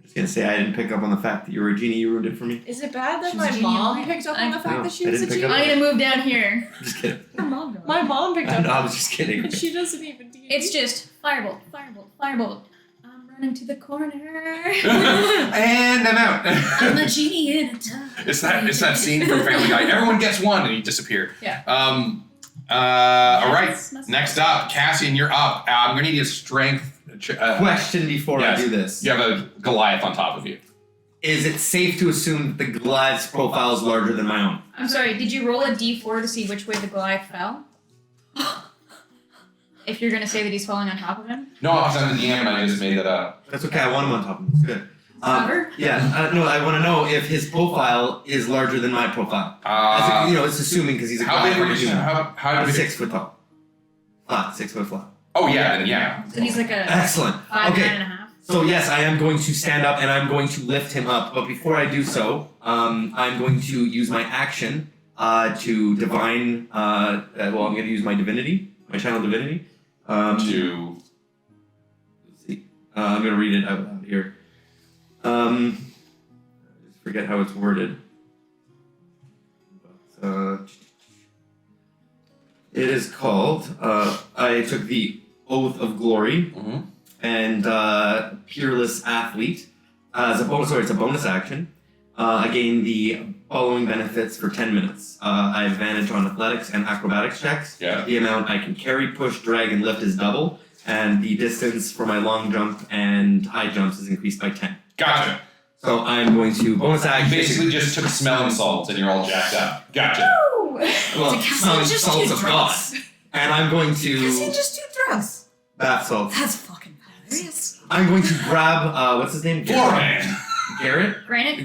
Just gonna say I didn't pick up on the fact that you were a genie. You ruined it for me. Is it bad that She's my a genius. mom picked up on the fact No, that she I was a didn't pick genius? up. I'm gonna move down here. Just kidding. Her mom does. My mom picked up. No, I was just kidding. And she doesn't even do It's just firebolt, firebolt, firebolt. I'm running to the corner. And I'm out. I'm a genie in a tub. It's that scene from Family Guy. Everyone gets one, and he disappeared. Yeah. All right. Yes, Next up, Cassian, you're up. I'm gonna need a strength. Question before Yes. I do this. You have a Goliath on top of you. Is it safe to assume that the Goliath's profile is larger than my own? I'm sorry, did you roll a d4 to see which way the Goliath fell? If you're gonna say that he's falling on top of him? No, I'm the DM, and I just made that up. That's okay. I want him on top of me. It's good. Cover? Yeah. No, I want to know if his profile is larger than my profile. As a, it's assuming because he's a How Goliath. big were I'm you? assuming. How I'm big? 6 foot tall. Flat. 6 foot flat. Oh yeah, then yeah. So he's like a Excellent. 5, Okay. 9.5. So yes, I am going to stand up and I'm going to lift him up. But before I do so, I'm going to use my action to divine. I'm going to use my divinity, my channel divinity. To Let's see. I'm going to read it out loud here. I just forget how it's worded. But, it is called. I took the Oath of Glory. Mhm. And Peerless Athlete. As a bonus, sorry, it's a bonus action. I gain the following benefits for 10 minutes. I have advantage on athletics and acrobatics checks. Yeah. The amount I can carry, push, drag, and lift is double. And the distance for my long jump and high jumps is increased by 10. Gotcha. So I'm going to bonus You action. basically just took smelling salts and you're all jacked up. Gotcha. Woo! well, Cassian smelling just salts do of drugs. God. And I'm going Cassian to just do drugs. bath salts. That's fucking hilarious. I'm going to grab what's his name? Foreman. Garrett. Granite?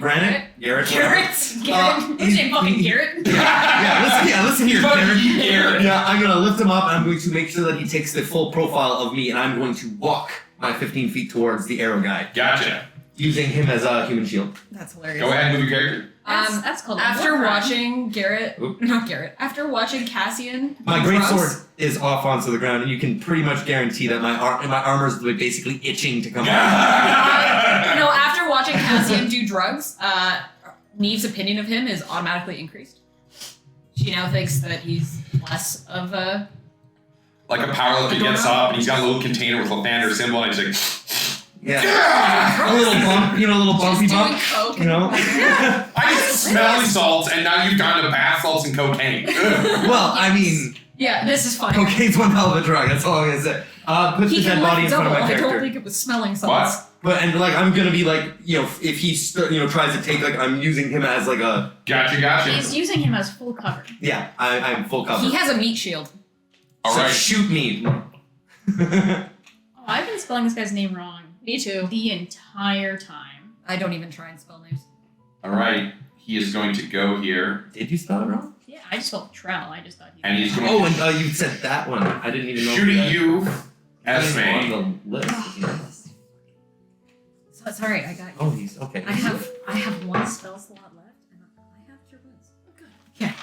Garrett. Garrett? What's he's- his name? Fucking Garrett? Listen here, Fuck Garrett. you, Garrett. Yeah, I'm gonna lift him up and I'm going to make sure that he takes the full profile of me and I'm going to walk my 15 feet towards the arrow guy, Gotcha. using him as a human shield. That's hilarious. Go ahead and move your character. That's called a After war crime. watching Garrett, Oop. not Garrett, after watching Cassian, My do great drugs, sword is off onto the ground and you can pretty much guarantee that my armor is basically itching to come out. No, after watching Cassian do drugs, Neve's opinion of him is automatically increased. She now thinks that he's less of a. Like a powerlifter gets up and he's got a little container with a Lathander symbol and he's like, Yeah. A little bump, a little bumpy Just doing bump. coke. You know? I get smelling salts and now you've gone to bath salts and cocaine. Well, I mean, Yeah, this is funny. cocaine's one hell of a drug, that's all I'm gonna say. Put the He dead can body lift in front of double. my I don't character. think it was smelling salts. What? But and like I'm gonna be like if he tries to take I'm using him as like a Gotcha. He's using him as full cover. I'm full cover. He has a meat shield. All So right. shoot me. Oh, I've been spelling this guy's name wrong Me too. the entire time. I don't even try and spell names. All right. He is going to go here, Did you spell it wrong? Yeah, I just felt Trell. I just thought he and he's going Oh, to and you said that one. I didn't even know. shoot that. at you, He's Esme. on the list. So, sorry, I got you. Oh, he's okay. I have one spell slot left, and I have 2 wounds. Good. Yeah.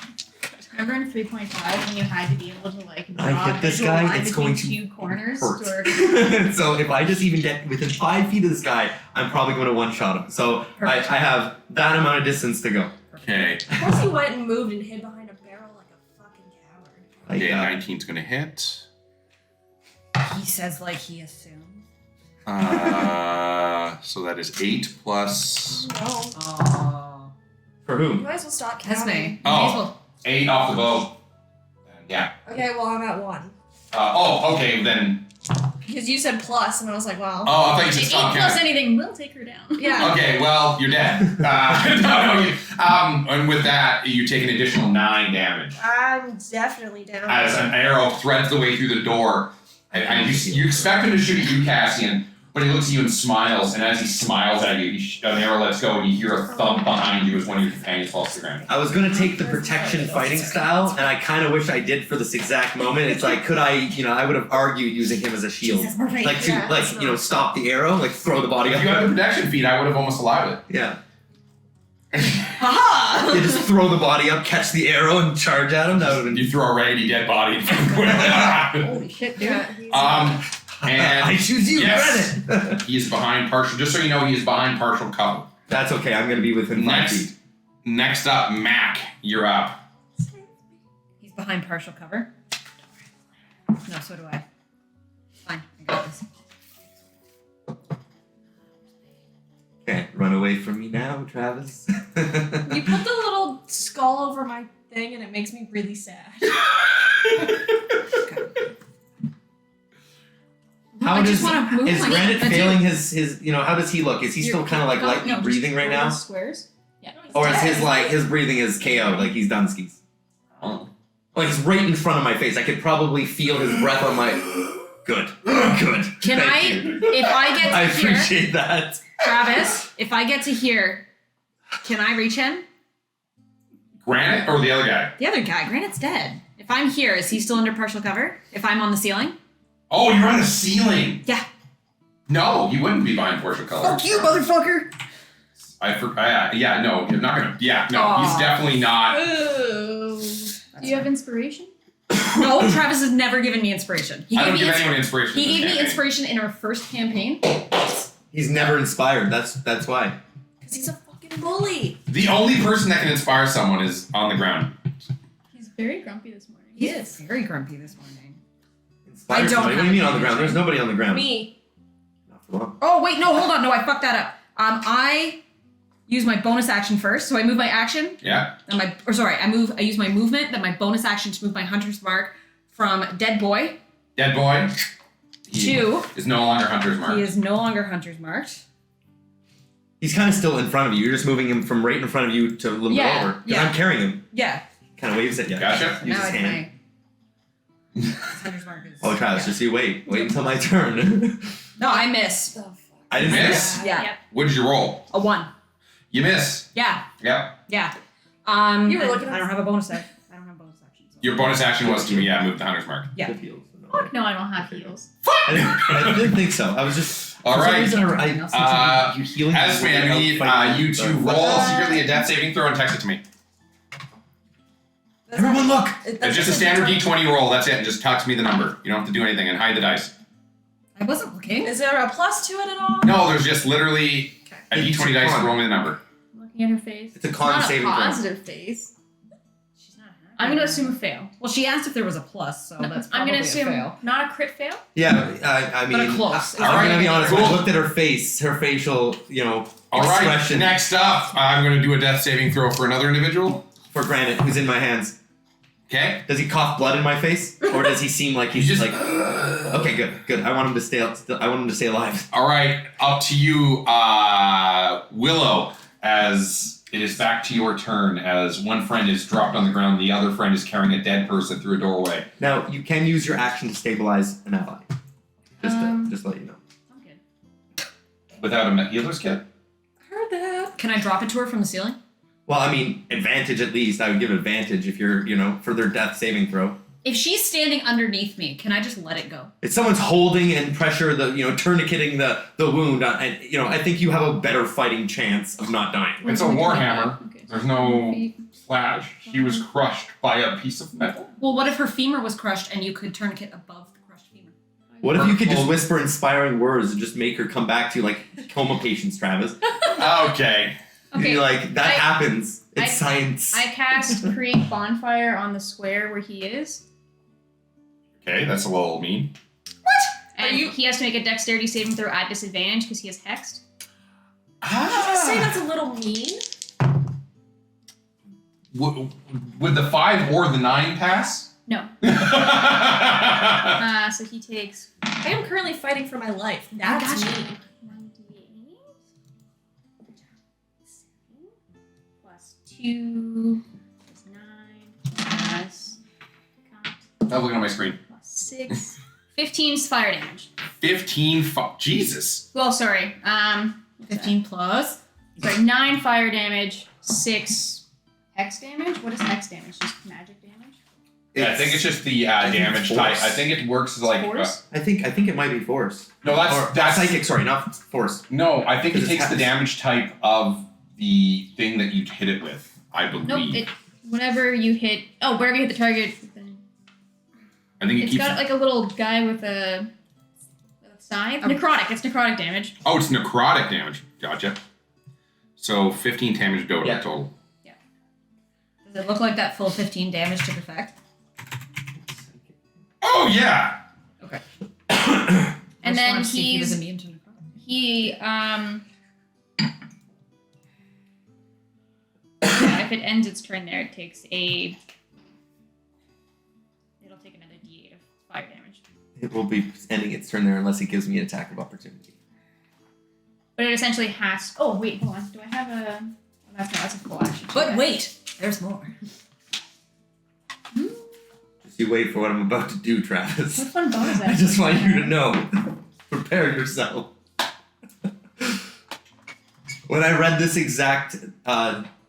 Remember in 3.5 when you had to be able to like I draw hit a this visual guy, line it's between going to 2 corners hurt. or So if I just even get within 5 feet of this guy, I'm probably going to one-shot him. So I Perfect. have that amount of distance to go. Okay. Of course he went and moved and hid behind a barrel like a fucking coward. Like, Okay, 19's going to hit. He says like he assumes. So that is 8 plus No. Oh. for You whom? might as well stop Esme. counting. Oh. 8 off the bow. Yeah. Okay, well I'm at 1. Okay, then. Because you said plus, and I was like, well. Oh, I thought you if said 8 stop plus counting. anything will take her down. Yeah. Okay, well, you're dead. And with that, you take an additional 9 damage I'm definitely down. as an arrow threads the way through the door. And you expect him to shoot at you, Cassian, but he looks at you and smiles. And as he smiles at you, an arrow lets go, and you hear a thump behind you as one of your companions falls to the ground. I was going to take the protection fighting style, and I kind of wish I did for this exact moment. It's like, could I, I would have argued using him as a shield. Jesus, we're right. Like to, Yeah, it's not- stop the arrow, like throw the body If up. you had the protection feat, I would have almost allowed it. Yeah. Haha! You just throw the body up, catch the arrow, and charge at him. That would have been. You throw a raggedy dead body in front of him. Holy shit, dude. Yeah, he's- And I choose you, yes. Brennan. He is behind partial, just so you know, he is behind partial cover. That's okay. I'm going to be within 5 feet. Next up, Mac, you're up. He's behind partial cover. No, so do I. Fine, I got this. Okay, run away from me now, Travis. You put the little skull over my thing, and it makes me really sad. How I does just want to move is my Granite that's failing it. his how does he look? Is he still kind of like lightly No, just breathing right now? Squares. Yeah. Or is his breathing is KO, like he's done skis? Oh. Like he's right in front of my face. I could probably feel his breath on my good. Good. Can Thank you. if I get to I here, appreciate that. Travis, if I get to here, can I reach him? Granite or the other guy? The other guy, Granite's dead. If I'm here, is he still under partial cover? If I'm on the ceiling? Oh, you're on the ceiling. Yeah. No, he wouldn't be behind partial color. motherfucker! Yeah, no, you're not gonna. Yeah, no, he's Aw. definitely not. Ooh. Do you have inspiration? No, Travis has never given me inspiration. He I gave don't me give anyone inspiration. he in this gave me campaign. inspiration in our first campaign. He's never inspired. That's why. Because he's a fucking bully. The only person that can inspire someone is on the ground. He's very grumpy this morning. He's very grumpy this morning. Inspire I don't somebody. What do you have mean on the any ground? There's nobody on the ground. Me. Not for long. Oh wait, no, hold on, no, I fucked that up. I use my bonus action first, so I move my action. Yeah. Then I use my movement, then my bonus action to move my hunter's mark from dead boy Dead boy. He to is no longer hunter's mark. he is no longer hunter's marked. He's kind of still in front of you. You're just moving him from right in front of you to a little bit Yeah, over. Because yeah. I'm carrying him. Yeah. Kind of waves at you. Gotcha. Use now his it's hand. my hunter's mark is. Oh, Travis, just you wait. Wait until my turn. No, I miss. Oh, fuck. I didn't Miss? miss. Yeah. Yep. What did you roll? A 1. You miss. Yeah. Yep. Yeah. You were looking at I don't have a bonus action. I don't have a bonus action. So. Your bonus action was to move the hunter's mark. Yeah. Good heals. Fuck no, I don't have heals. I didn't think so. I was just. All for some right. reason, you healing. Esme, I need you to roll secretly a death saving throw and text it to me. That's Everyone look! It's just a standard D20 roll. That's it. And just text me the number. You don't have to do anything and hide the dice. I wasn't looking. Is there a plus to it at all? No, there's just literally a It's D20 a dice. con. Roll me the number. Looking at her face. It's a con not saving a throw. positive face. She's not happy. I'm gonna assume a fail. Well, she asked if there was a plus, so No, that's I'm probably gonna a assume fail. not a crit fail. Yeah, I mean, But a close. I'm gonna be honest. When I Cool. looked at her face, her facial, All right. expression Next up, I'm going to do a death saving throw for another individual. for Granite, who's in my hands. Okay. Does he cough blood in my face, or does he seem like he's You just just- like? Okay, good. I want him to stay. I want him to stay alive. All right. Up to you, Willow. As it is back to your turn. As one friend is dropped on the ground, the other friend is carrying a dead person through a doorway. Now you can use your action to stabilize an ally. Just to let you know. I'm good. Without a healer's kit. Heard that. Can I drop it to her from the ceiling? Well, I mean, advantage at least. I would give advantage if you're, for their death saving throw. If she's standing underneath me, can I just let it go? If someone's holding and pressure tourniqueting the wound, and I think you have a better fighting chance of not dying. It's a warhammer. Okay. There's no slash. She was crushed by a piece of metal. Well, what if her femur was crushed and you could tourniquet above the crushed femur? What if you could just whisper inspiring words and just make her come back to you like coma patients, Travis? Okay. You'd be like, that happens. It's I- science. I cast create bonfire on the square where he is, Okay, that's a little mean. and he has to make a dexterity saving throw at disadvantage because he is hexed. Did you just say that's a little mean? Would the 5 or the 9 pass? No. So he takes I am currently fighting for my life. That's gotcha. mean. 1d8 plus 2 plus 9 plus I'm looking at my screen. plus 6. 15 fire damage. 15 Jesus. Well, sorry. 15 plus. Sorry, 9 fire damage, 6 hex damage. What is hex damage? Just magic damage? Yeah, I think it's just the damage force. type. I think it works like Force? I think it might be force. no, Or that's psychic, sorry, not force. No, I think it Because it's takes the hex. damage type of the thing that you hit it with. I believe. Nope. Whenever you hit, wherever you hit the target, then I think it it's keeps. got like a little guy with a scythe. Necrotic. It's necrotic damage. Oh, it's necrotic damage. Gotcha. So 15 damage total. Does it look like that full 15 damage took effect? Oh yeah. Okay. And then he was he's immune to necrotic. if it ends its turn there, it'll take another d8 of fire damage. It will be ending its turn there unless it gives me an attack of opportunity. But it essentially has. Oh wait, hold on. Do I have a? Oh, that's a full action. But wait, there's more. Just you wait for what I'm about to do, Travis. What fun bonus I action? just want you to know. Prepare yourself. When I read this exact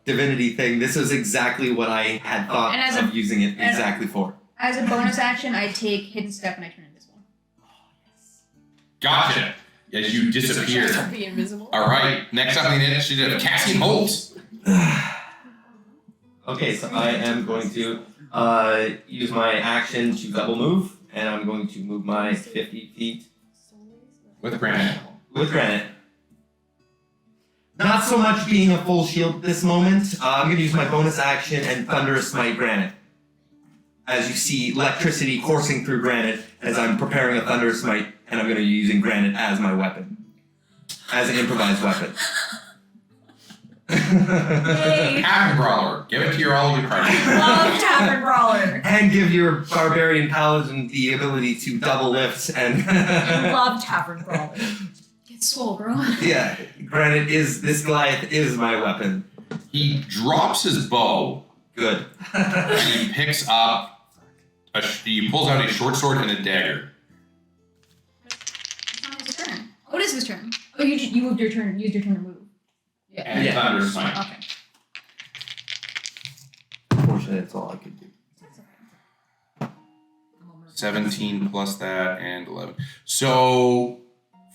divinity thing, this was exactly what I had thought And as of using it exactly for. As a bonus action, I take hidden step and I turn invisible. Gotcha. As you disappear. To be invisible. All right. Next up on the initiative, Cassian Holtz. Okay, so I am going to use my action to double move, and I'm going to move my 50 feet With granite. with granite. Not so much being a full shield this moment. I'm going to use my bonus action and Thunder Smite granite. As you see electricity coursing through granite as I'm preparing a Thunder Smite, and I'm going to be using granite as my weapon. As an improvised weapon. Tavern Brawler. Give it to your all your card. Love Tavern Brawler. And give your barbarian paladin the ability to double lift and Love Tavern Brawler. Get swole, bro. yeah, granite is this Goliath is my weapon. He drops his bow Good. and he picks up. He pulls out a short sword and a dagger. It's not his turn. What is his turn? Oh, you moved your turn. Used your turn to move. And Yeah. Thunder Smite. Okay. Unfortunately, that's all I could do. 17 plus that and 11. So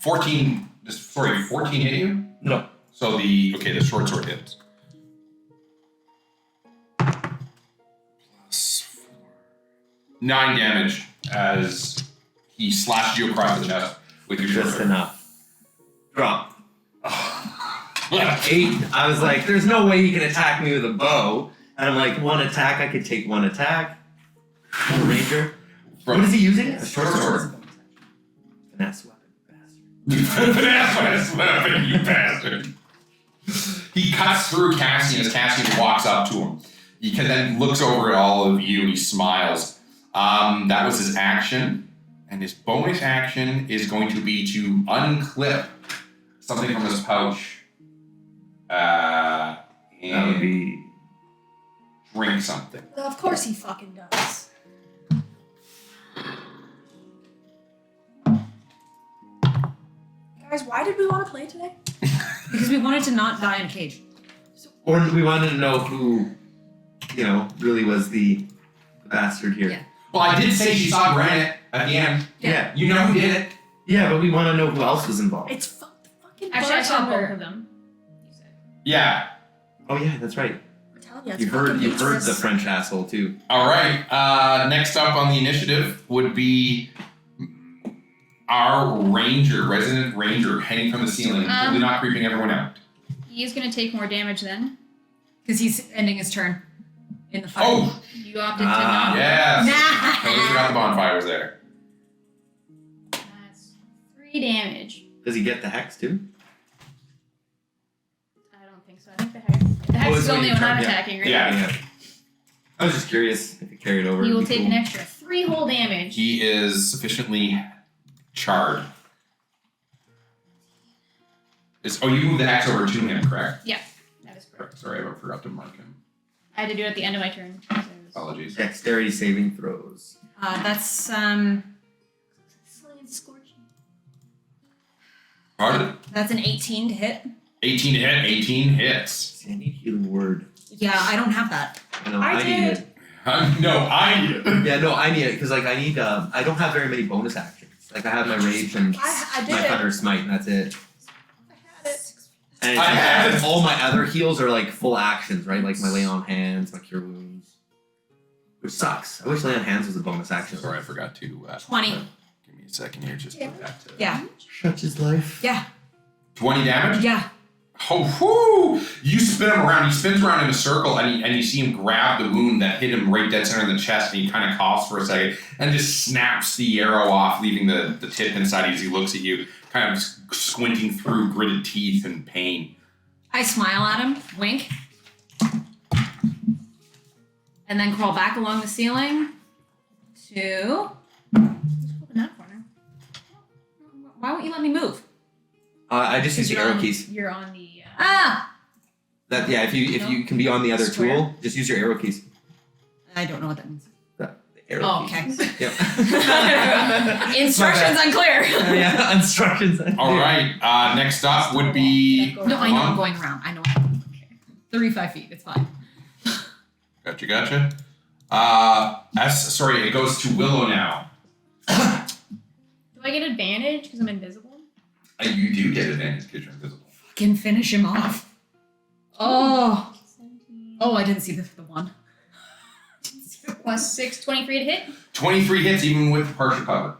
14. 14 hit you? No. So the short sword hits. Plus 4. 9 damage as he slashes you across the chest with your short Just sword. enough. Drop. 8. I was like, there's no way he can attack me with a bow. And I'm like, one attack, I could take one attack. I'm a ranger. What is he using? A short sword. Finesse weapon, bastard. You bastard. He cuts through Cassian as Cassian walks up to him. He then looks over at all of you and he smiles. That was his action. And his bonus action is going to be to unclip something from his pouch. That would And be. drink something. Of course he fucking does. Guys, why did we want to play today? Because we wanted to not die in a cage. Or we wanted to know who, really was the bastard here. Yeah. Well, I did say she saw Granite at the end. Yeah. You know who did it. Yeah, but we want to know who else was involved. It's fucking Actually, I saw both bartender. of them. You said. Yeah. Oh yeah, that's right. I'm telling you, it's You've heard fucking the useless. French asshole too. All right. Next up on the initiative would be our resident ranger, hanging from the ceiling, totally not creeping everyone out. He's gonna take more damage then. Because he's ending his turn in the fight. Oh, You opted to not. yes. Nah. Totally forgot the bonfire was there. That's 3 damage. Does he get the hex too? I don't think so. I think the hex it's is when only you when I'm turn, yeah. attacking, right? Yeah. I was just curious if it carried over. He will It'd be take cool. an extra 3 whole damage. He is sufficiently charred. You moved the axe over to him, correct? Yeah, that is correct. Sorry, I forgot to mark him. I had to do it at the end of my turn. So it was- Apologies. Dexterity saving throws. That's Slaying scorching. Pardon? that's an 18 to hit. 18 to hit, 18 hits. See, I need healing word. Yeah, I don't have that. I know, I need did. it. No, I. Yeah, no, I need it because I need. I don't have very many bonus actions. Like I have my rage and I did my it. thunder smite, and that's it. I had it. And I had it. all my other heals are like full actions, right? Like my lay on hands, my cure wounds, which sucks. I wish lay on hands was a bonus action. Sorry, I forgot to. 20. Give me a second here. Just put that to. Yeah. Such is life. Yeah. 20 damage? Yeah. Oh, whoo! You spin him around. He spins around in a circle, and you see him grab the wound that hit him right dead center in the chest, and he kind of coughs for a second, and just snaps the arrow off, leaving the tip inside as he looks at you, kind of squinting through gritted teeth and pain. I smile at him, wink, and then crawl back along the ceiling to. Who's in that corner? Why won't you let me move? I just use the You're arrow on- keys. You're on the. Ah! That if you can be on the other Square. tool, just use your arrow keys. I don't know what that means. The arrow Oh, keys. okay. Yep. Instructions unclear. Yeah, instructions. All right. Next up would be. No, I know I'm going around. I know. 35 feet. It's fine. Gotcha. Sorry, it goes to Willow now. Do I get advantage because I'm invisible? You do get advantage because you're invisible. Can finish him off. Oh. 17. Oh, I didn't see the one. Plus 6, 23 to hit. 23 hits, even with partial cover.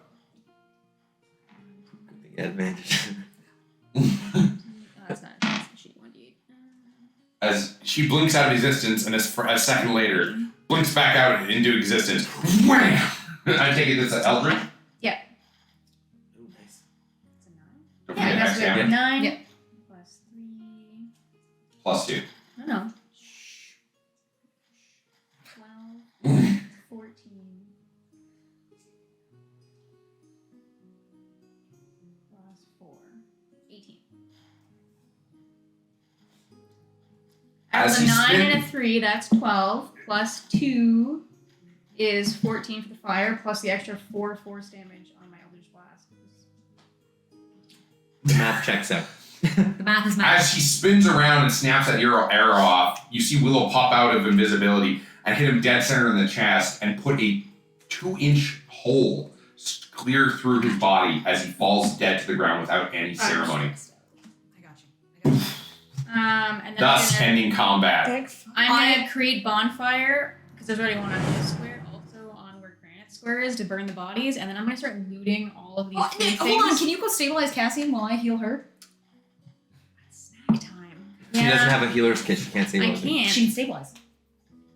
Advantage. That's not a sheet 1d8. As she blinks out of existence, and a second later, blinks back out into existence. Wham! I take it this is Eldritch? Don't Yeah, forget that's next good. damage. 9 Yeah. plus 3. Plus 2. No. 12, 14. Plus 4. 18. I As rolled a you 9 spin- and a 3, that's 12. Plus 2 is 14 for the fire, plus the extra 4 force damage on my Eldritch Blast. The math checks out. The math is math. As he spins around and snaps that arrow off, you see Willow pop out of invisibility and hit him dead center in the chest and put a 2-inch hole clear through his body as he falls dead to the ground without any ceremony. I got you. And then Thus I'm ending combat. I'm gonna create bonfire because there's already one on this square, also on where Granite Square is to burn the bodies, and then I'm gonna start looting all of these Oh, food Nick, things. hold on. Can you go stabilize Cassian while I heal her? Snack time. She doesn't have a healer's kit. She can't save I anything. can't. She can stabilize.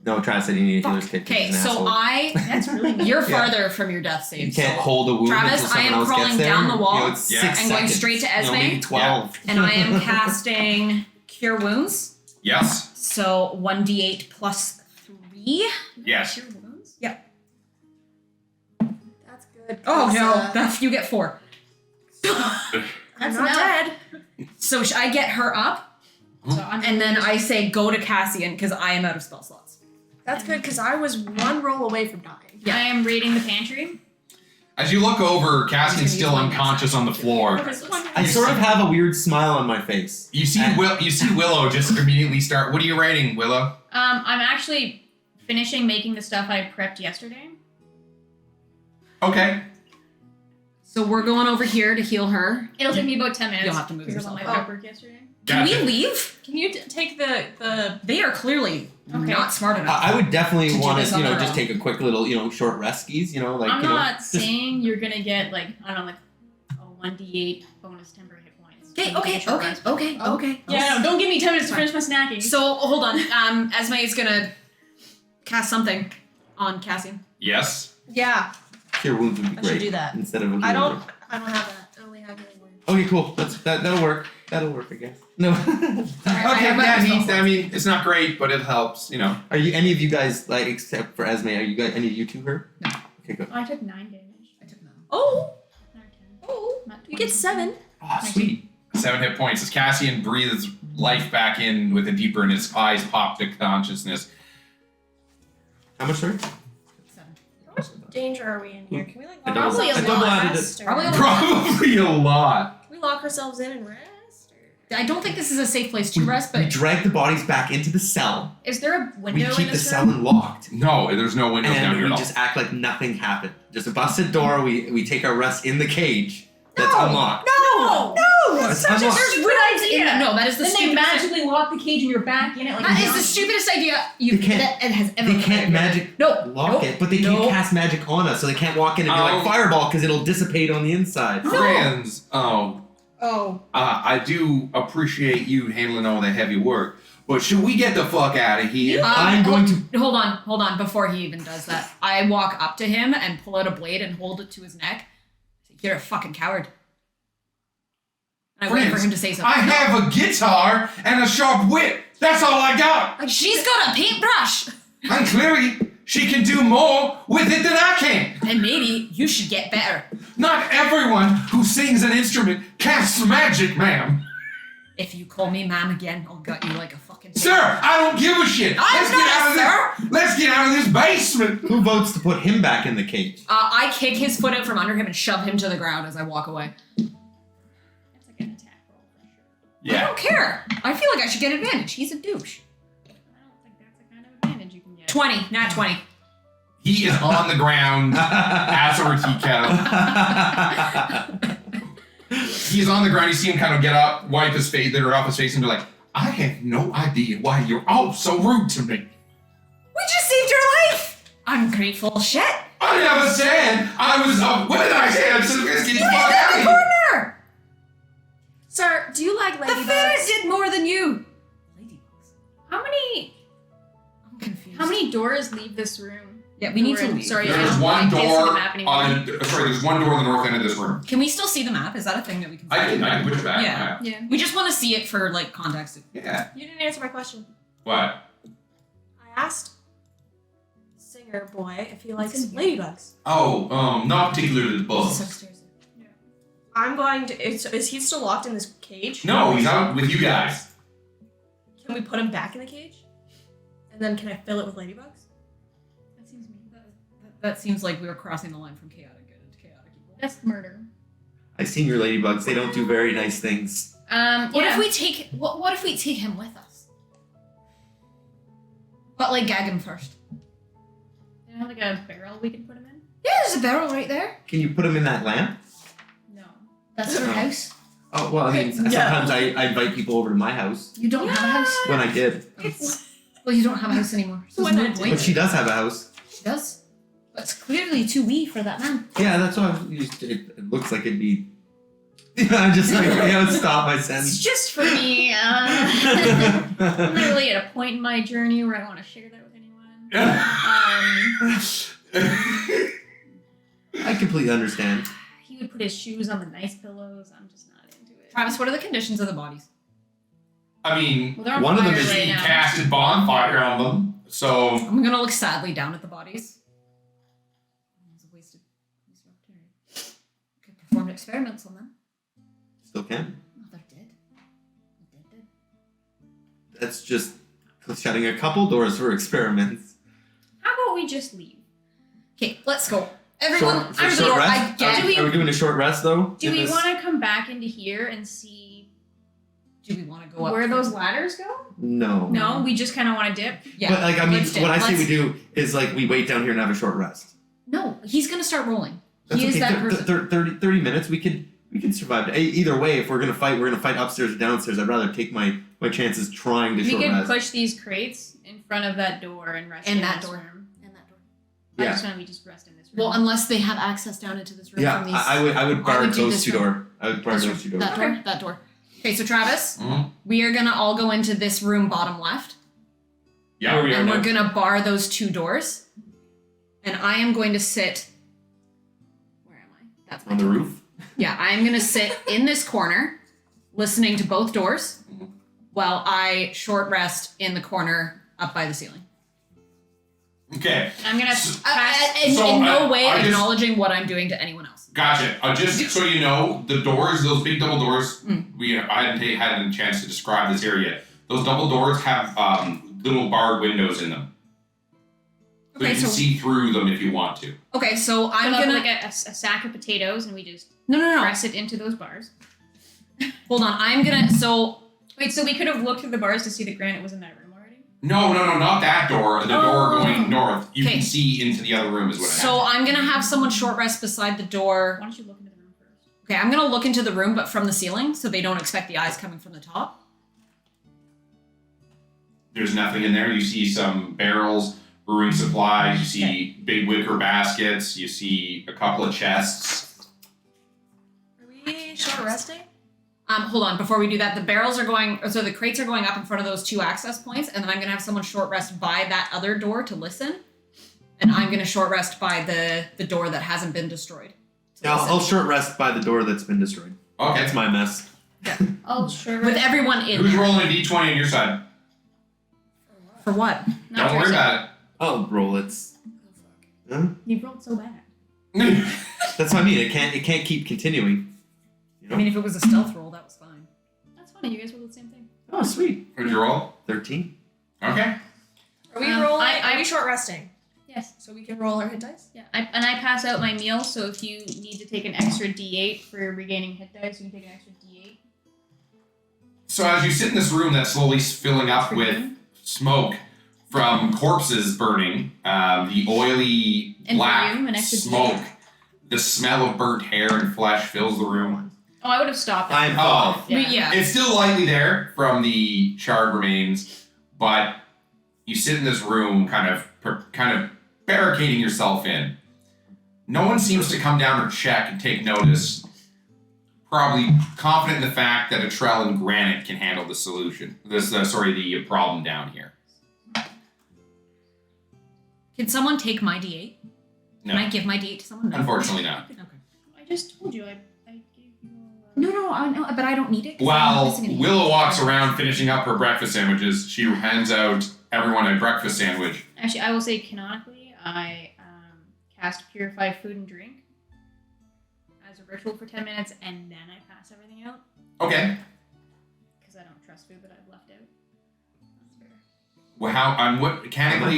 No, Travis said you need a healer's kit. 'cause Okay, he's an so asshole. That's really mean. You're Yeah. farther from your death save. You can't so- hold a wound Travis, until I someone am else crawling gets there. down the wall it's Yeah. 6 and going seconds. straight to No, Esme. maybe 12. and I am casting Cure Wounds. Yes. So 1d8 plus 3. Yes. Cure wounds? That's good. Oh 'cause, no, that's you get 4. I'm That's not enough. dead. So I get her up, So I'm and then I say go to Cassian because I am out of spell slots. That's good because I was one roll away from dying. Yeah. I am raiding the pantry. As you look over, Cassian's He's still gonna use unconscious on the floor. I sort of have a weird smile on my face. You see Willow just immediately start. What are you writing, Willow? I'm actually finishing making the stuff I prepped yesterday. Okay. So we're going over here to heal her. It'll take me about 10 minutes. You'll have to move because of all yourself. my prep work yesterday. Can Gotcha. we leave? Can you take the? They are clearly Okay. not smart enough. I would definitely To do want this to, on our just own. take a quick little, short rest skis, like, I'm not just- saying you're gonna get like I don't know, like a 1d8 bonus temper hit points. Okay, When you okay, take a short okay, rest. okay, okay. Yeah, no, don't give me 10 minutes to Fine. finish my snacking. So hold on. Esme is gonna cast something on Cassian. Yes. Yeah, Cure wounds would be I great. should do that. Instead of a I healing don't. word. I don't have that. I only have healing word. Okay, cool. That'll work. That'll work, I guess. No. Okay. I'm Yeah. at I mean, it's not great, but it helps. Are you any of you guys like except for Esme? Are you guys any of you two hurt? No. Okay, good. I took 9 damage. I took none. Oh, Not 10. oh! Not You 20. get 7. Oh, sweet. 7 hit points as Cassian breathes life back in with a deeper, and his eyes pop to consciousness. How much, sorry? 7. How much danger are we in here? Can we like I lock double- ourselves I in double and added rest? it. Probably Or... Probably a lot. Can we lock ourselves in and rest? Or... I don't think this is a safe place to We- rest, we but drag the bodies back into the cell. Is there a We window keep in the this cell room? unlocked. No, there's no windows down And here we at all. just act like nothing happened. Just a busted door. We take our rest in the cage. That's No! unlocked. no, no, That's such a unlocked. stupid idea. No, that is the Then they stupidest. magically lock the cage and you're back in it like That a is the zombie. stupidest idea you They can't- that it has ever. They can't been. magic No, lock nope, it, but they nope. can't cast magic on us, so they can't walk in and be Oh. like fireball because it'll dissipate on the inside. Friends, Oh. I do appreciate you handling all the heavy work, but should we get the fuck out of here? I'm going to. Hold on. Before he even does that, I walk up to him and pull out a blade and hold it to his neck. You're a fucking coward. And I wait for Friends, him to say something. I have a guitar and a sharp wit. That's all I got. She's got a paintbrush, And clearly, she can do more with it than I can. and maybe you should get better. Not everyone who sings an instrument casts magic, ma'am. If you call me ma'am again, I'll gut you like a fucking. Sir, I don't give a shit. I'm not, Let's get out of this basement. Who votes to put him back in the cage? I kick his foot out from under him and shove him to the ground as I walk away. That's like an attack roll for sure. I don't care. I feel like I should get advantage. He's a douche. I don't think that's the kind of advantage you can get. 20, not 20. He is on the ground as a Ratika. He's on the ground. You see him kind of get up, wipe his face, litter off his face, and be like, I have no idea why you're all so rude to me. We just saved your life. I'm grateful. Shit. I never said I was what did I say? I'm just gonna get the fuck out of here. Corner. Sir, do you like The ferret ladybugs? did more than you. Ladybugs. How many I'm confused. how many doors leave this room? Yeah, we need to Room. leave. Sorry, There's I one can't see door the map anymore. there's one door on the north end of this room. Can we still see the map? Is that a thing that we can see? I can push it back. Yeah. Yeah. We just want to see it for like context. Yeah. You didn't answer my question. What? I asked singer boy if he likes What's in here? ladybugs. Oh, not particularly the bugs. Upstairs. I'm going to. Is he still locked in this cage? No, he's out with you guys. Can we put him back in the cage? And then can I fill it with ladybugs? That seems mean. That seems like we were crossing the line from chaotic good into chaotic evil. That's murder. I've seen your ladybugs. They don't do very nice things. What Yeah. if we take what if we take him with us? But like gag him first. Do you have like a barrel we can put him in? Yeah, there's a barrel right there. Can you put them in that lamp? No. That's her Oh. house. Oh well, I mean, sometimes I invite people over to my house. You don't have a house. When I did, Well, you don't have a house anymore. So When there's I no did. point. but she does have a house. She does. But it's clearly too wee for that man. Yeah, that's why it looks like it'd be. I'm just like, stop my It's sentence. just for me. I'm not really at a point in my journey where I want to share that with anyone. I completely understand. He would put his shoes on the nice pillows. I'm just not into it. Travis, what are the conditions of the bodies? I mean, Well, they're on One of them fire is right he now. casted bonfire on them, so I'm gonna look sadly down at the bodies. It was a wasted opportunity. Could perform experiments on them. Still can. Oh, they're dead. They're dead. That's just shutting a couple doors for experiments. How about we just leave? Okay, let's go. Everyone, Short- I'm short the door. rest? I get Do we- Are we doing a short rest though? Do in we this? want to come back into here and see Do we want to go up? where first? those ladders go? No. No, we just kind of want to dip. Yeah. But like I mean, let's do- what I say let's- we do is like we wait down here and have a short rest. No, he's gonna start rolling. That's He is okay. that person. 30 minutes. We can survive. Either way, if we're gonna fight, we're gonna fight upstairs or downstairs. I'd rather take my chances trying to We short could rest. push these crates in front of that door and rest And in that this door. room. And that door. I Yeah. just want we just rest in this room. Well, unless they have access down into this room Yeah, from these. I would I guard would do those this two room. door. I would guard This those two doors. That door. That door. Okay, so Travis, Mhm. we are gonna all go into this room bottom left, Yeah, we are and now. we're gonna bar those two doors. And I am going to sit. Where am I? That's my On the door. roof. Yeah, I'm gonna sit in this corner, listening to both doors, while I short rest in the corner up by the ceiling. Okay, I'm gonna So- pass. In So, no way I just- acknowledging what I'm doing to anyone else. gotcha. Just so you know, the doors, those big double doors, I hadn't had a chance to describe this area yet. Those double doors have little barred windows in them. So Okay, you can so see through them if you want to. okay, so I'm Fill up gonna like a sack of potatoes and we just no. press it into those bars. Hold on, I'm gonna Wait, so we could have looked through the bars to see that granite was in that room already? No, not that door. The door Oh. going north. You Okay. can see into the other room is what I So I'm gonna have someone short rest beside the door. Why don't you look into the room first? Okay, I'm gonna look into the room, but from the ceiling, so they don't expect the eyes coming from the top. There's nothing in there. You see some barrels, brewing supplies. You see big wicker baskets. You see a couple of chests. Are we short resting? Hold on, before we do that, the barrels are going, so the crates are going up in front of those two access points, and then I'm gonna have someone short rest by that other door to listen, and I'm gonna short rest by the door that hasn't been destroyed. to Yeah, listen. I'll short rest by the door that's been destroyed. Okay. That's my mess. Oh, sure. With everyone in Who's there. rolling a d20 on your side? For what? Not Don't worry yours. about I'll roll it. Huh? You rolled so bad. it. That's what I mean. It can't keep continuing. You know? I mean, if it was a stealth roll, that was fine. That's funny. You guys rolled the same thing. Oh, sweet. What'd you roll? 13. Okay. Are we Um, rolling? I- Are we short resting? Yes. So we can roll our hit dice? Yeah. And I pass out my meal, so if you need to take an extra D8 for regaining hit dice, you can take an extra D8. So as you sit in this room that's slowly filling up with smoke from corpses burning, the oily And for black you, an extra smoke, the smell of burnt hair and flesh fills the room. Oh, I would have stopped it. I'm Oh. Yeah. It's still lightly there from the charred remains, but you sit in this room kind of barricading yourself in. No one seems to come down or check and take notice. Probably confident in the fact that a trell and granite can handle the solution. The problem down here. Can someone take my D8? No, Can I give my D8 to someone? No. unfortunately not. Okay. I just told you I gave you. No, I know, but I don't need it. 'cause I'm not While missing any. Willow walks around finishing up her breakfast sandwiches, she hands out everyone a breakfast sandwich. Actually, I will say canonically, I cast Purify Food and Drink as a ritual for 10 minutes, and then I pass everything out Okay. because I don't trust food that I've left out. That's fair. Well,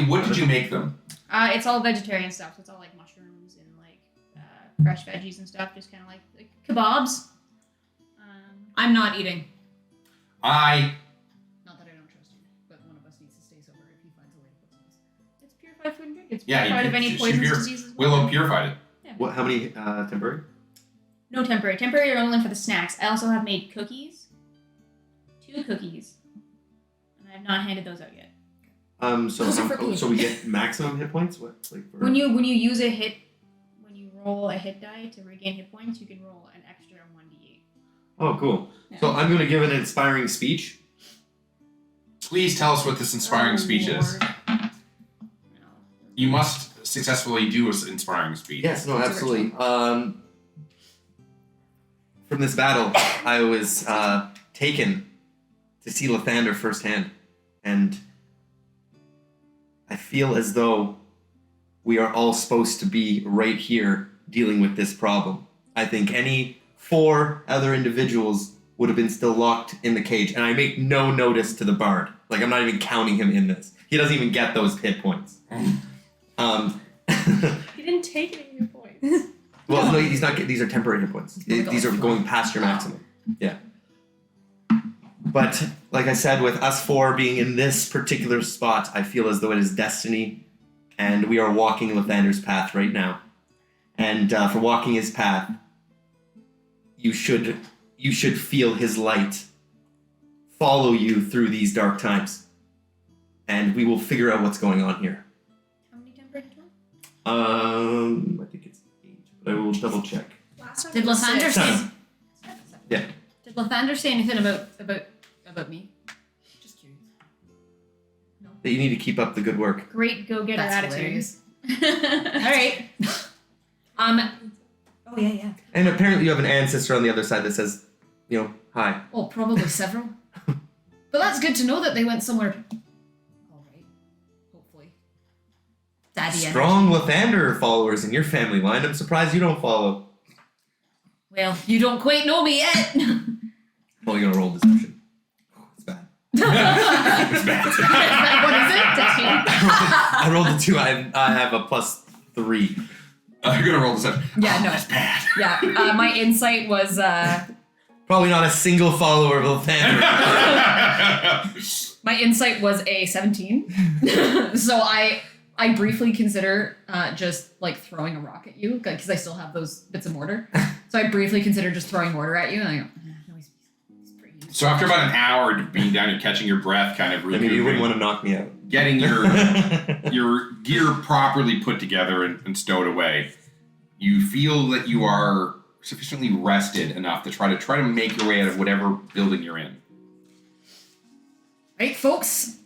what did you make them? It's all vegetarian stuff, so it's all like mushrooms and like fresh veggies and stuff, just kind of like kebabs. I'm not eating. I Not that I don't trust you, but one of us needs to stay sober if he finds a way to put some of this. It's Purify Food and Drink. It's Yeah, purified of she any poisonous pure- diseases. Willow purified it. What? How many temporary? No temporary. Temporary are only for the snacks. I also have made cookies. 2 cookies. And I have not handed those out yet. So Those are for me. so we get maximum hit points. What? Like for, When you use a hit, when you roll a hit die to regain hit points, you can roll an extra 1d8. Oh, cool. Yeah. So I'm gonna give an inspiring speech. Please tell us what this inspiring Oh, speech is. Lord. No. You must successfully do an inspiring speech. Yes. No. It's a Absolutely. From this battle, I was taken to see Lathander firsthand, and I feel as though we are all supposed to be right here dealing with this problem. I think any 4 other individuals would have been still locked in the cage, and I make no notice to the bard. Like, I'm not even counting him in this. He doesn't even get those hit points. He didn't take any of your points. Well, no, he's not. These are temporary hit points. Like These are going past your maximum. Yeah. But like I said, with us four being in this particular spot, I feel as though it is destiny, and we are walking Lathander's path right now. And for walking his path, you should feel his light follow you through these dark times, and we will figure out what's going on here. How many temporary hit points? I think it's 8, but I will double check. Last time Did it was Lathander 6. say? Yeah. Did Lathander say anything about me? Just curious. No. That you need to keep up the good work. Great go-getter That's attitude. hilarious. All right. Oh yeah, yeah. And apparently you have an ancestor on the other side that says, hi. Oh, probably several. But that's good to know that they went somewhere. All right. Hopefully. Daddy energy. Strong Lathander followers in your family line. I'm surprised you don't follow. Well, you don't quite know me yet. Well, you're gonna roll deception. Oh, it's bad. It's bad. What is it? I rolled a 2. I have a +3. You're gonna roll this up. Yeah, no. That's bad. Yeah, my insight was Probably not a single follower of Lathander. my insight was a 17. So I briefly consider just like throwing a rock at you because I still have those bits of mortar. So I briefly consider just throwing mortar at you, and I go, no, he's pretty useful. So after about an hour of being down and catching your breath, kind of I mean, you wouldn't recouping, want to knock me out. getting your gear properly put together and stowed away, you feel that you are sufficiently rested enough to try to make your way out of whatever building you're in. Right, folks?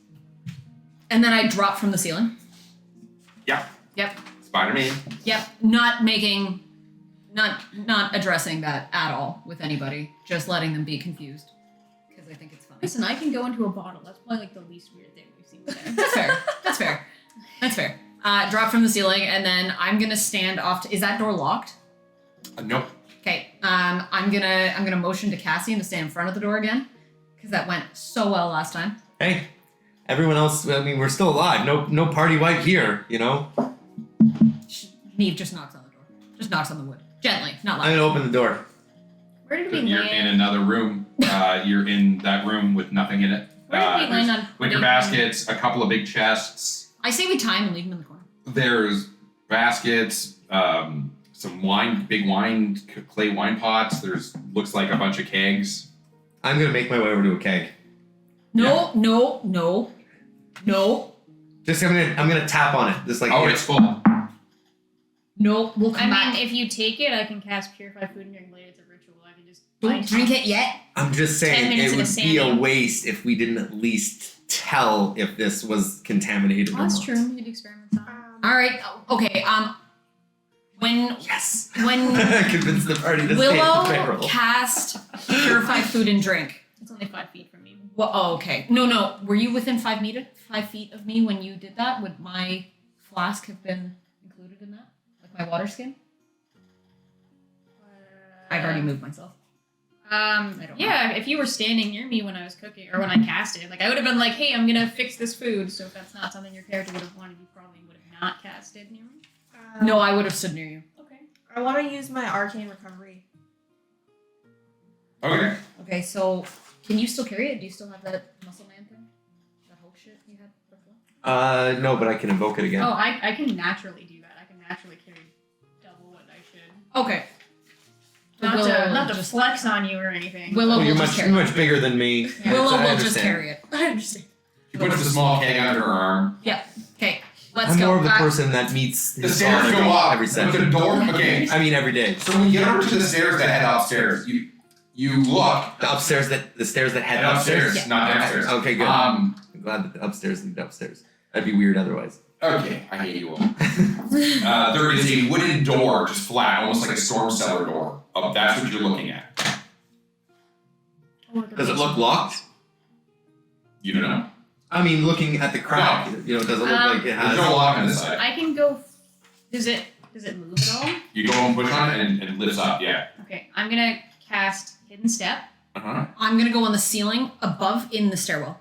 And then I drop from the ceiling. Yep. Yep. Spider-Man. Yep. Not addressing that at all with anybody. Just letting them be confused. Because I think it's funny. Listen, I can go into a bottle. That's probably like the least weird thing we've seen there. That's fair. That's fair. That's fair. Drop from the ceiling, and then I'm gonna stand off to, is that door locked? Nope. Okay. I'm gonna motion to Cassian to stay in front of the door again. Because that went so well last time. Hey, everyone else, I mean, we're still alive. No party wipe here, Neve just knocks on the door. Just knocks on the wood. Gently, not I'm loud. gonna open the door. Where did we You're in land? another room. You're in that room with nothing in it. Where did we land there's on wicker putting- baskets, a couple of big chests. I say we time and leave him in the corner. There's baskets, some big clay wine pots. Looks like a bunch of kegs. I'm gonna make my way over to a keg. No. Just I'm gonna tap on it. Just like Oh, it's full. No, we'll I come mean, back. if you take it, I can cast Purify Food and Drink later. It's a ritual. I can just Don't drink it yet. I'm just 10 saying minutes it into would be a standing. waste if we didn't at least tell if this was contaminated or That's not. true. We could experiment on. All right. Okay. When Yes. when Convince the party to stay at the Willow barrel. cast Purify Food and Drink. It's only 5 feet from me. Well, oh, okay. No. Were you within 5 feet of me when you did that? Would my flask have been included in that? Like my water skin? I've already moved myself. Um, don't yeah, if you were standing near me when I was cooking, or when I cast it, like I would have been like, hey, I'm gonna fix this food. So if that's not something your character would have wanted, you probably would have not cast it near me. No, I would have stood near you. Okay. I want to use my arcane recovery. Okay. Okay, so can you still carry it? Do you still have that muscle man thing? That whole shit you had before? No, but I can invoke it again. Oh, I can naturally do that. I can naturally carry double what I should. Okay. Not to flex on you or anything. Willow Well, you're will just much carry much bigger than me. Yeah. Willow I will just understand. carry it. I understand. She puts the small keg under her arm. Yeah. Okay. Let's I'm go. more of the person that meets The his stairs father go up every with session. the door. Okay. I mean, every day. So when you get over to the stairs that head upstairs, you look The stairs that head head upstairs, Yeah. not downstairs. Okay, good. I'm glad that the upstairs lead upstairs. That'd be weird otherwise. Okay, I hate you all. There is a wooden door, just flat, almost like a storm cellar door. That's what you're looking at. Does it look locked? You don't know. I mean, looking at the crack, does it look like it There's has? no lock on this side. I can go. Does it move at all? You go and push on it and it lifts up, yeah. Okay, I'm gonna cast Hidden Step, Uh-huh. I'm gonna go on the ceiling above in the stairwell.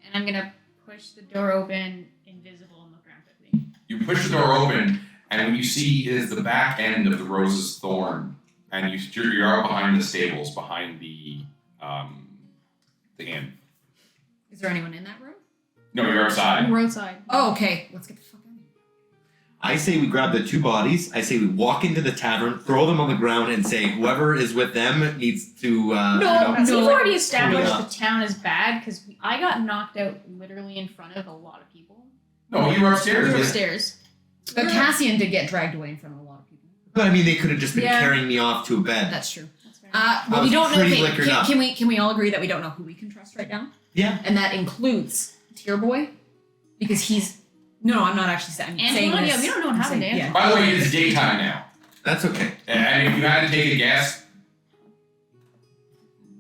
and I'm gonna push the door open, invisible, and look around quickly. You push the door open and what you see is the back end of the rose's thorn, and you're out behind the stables, behind the inn. Is there anyone in that room? No, you're outside. We're outside. Oh, okay. Let's get the fuck out of here. I say we grab the 2 bodies. I say we walk into the tavern, throw them on the ground, and say whoever is with them needs to. We've already established Yeah. the town is bad because I got knocked out literally in front of a lot of people. No, you were upstairs. We were with- upstairs. But Cassian did get dragged away in front of a lot of people. But I mean, they could have just been Yeah. carrying me off to a bed. That's true. That's fair. Well, was we don't know. pretty Okay, liquored up. can we all agree that we don't know who we can trust right now? Yeah. And that includes Tier Boy, because he's. No, I'm not actually saying. I'm saying Antoine? this. Yeah, we don't know what I'm happened saying- to yeah. By the way, it's daytime now, That's okay. and if you had to take a guess,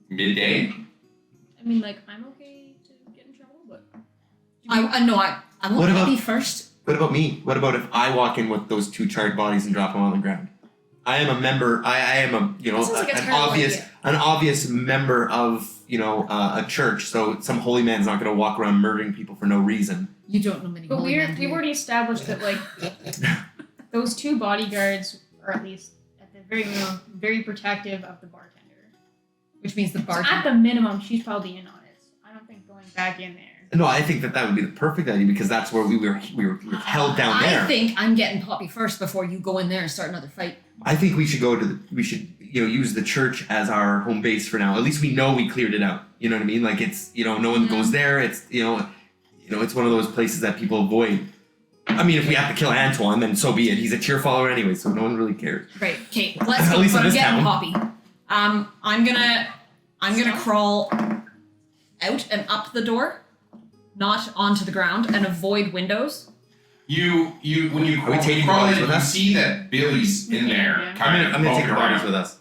midday. I mean, like, I'm okay to get in trouble, but I What won't about- be first. What about me? What about if I walk in with those 2 charred bodies and drop them on the ground? I am a member. I am a That sounds like a an terrible obvious idea. an obvious member of a church. So some holy man's not going to walk around murdering people for no reason. You don't know many. but holy men, do we've you? already established that like those 2 bodyguards are at least at the very minimum very protective of the bartender. Which means the So bartender. at the minimum, she's probably in on it. I don't think going back in there. No, I think that would be the perfect idea because that's where we were held down there. I think I'm getting Poppy first before you go in there and start another fight. I think we should use the church as our home base for now. At least we know we cleared it out. You know what I mean? Like it's no one goes there. It's it's one of those places that people avoid. I mean, if we have to kill Antoine, then so be it. He's a tier follower anyway, so no one really cares. Right. Okay. Let's At go. least But in I'm this getting town. Poppy. I'm gonna crawl out and up the door, not onto the ground, and avoid windows. You when you Are we taking crawl bodies in, with you us? see that Billy's in there, Yeah. I'm kind gonna of take poking the bodies around. with us.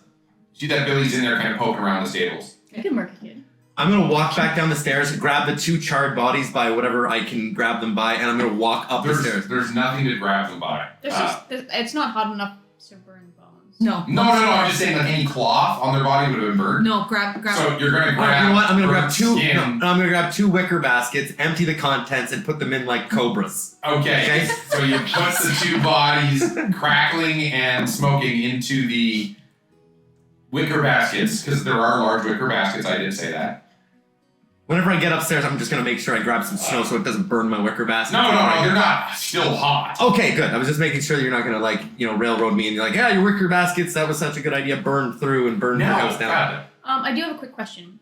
See that Billy's in there, kind of poking around the stables. I could murk a kid. I'm gonna walk back down the stairs, grab the 2 charred bodies by whatever I can grab them by, and I'm gonna walk up the stairs. There's nothing to grab them by. It's not hot enough to burn bones. No. No. I'm just saying, like any cloth on their body would have been burned. No. Grab. So you're gonna Alright, grab. you know what? I'm gonna grab burnt 2. skin. No, I'm gonna grab 2 wicker baskets, empty the contents, and put them in like cobras. Okay. Okay. So you put the 2 bodies crackling and smoking into the wicker baskets, because there are large wicker baskets. I did say that. Whenever I get upstairs, I'm just gonna make sure I grab some snow so it doesn't burn my wicker basket. No, they're not still hot. Okay, good. I was just making sure that you're not gonna railroad me and you're like, yeah, your wicker baskets, that was such a good idea, burned through and burned your house down. God. I do have a quick question.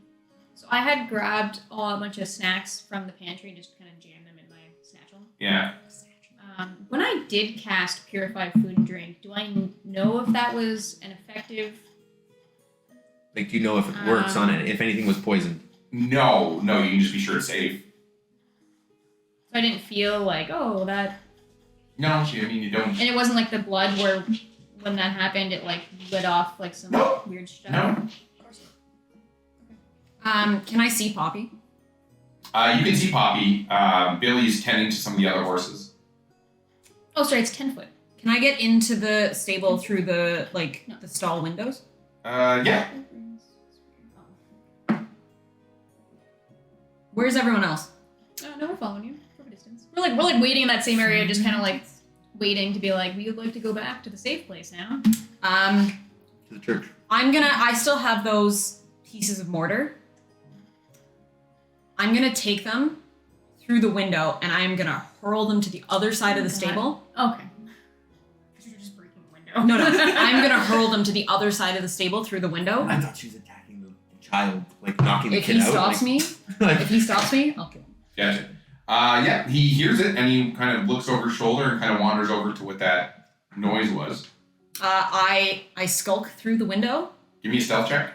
So I had grabbed a bunch of snacks from the pantry and just kind of jammed them in my satchel. Yeah. When I did cast Purified Food and Drink, do I know if that was an effective? Like, do you know if it works on it, if anything was poisoned? No, you can just be sure it's safe. So I didn't feel like, oh, that. No, I mean, you don't. And it wasn't like the blood where when that happened, it like lit off like some No. weird stuff. No. Can I see Poppy? You can see Poppy. Billy's tending to some of the other horses. Oh, sorry, it's 10 foot. Can I get into the stable through the the stall windows? Yeah. Where's everyone else? No, we're following you from a distance. We're like waiting in that same area, just kind of like waiting to be like, we'd like to go back to the safe place now. To the church. I still have those pieces of mortar. I'm gonna take them through the window and I am gonna hurl them to the other side of the stable. Okay. You're just breaking the window. No, I'm gonna hurl them to the other side of the stable through the window. I thought she was attacking the child, like knocking the If kid he out. stops me, Like, if he stops me, I'll kill him. Gotcha. Yeah, he hears it and he kind of looks over his shoulder and kind of wanders over to what that noise was. I skulk through the window. Give me a stealth check.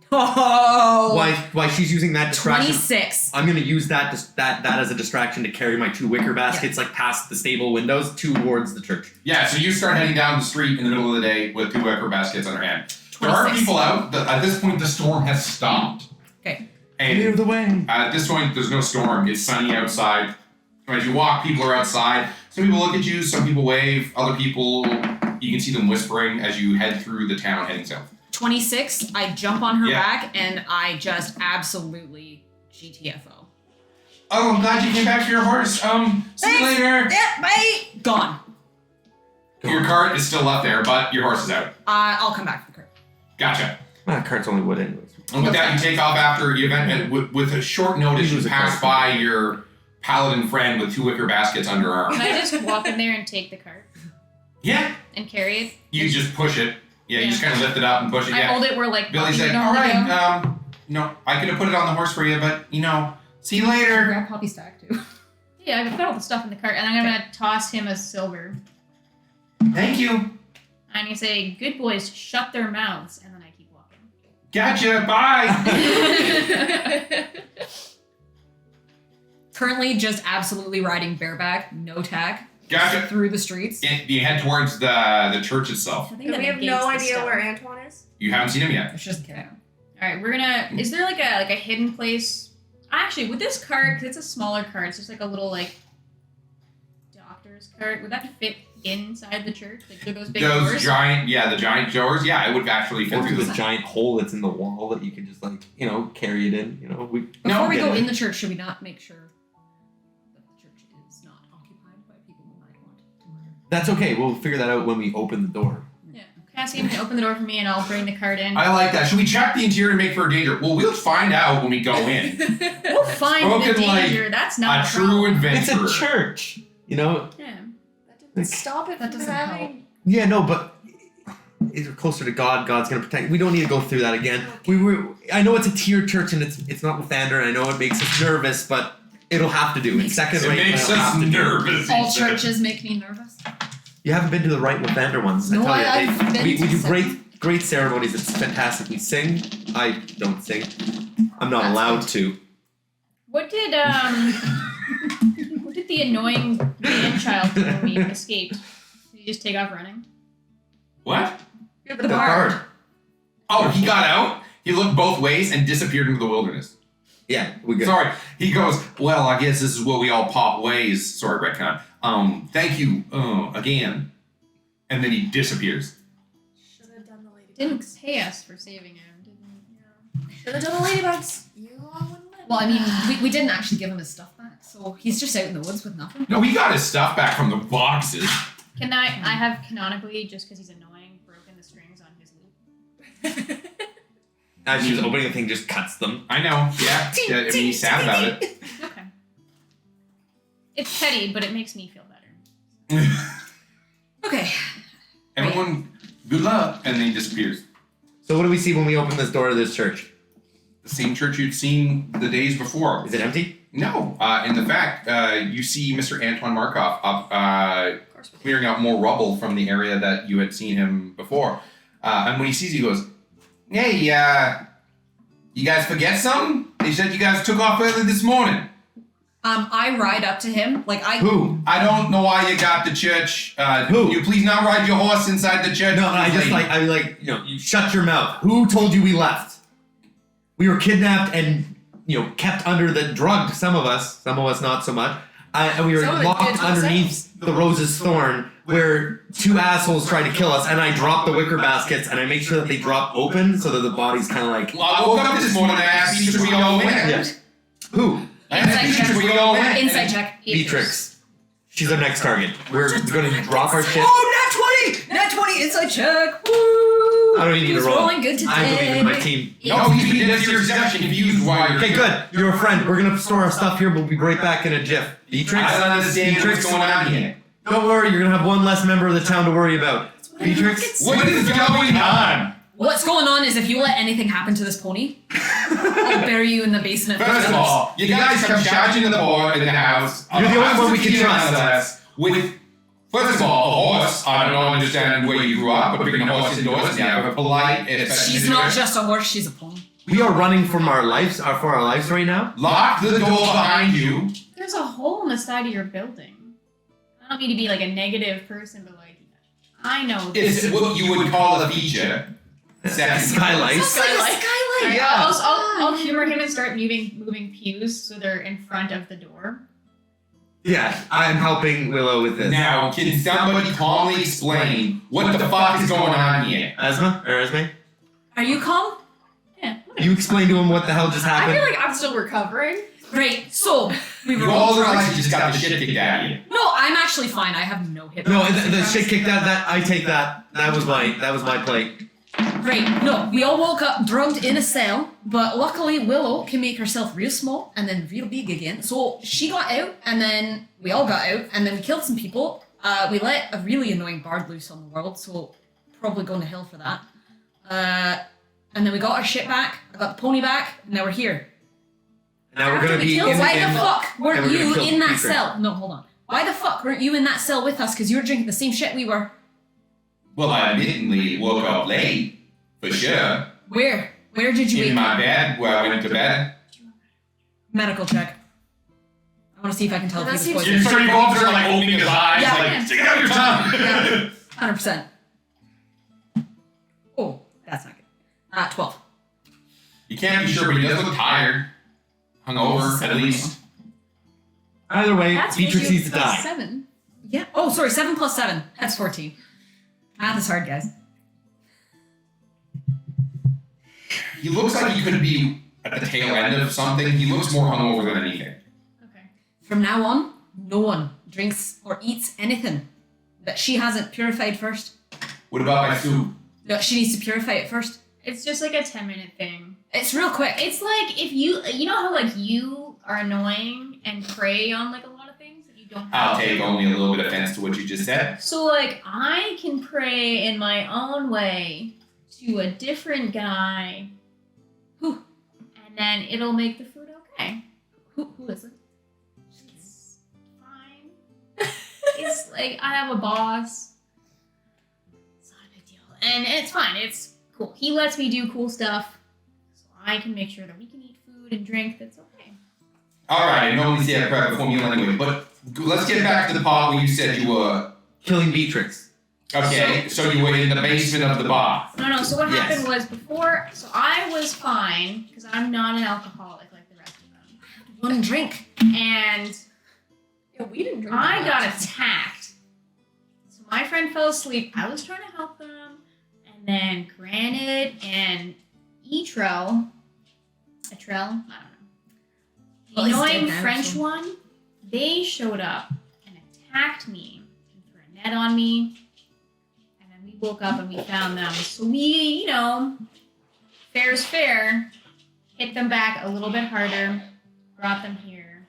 Oh, why she's using that distraction? 26. I'm gonna use that as a distraction to carry my 2 wicker baskets like past the stable windows towards the church. Yeah, so you start heading down the street in the middle of the day with 2 wicker baskets on your hand. There are 26. people out. At this point, the storm has stopped. Okay. And the way. at this point, there's no storm. It's sunny outside. As you walk, people are outside. Some people look at you. Some people wave. Other people, you can see them whispering as you head through the town heading south. 26. I jump on her Yeah. back and I just absolutely GTFO. Oh, I'm glad you came back for your horse. See you later. Yeah, bye. Gone. Your cart is still left there, but your horse is out. I'll come back for the cart. Gotcha. Cart's only wood anyways. And with that, you take off after the event, and with a short notice, you pass by your paladin friend with 2 wicker baskets under arm. Can I just walk in there and take the cart Yeah. and carry it? You just push it. Yeah, you Yeah. just kind of lift it up and push it. I Yeah. hold it where like Billy Poppy said, would all normally go. right, no, I could have put it on the horse for you, but, see you later. Grab Poppy's stack too. Yeah, I've got all the stuff in the cart, and I'm gonna toss him a silver. Thank you. I'm gonna say, "Good boys, shut their mouths," and then I keep walking. Gotcha, bye. Currently just absolutely riding bareback, no tag, Gotcha. through the streets. You head towards the church itself. I think And that we have negates no the idea stone. where Antoine is. You haven't seen him yet. She doesn't care. All right, we're gonna. Is there like a hidden place? Actually, with this cart, because it's a smaller cart, it's just like a little like doctor's cart. Would that fit inside the church? Like those big Those doors? the giant doors. Yeah, it would actually fit Or through this the. giant hole that's in the wall that you can just carry it in. Before we get go it. in the church, should we not make sure that the church is not occupied by people who might want to murder? That's okay. We'll figure that out when we open the door. Yeah. Cassian can open the door for me, and I'll bring the cart in. I like that. Should we check the interior and make for a danger? Well, we'll find out when we go in. We'll find the Spoken like danger. That's not a a true problem. adventurer. It's a church. Yeah. That didn't stop it That from doesn't having. Yeah, no, but it's closer to God. God's gonna protect. We don't need to go through that again. I know it's a tiered church and it's not Lathander, and I know it makes us nervous, but it'll have to do. It's second It rate. makes but it'll us have to do. nervous. All churches make me nervous. You haven't been to the right Lathander ones. No, I tell you, I've been we to do some. great ceremonies. It's fantastic. We sing. I don't sing. I'm not That's allowed good. to. What did what did the annoying man child do when we escaped? Did he just take off running? What? You're The bard. Oh, he got out. He looked both ways and disappeared into the wilderness. Yeah, we good. Sorry. He goes, well, I guess this is where we all part ways. Sorry, retcon. Thank you, again. And then he disappears. Should have done the ladybugs. Didn't pay us for saving him, didn't Should have done the ladybugs. You all wouldn't let Well, I me. mean, we didn't actually give him his stuff back, so he's just out in the woods with nothing. No, he got his stuff back from the boxes. he? Can I have canonically, just because he's annoying, broken the strings on his loop? As she was opening the thing, just cuts them. I know. Yeah. I mean, he's sad about it. Okay. It's petty, but it makes me feel better. Okay. Everyone, good luck. And then he disappears. So what do we see when we open this door to this church? The same church you'd seen the days before. Is it empty? No. In the fact, you see Mr. Antoine Markov up, Of course we clearing out more rubble from the area that you had seen him before. And when he sees you, he goes, hey, you guys forget something? They said you guys took off early this morning. I ride up to him, like Who? I don't know why you got the church. Who? Can you please not ride your horse inside the church? No, you shut your mouth. Who told you we left? We were kidnapped and, kept under drugged, some of us not so much. And we were Some of it did locked to underneath the Rose's Thorn where 2 assholes tried to kill us, and I dropped the wicker baskets and I make sure that they drop open so that the body's kind of like, Well, I woke up this morning and I asked Beatrix where y'all went. Yeah. Who? I asked Beatrix where y'all went. inside check. Beatrix. She's our next target. We're going to drop our shit. Oh, nat 20! Inside check! Woo! I don't even need to Who's roll. rolling good today? I believe in my team. No, he's being dead serious deception confused why you're Okay, good. You're a friend. We're gonna store our stuff here. We'll be right back in a jiff. Beatrix? I don't understand Beatrix? what's going on here. Don't worry, you're gonna have one less member of the town to worry about. Beatrix? What is going on? What's going on is if you let anything happen to this pony, I'll bury you in the basement. First of all, you guys come charging in the bar in the house. You're the only one we can trust. With, first of all, a horse. I don't understand where you grew up, but bringing a horse indoors and you have a polite. She's not just a horse, she's a pony. We are running from our lives, for our lives right now. Lock the door behind you. There's a hole in the side of your building. I don't mean to be like a negative person, but like, I know this. It's what you would call a feature. Second. Skylight. Skylight. Skylight. Yeah. I'll humor him and start moving pews so they're in front of the door. Yeah, I'm helping Willow with this. Now, can somebody calmly explain what the fuck is going on here? Esme? Are you calm? Yeah. You explain to him what the hell just I happened. feel like I'm still recovering. Great. So, We were You all look charged. like you just got the shit kicked out of you. No, I'm actually fine. I have no hit. No, points. the shit kicked that I take that. That was my plate. Great. No, we all woke up drugged in a cell, but luckily Willow can make herself real small and then real big again. So she got out, and then we all got out, and then we killed some people. We let a really annoying bard loose on the world, so probably going to hell for that. And then we got our shit back. I got the pony back. Now we're here. Now we're gonna be. Why in, the fuck and weren't we're gonna you kill in that Beatrix. cell? No, hold on. Why the fuck weren't you in that cell with us? Because you were drinking the same shit we were. Well, I admittedly woke up late, for sure. Where? Where did you In wake my up? bed, where I went to bed. Medical check. I want to see if I can tell That if he was seems- poisoned. You go up there, like, opening his eyes, Yeah. like, stick out your tongue! Yeah. 100%. Oh, that's not good. 12. You can't be sure, but he does look tired. Hungover, at least. Either way, That's Beatrix maybe needs to plus die. 7. Yeah. Oh, sorry. 7 plus 7. That's 14. Math is hard, guys. He looks like he could be at the tail end of something. He looks more hungover than anything. Okay. From now on, no one drinks or eats anything that she hasn't purified first. What about my food? No, she needs to purify it first. It's just like a 10-minute thing. It's real quick. It's like if you know how like you are annoying and prey on like a lot of things that you don't have I'll to. take only a little bit of offense to what you just said. So like I can pray in my own way to a different guy, Who? and then it'll make the food okay. Who is it? It's fine. It's like I have a boss. It's not a big deal, and it's fine. It's cool. He lets me do cool stuff, so I can make sure that we can eat food and drink that's okay. Alright, I normally say I prep before meal anyway, but let's get back to the part where you said you were. Killing Beatrix. Okay, so you were in the basement of the bar. No. So what Yes. happened was before. So I was fine because I'm not an alcoholic like the rest of them, One drink. and Yeah, we didn't drink. I that got much. attacked. So my friend fell asleep. I was trying to help them. And then Granite and Etrell, I don't know. The Well, he's annoying dead now, French so- one, they showed up and attacked me and threw a net on me. And then we woke up and we found them. So we, fair's fair, hit them back a little bit harder, brought them here,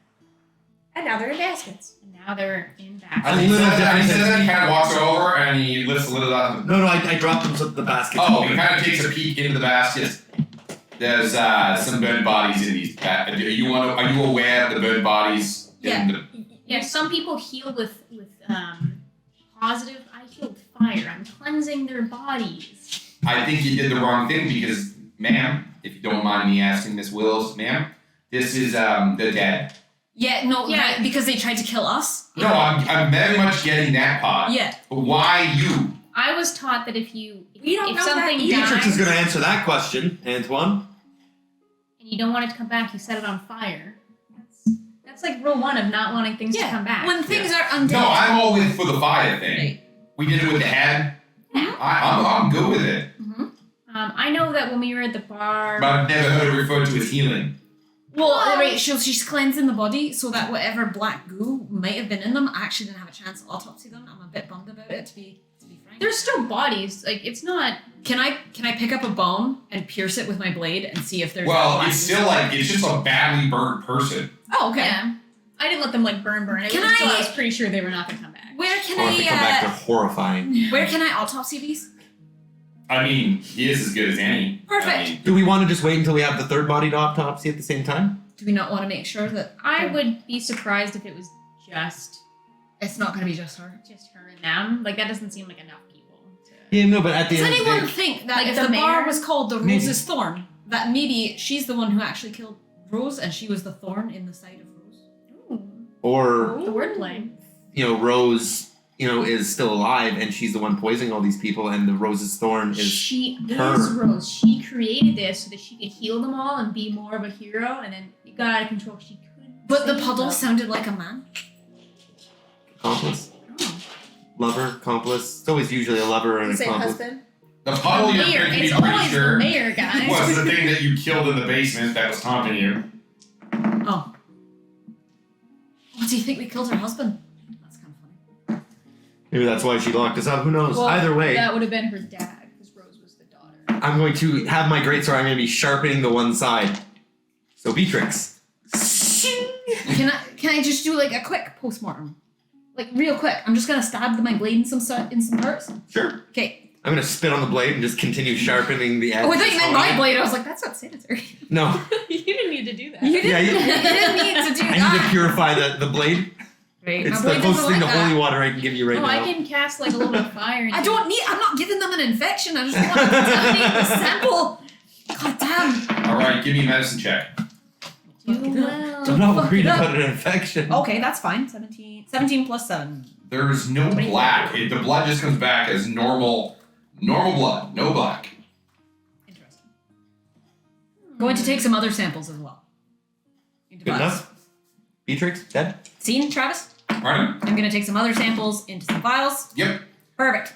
And now they're in baskets. and now they're in back. A little different. He says that, he kind of walks over and he lifts a little out. No, I dropped them so the basket. Oh, he kind of takes a peek into the basket. There's some burnt bodies in these. Are you aware of the burnt bodies? Yeah. Yeah, some people heal with positive. I heal with fire. I'm cleansing their bodies. I think you did the wrong thing because, ma'am, if you don't mind me asking, Miss Wills, ma'am, this is the dead. Yeah, no, Yeah. right, because they tried to kill us. No, I'm very much getting that part. Yeah. But why you? I was taught that if We don't know something that either. Beatrix dies is going to answer that question, Antoine. and you don't want it to come back, you set it on fire. That's like rule 1 of not wanting things to come back. When things are undead. No, I'm all with for the fire thing. Right. We did it with the head. Yeah. I'm good with it. I know that when we were at the bar, But I've never heard it referred to as healing. Well, Well- right, she's cleansing the body so that whatever black goo might have been in them, I actually didn't have a chance to autopsy them. I'm a bit bummed about it, to be frank. there's still bodies. Like it's not. Can I pick up a bone and pierce it with my blade and see if there's Well, black it's goo? still like it's just a badly burnt person. Oh, okay. Yeah. I didn't let them like burn. It Can was until I- I was pretty sure they were not gonna come back. Where can Or if they come back, they're I horrifying. where can I autopsy these? I mean, he is as good as any. Perfect. I mean, Do we want to just wait until we have the third body to autopsy at the same time? Do we not want to make sure that I would be surprised if it was just it's not going to be just her? her and them. Like that doesn't seem like enough people. To... Yeah, no, but at the Does end of the anyone day, think that Like if the the bar mayor? was called the Maybe. Rose's Thorn, that maybe she's the one who actually killed Rose and she was the thorn in the side of Rose? Ooh, or the wordplay. Rose, is still alive and she's the one poisoning all these people, and the Rose's thorn is She her. is Rose. She created this so that she could heal them all and be more of a hero, and then it got out of control. She couldn't. But the save puddle them. sounded like a man. accomplice, Oh. lover, accomplice. It's always usually a lover and You an say accomplice. husband. the puddle you're Mayor. pretty It's pretty always the sure mayor, guys. was the thing that you killed in the basement that was haunting you. Oh. do you think we killed her husband? That's kind of funny. Maybe that's why she locked us up. Who knows? Well, Either way, that would have been her dad, because Rose was the daughter. I'm going to have my greatsword. I'm going to be sharpening the one side. So Beatrix. Can I just do like a quick postmortem? Like real quick. I'm just gonna stab my blade in some parts. Sure. Okay. I'm going to spit on the blade and just continue sharpening the edge. Oh, I thought you meant my blade. I was like, that's not sanitary. No. You didn't need to do that. You didn't, Yeah, you didn't need to do I need that. to purify the blade. Right, It's my the blade closest doesn't thing to like that. holy water I can give you right Oh, now. I can cast like a little bit of fire. I'm not giving them an infection. I just want to contaminate the sample. God damn. All right, give me a medicine check. Do well. I'm not Fuck worried it up. about an infection. Okay, that's fine. 17 plus 7. There's no black. The blood just comes back as normal blood, no black. Interesting. Going to take some other samples as well. Into Good vials. enough. Beatrix, dead? Seen, Travis? Pardon? I'm going to take some other samples into some vials. Yep. Perfect.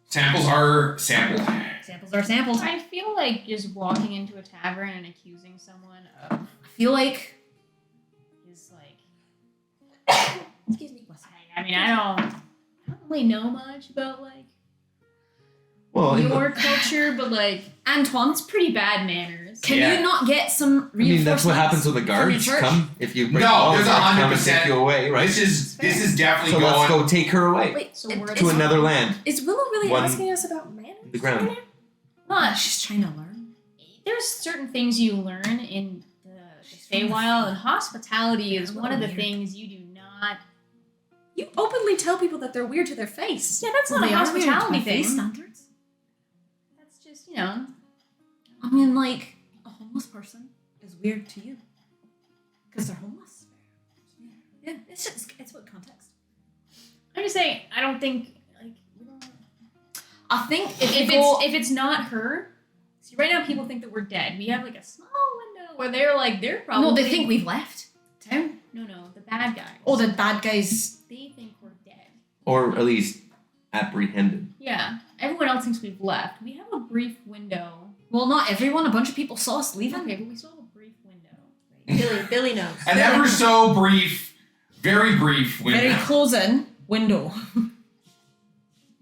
Samples are sampled. Samples are sampled. I feel like just walking into a tavern and accusing someone of I feel like... is like. Excuse me. I mean, I don't really know much about like Well, your culture, but like Antoine's pretty bad manners. Can Yeah. you not get some I mean, that's what reinforcements happens with the from your guards. church? Come, if you break No, the law, there's the guards come and 100%. take you away, right? This is definitely So let's going. go take her away Wait, So it- we're it's- to another land, Is Willow really One- asking us about manners? the ground. right now? Not. She's trying to learn. There's certain things you learn in the Feywild, and hospitality is one of the Weird. things you do not. You openly tell people that they're weird to their face. Yeah, that's not a They are weird to hospitality my face thing. standards. That's just you know. I mean, like, a homeless person is weird to you. Because they're homeless. Yeah, it's what context. I'm just saying. I don't think like we don't. I think If it's not her, see right now people think that we're dead. We have like a small window where they're probably No, they think we've left town. no the bad guys. Oh, the bad guys. They think we're dead. Or at least apprehended. Yeah, everyone else thinks we've left. We have a brief window. Well, not everyone. A bunch of people saw us leaving. Okay, but we still have a brief window. Billy knows. An ever so brief, very brief window. Very close-in window.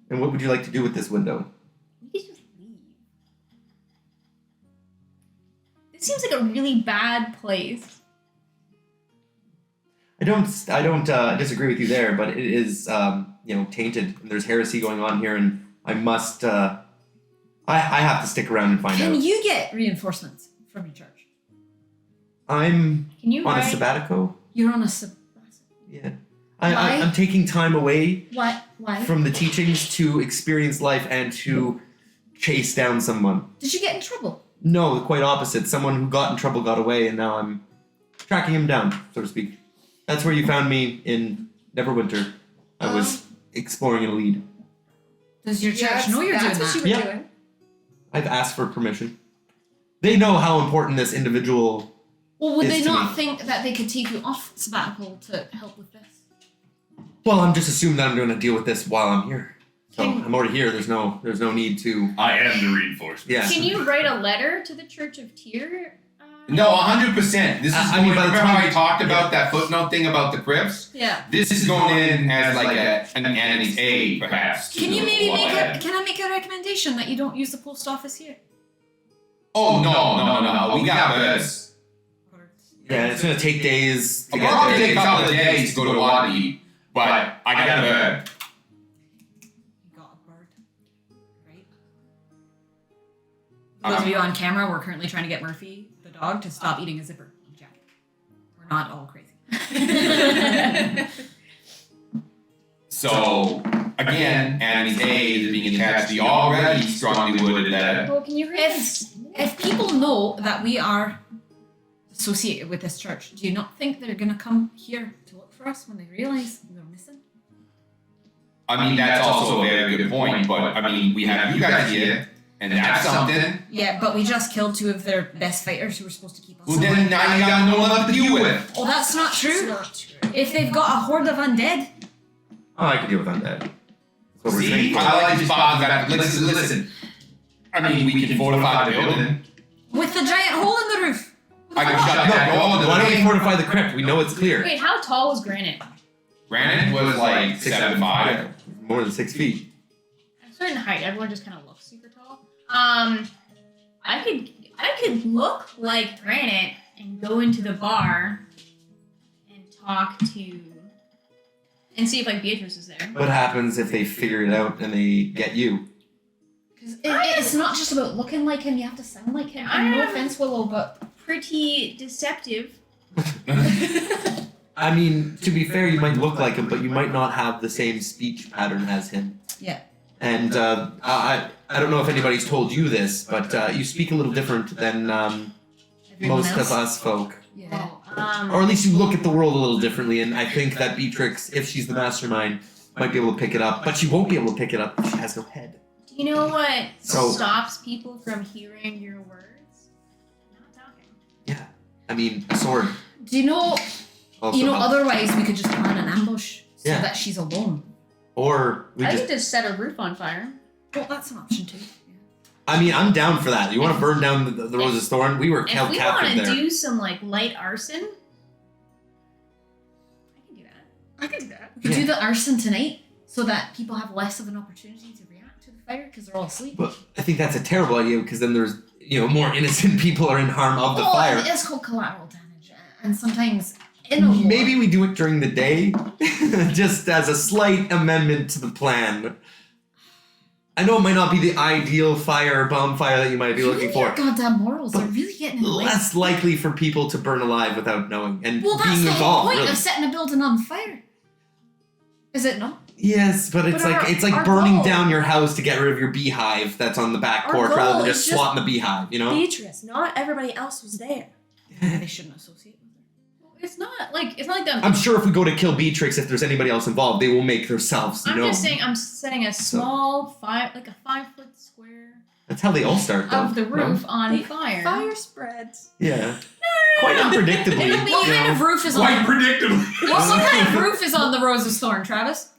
And what would you like to do with this window? We could just leave. This seems like a really bad place. I don't disagree with you there, but it is tainted, and there's heresy going on here, and I must I have to stick around and find Can out. you get reinforcements from your church? I'm Can you on a write? sabbatical. You're on a sabbatical. Yeah, Why? I'm taking time away What? Why? from the teachings to experience life and to chase down someone. Did you get in trouble? No, quite opposite. Someone who got in trouble got away, and now I'm tracking him down, so to speak. That's where you found me in Neverwinter. I was exploring in a lead. Does your church know you're doing that's that? what you were Yep. doing. I've asked for permission. They know how important this individual. Well, would is they to not me. think that they could take you off sabbatical to help with this? Well, I'm just assuming that I'm going to deal with this while I'm here. So Can- I'm already here. There's no need to. I am the reinforcement. Yeah. Can you write a letter to the Church of Tyr? No, 100%. This is I mean, going, by the remember how time- I talked about that footnote thing about the crypts? Yeah. This is going in as like an annex A, perhaps. Can to you maybe what make I a? had. Can I make a recommendation that you don't use the post office here? Oh, no. We got this. Yeah, it's going to take days to I'll get probably there. take a couple of days to go to Wadi, but I got a bird. You got a bird, right? For those of you on camera, we're currently trying to get Murphy, the dog, to stop eating a zipper on the jacket. We're not all crazy. So, again, annex A is being attached to the already strongly wooded letter. Well, can you write this? If people know that we are associated with this church, do you not think they're gonna come here to look for us when they realize we're missing? I mean, that's also a very good point, but I mean, we have you guys here, and that's something. Yeah, but we just killed 2 of their best fighters who were supposed to keep us Well, alive. then now you got no one left to deal with. Oh, that's not It's true. not true. If they've got a horde of undead, Oh, I can deal with undead. That's what we're See, saying. I like this Bob. Listen. I mean, we can fortify the building. with the giant hole in the roof, I can shut that door. Why don't we fortify the crypt? We know it's clear. Wait, how tall was Granite? Granite was like 7'5". More than 6 feet. At a certain height, everyone just kind of looks super tall. I could look like Granite and go into the bar and talk to and see if like Beatrice is there. What happens if they figure it out and they get you? Because it's not just about looking like him, you have to sound like him. And no offense, Willow, but Pretty deceptive. I mean, to be fair, you might look like him, but you might not have the same speech pattern as him. yeah. And I don't know if anybody's told you this, but you speak a little different than Everyone most else? of us folk. Yeah. Or at least you look at the world a little differently, and I think that Beatrix, if she's the mastermind, might be able to pick it up, but she won't be able to pick it up if she has no head. Do you know what So- stops people from hearing your words? Not talking. Yeah. I mean, a sword. Do you know, Also you know, helps. otherwise we could just plan an ambush so Yeah. that she's alone. Or we I just. could just set a roof on fire. Well, that's an option too. I mean, I'm down for that. You want to burn down the Rose of Thorn? We were If held we want captive to there. do some like light arson, I can do that. I could do that. We could do the arson tonight so that people have less of an opportunity to react to the fire because they're all asleep. But I think that's a terrible idea because then there's, more innocent people are in harm of the fire. It is called collateral damage, and sometimes in a war, Maybe we do it during the day, just as a slight amendment to the plan. I know it might not be the ideal bonfire that you might be looking for. Goddamn morals, But they're really getting in the way. Less likely for people to burn alive without knowing and Well, that's being the whole involved. point Really. of setting a building on fire. Is it not? Yes, but it's But like our burning goal- down your house to get rid of your beehive that's on the back Our porch rather goal than is just just- swatting the beehive. Beatrice, not everybody else who's there. They shouldn't associate with her. It's not like them. I'm sure if we go to kill Beatrix, if there's anybody else involved, they will make themselves I'm known. just saying, I'm setting a small 5-foot square That's how they all start, though. of the no? roof on fire. Fire spreads. Yeah. Quite unpredictably. It'll be- What kind of roof is on? Quite predictably. What kind of roof is on the Rose of Thorn, Travis?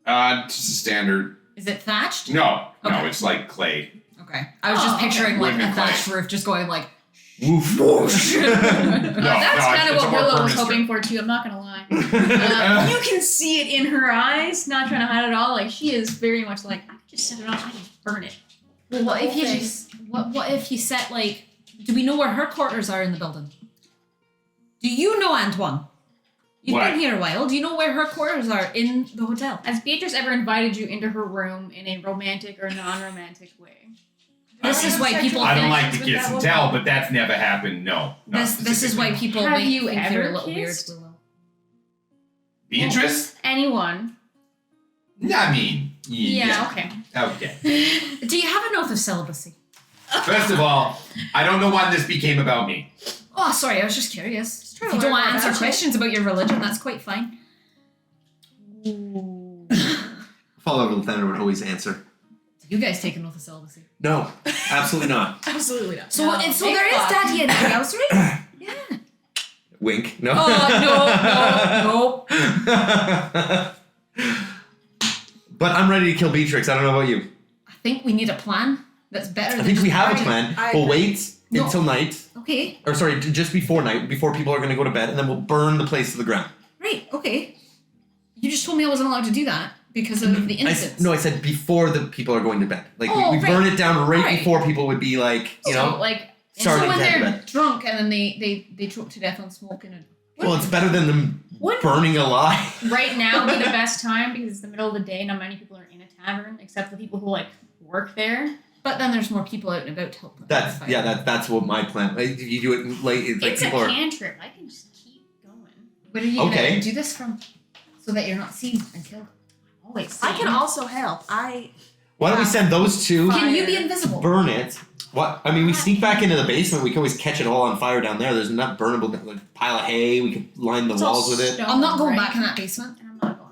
Just a standard. Is it thatched? No, Okay. it's like clay. Okay, I was just Oh, okay. picturing like Wooden a thatched roof, just going like. Woof. That's No, kind of it's what a more Willow was permanent hoping for too. I'm not gonna lie. Uh, You can see it in her eyes. Not trying to hide it all. Like she is very much like I could just set it on. I can burn it. Well, what if you thing. just what if you set like? Do we know where her quarters are in the building? Do you know, Antoine? You've What? been here a while. Do you know where her quarters are in the hotel? Has Beatrice ever invited you into her room in a romantic or non-romantic way? This is why people. I don't think, like to kiss and tell, but that's never happened. No. not This is why specifically. people Have make, you think they're a ever little kissed? weird. Willow. Beatrice? Anyone? I mean, Yeah. okay. Okay. Do you have an oath of celibacy? First of all, I don't know why this became about me. Oh, sorry, I was just curious. trying If you to don't learn want to more answer about you. questions about your religion, that's quite fine. Fall over the thunder would always answer. Do you guys take an oath of celibacy? No, absolutely not. Absolutely not. So, No, and so big there is fuck. daddy in the house, right? Yeah. Wink. No. Oh, But I'm ready to kill Beatrix. I don't know about you. I think we need a plan that's better I than think we just have a burning. plan. I We'll agree. wait No. until night. Okay, Or sorry, just before night, before people are going to go to bed, and then we'll burn the place to the ground. right, okay. You just told me I wasn't allowed to do that because of the innocence. I said before the people are going to bed. Like, Oh, we right. burn it down right Right. before people would be like, you So, know. like, So starting when to head to they're bed. drunk and then they choke to death on smoke and Well, it's better than them Wouldn't- burning alive. right now be the best time because it's the middle of the day. Not many people are in a tavern except the people who like work there. but then there's more people out and about to help put out the fire. That's what my plan. Like, if you do it late, it's like It's a people are. cantrip. I can just keep going. Where are you Okay. gonna do this from? So that you're not seen and killed. Always. I can see. also help. Why don't we send those two? Can you be Fire. invisible? Burn it. What? I mean, we sneak back into the basement. We can always catch it all on fire down there. There's enough burnable like, pile of hay. We could line the It's all walls with it. stone, I'm not going right? back in that basement. And I'm not going.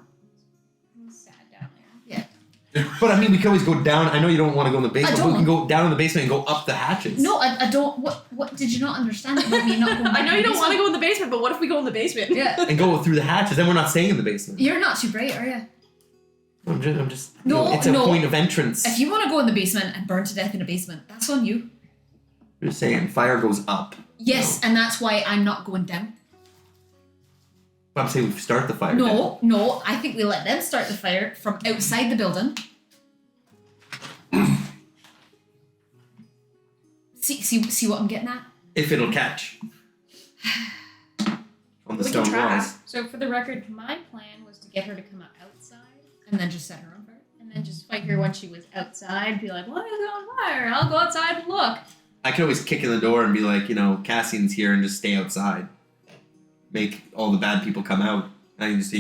I'm sad down there. But I mean, we can always go down. I know you don't want to go in the basement. I But we can don't. go down in the basement and go up the hatches. No, I don't. What did you not understand about me not going back I know in you the don't want to basement? go in the basement, but what if we go in the basement? Yeah. And go through the hatches. Then we're not staying in the basement. You're not too bright, are you? I'm just. No, it's a no. point of entrance. If you want to go in the basement and burn to death in a basement, that's on you. You're saying fire goes up. Yes, and that's why I'm not going down. But I'm saying we start the fire. No, I think we let them start the fire from outside the building. see what I'm getting at? If it'll catch. On the We stone can try. walls. So for the record, my plan was to get her to come outside And then just set her on fire. and then just fight her when she was outside. Be like, "Why is it on fire? I'll go outside and look." I could always kick in the door and be like, Cassian's here, and just stay outside. Make all the bad people come out. I can just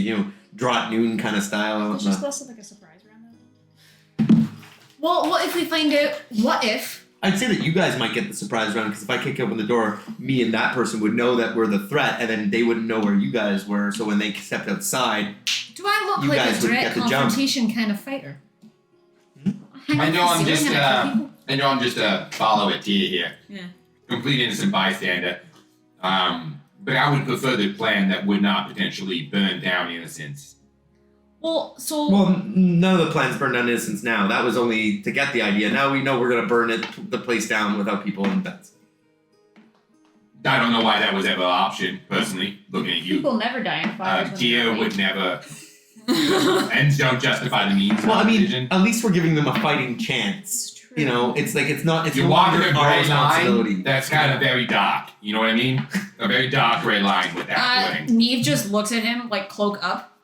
draw at noon kind of style. It's just less of like a surprise round though. Well, what if we find out? What if? I'd say that you guys might get the surprise round, because if I kick open the door, me and that person would know that we're the threat, and then they wouldn't know where you guys were, so when they stepped outside, Do I look You like guys a would direct get the jump. confrontation kind of fighter? Hang I off know the I'm ceiling just and I kill people? I know I'm just a follower tier here. Yeah. Complete innocent bystander. But I would prefer the plan that would not potentially burn down innocents. Well, so well, none of the plans burned down innocents now. That was only to get the idea. Now we know we're going to burn the place down without people in beds. I don't know why that was ever an option, personally, looking at you. People never die in fires. when Tia they're would awake. never. Ends don't justify the means. Well, I mean, decision. at least we're giving them a fighting chance. It's true. It's not. It's You're no walking longer a our gray responsibility. line that's kind of very dark. You know what I mean? A very dark gray line with that wording. Neve just looks at him like cloak up.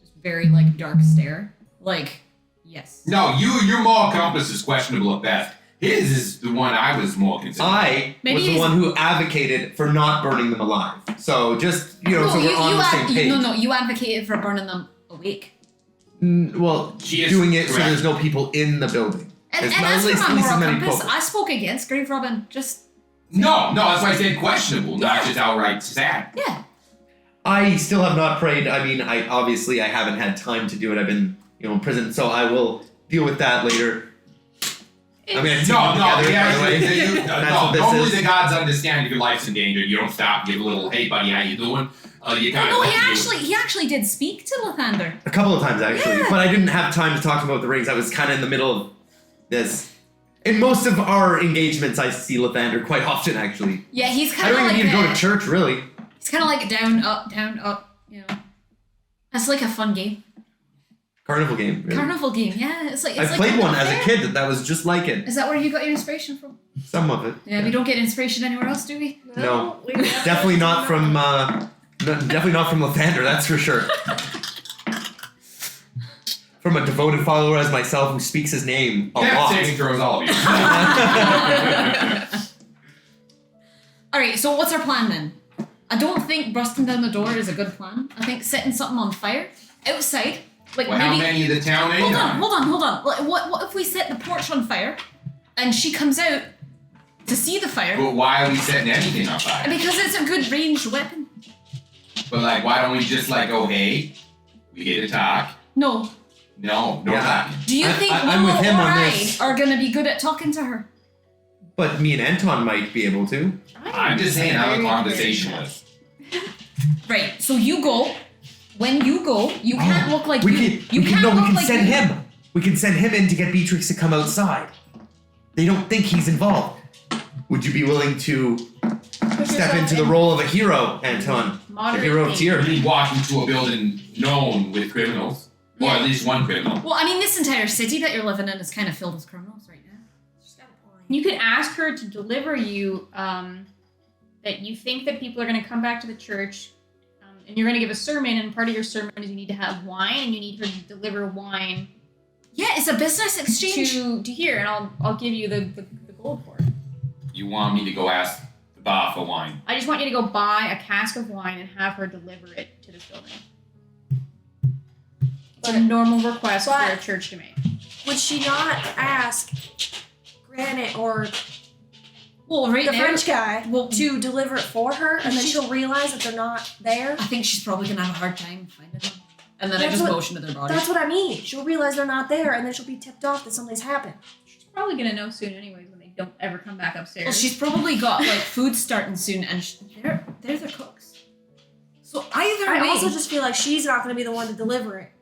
Just very like dark stare. Like, yes. No, your moral compass is questionable at best. His is the one I was more concerned. I Maybe was the he's- one who advocated for not burning them alive. So just so we're on the same page. No, you advocated for burning them awake. Well, She is doing it so correct. there's no people in the building. And There's as for my at least moral as many compass, people. I spoke against grave robbing. Just No, that's why I said questionable, not just outright sad. yeah. I still have not prayed. I mean, I haven't had time to do it. I've been, in prison, so I will deal with that later. I mean, I No, together, yeah, by the way. That's what this normally is. the gods understand if your life's in danger. You don't stop, give a little, hey buddy, how you doing? You kind No, of he actually did speak to Lathander. A couple of times actually, Yeah. but I didn't have time to talk to him about the rings. I was kind of in the middle of this. In most of our engagements, I see Lathander quite often. Actually, Yeah, he's I kind of don't like even need to go that. to church really. He's kind of like down, up. You know, that's like a fun game. Carnival game. Really. Carnival game. Yeah, it's like. I It's like played one as a fair. kid that was just like it. Is that where you got your inspiration from? Some of it. Yeah, we don't get inspiration anywhere else, do we? No. we Definitely not from. Definitely not from Lathander. That's for sure. From a devoted follower as myself who speaks his name a Yeah, lot. saving throws all of you. All right. So what's our plan then? I don't think busting down the door is a good plan. I think setting something on fire outside, like Well, how maybe. many of the town Hold ain't on. Like, what if we set the porch on fire, and she comes out to see the fire But why are we setting anything on fire? because it's a good ranged weapon? But like, why don't we just like, oh hey, we get to talk? No. No Yeah. talking. Do you think I'm with Willow him or on I this. are gonna be good at talking to her? But me and Anton might be able to. I'm just saying, I'm a conversationalist. Right. So you go. When you go, you can't look like we you. can, You we can, can't no, we look can like send you. him. We can send him in to get Beatrix to come outside. They don't think he's involved. Would you be willing to step into the role of a hero, Anton? The Moderate hero of thing. Tyr. We walk into a building known with criminals, or Yeah. at least one criminal. Well, I mean, this entire city that you're living in is kind of filled with criminals right now. She's got a point. You could ask her to deliver you that you think that people are going to come back to the church, and you're going to give a sermon, and part of your sermon is you need to have wine, and you need her to deliver wine Yeah, it's a business exchange. to here, and I'll give you the gold for it. You want me to go ask the bar for wine? I just want you to go buy a cask of wine and have her deliver it to this building. It's a normal request for a But- church to make. Would she not ask Granite or Well, right the now, French guy well, to deliver it for her, and then she'll realize that they're not there? I think she's probably gonna have a hard time finding them. And then I That's just what- motion to their bodies. That's what I mean. She'll realize they're not there, and then she'll be tipped off that something's happened. She's probably going to know soon anyways when they don't ever come back upstairs. Well, she's probably got like food starting soon, and they're the cooks. So either I way, also just feel like she's not going to be the one to deliver it.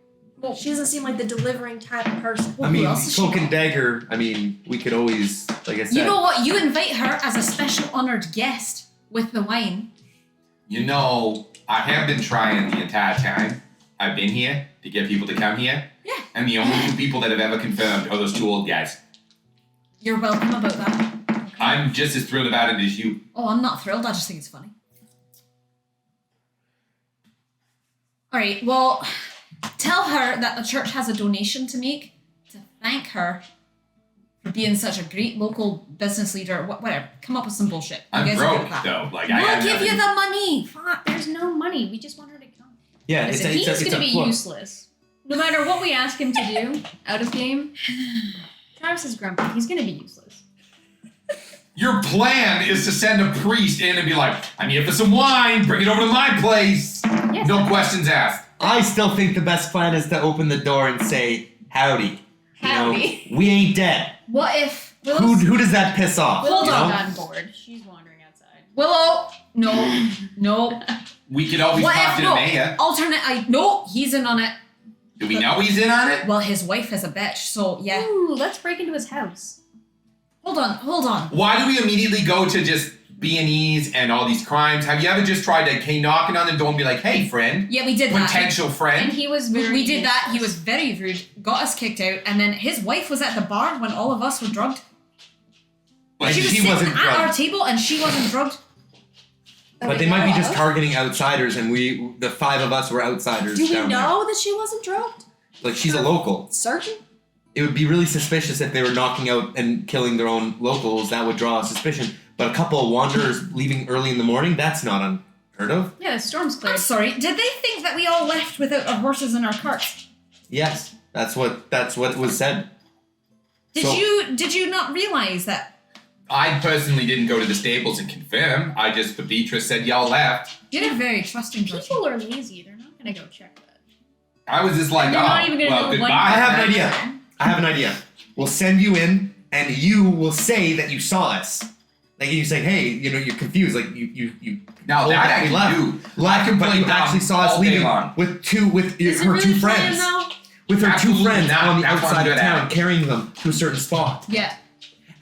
Well, She doesn't seem like the delivering type of person. I who mean, else is she cloak and got? dagger. I mean, we could always, like I said. You know what? You invite her as a special honored guest with the wine. You know, I have been trying the entire time I've been here to get people to come here. Yeah. And the only two people that have ever confirmed are those two old guys. You're welcome about that. I'm just as thrilled about it as you. Oh, I'm not thrilled. I just think it's funny. All right. Well, tell her that the church has a donation to make to thank her for being such a great local business leader. Whatever. Come up with some bullshit. You I'm guys are good broke, at that. though. Like, I We'll have give you nothing. the money. Fuck, there's no money. We just want her to come. Yeah, Listen, it's he's a gonna be float. useless. No matter what we ask him to do out of game, Travis is grumpy. He's gonna be useless. Your plan is to send a priest in and be like, I'm here for some wine, bring it over to my place. Yes. No questions asked. I still think the best plan is to open the door and say, howdy. Howdy. You know, we ain't dead. What if Who does that piss off? Hold you know? on. on board. She's wandering outside. Willow? No. We could always What talk if to the mayor. alternate? No, he's in on it. Do we know he's in on it? Well, his wife is a bitch, so yeah. Ooh, let's break into his house. Hold on. Why do we immediately go to just B&Es and all these crimes? Have you ever just tried to came knocking on the door and be like, hey, friend, Yeah, we did that. potential And friend? he was We, very we did that. He useless. was very rude, got us kicked out, and then his wife was at the bar when all of us were drugged. Like, She was she sitting wasn't at our drugged. table and she wasn't drugged. But they might be just targeting outsiders, and the five of us were outsiders Do we down know that she wasn't drugged? there. Like, she's a local. Certain? It would be really suspicious if they were knocking out and killing their own locals. That would draw suspicion. But a couple of wanderers leaving early in the morning, that's not unheard of. Yeah, the storm's I'm cleared. sorry. Did they think that we all left without our horses and our carts? Yes, that's what was said. Did So- you not realize that? I personally didn't go to the stables and confirm. The Beatrice said y'all left. You're a very trusting person. People are lazy. They're not gonna go check that. I was just like, They're oh, not even gonna well, know goodbye. when- I have an idea. I have an idea. We'll send you in, and you will say that you saw us. Like you say, hey, you know, you're confused. Like you. Now told that I we can left. do. Like, can but play you dumb actually saw us all day leaving long. with Is it her really two planned friends. though? With her two Absolutely friends not. on the That's what I'm outside of good at. town, carrying them to a certain spot. Yeah.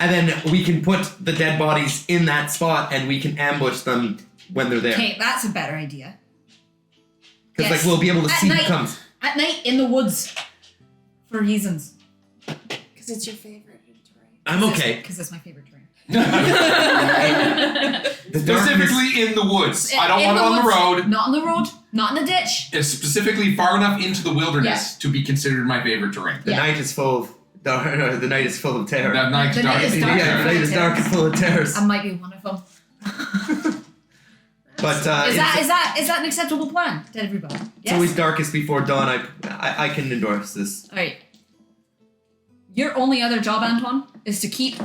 And then we can put the dead bodies in that spot, and we can ambush them when they're there. Okay, that's a better idea. Because Yes. like we'll be able to At see who night. comes. At night in the woods. For reasons. Because it's your favorite terrain. I'm okay. Because it's my favorite terrain. The darkness, Specifically in the woods. I don't In want it on the woods, road. Not on the road. Not in the ditch. It's specifically far enough into the wilderness to be considered my favorite terrain. the Yeah. night is full of the night is full of terror. That night's The dark. night is as dark. the Yeah, the night is dark and full of terrors. I might be one of them. But Is it's that an acceptable plan to everybody? it's always darkest before dawn. I can endorse this. Alright. Your only other job, Antoine, is to keep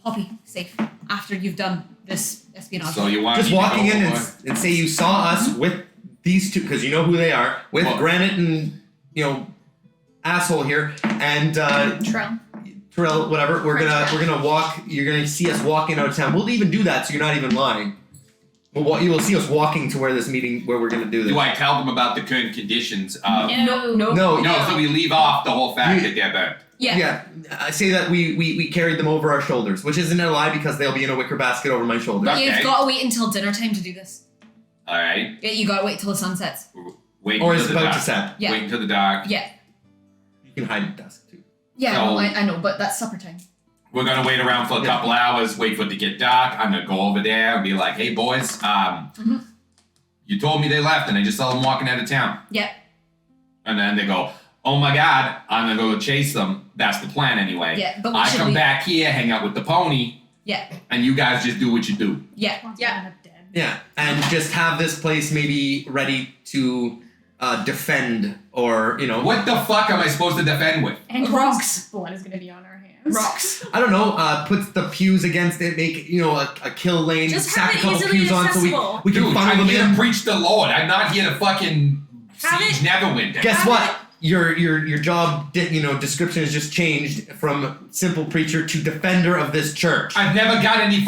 Poppy safe after you've done this espionage. So you want Just me to walking go in over- and say you saw us with these two, because you know who they are, with Well- Granite and asshole here, and Trell. Terrell, whatever. We're French gonna walk. You're gonna see us walking out of town. We'll even do that, so you're not even lying. You will see us walking to where we're gonna do this. Do I tell them about the current conditions of... No. No, No, so we leave off the whole fact You- that they're burnt. Yeah. I say that we carried them over our shoulders, which isn't a lie because they'll be in a wicker basket over my shoulder. But Okay. you've got to wait until dinner time to do this. Alright. Yeah, you got to wait till the sun sets. Wait Or until is the about dark. to set. Yeah. Wait until the dark. Yeah. You can hide at dusk too. Yeah, So- no, I know, but that's supper time. We're gonna wait around for a couple hours, wait for it to get dark. I'm gonna go over there and be like, hey boys, you told me they left and I just saw them walking out of town. Yeah. And then they go, oh my god, I'm gonna go chase them. That's the plan anyway. Yeah, but we I should come leave. back here, hang out with the pony, Yeah. and you guys just do what you do. Yeah. Yeah. Dead. Yeah, and just have this place maybe ready to defend, or What the fuck am I supposed to defend with? And Rocks. blood is gonna be on our hands. Rocks. I don't know. Put the pews against it. Make a kill lane. Just stack have a it couple easily pews on so accessible. we can Dude, funnel I'm them here in. to preach the Lord. I'm not here to fucking Have siege it- Neverwinter. Guess Have what? Your job description has just changed from simple preacher to defender of this church. I've never got any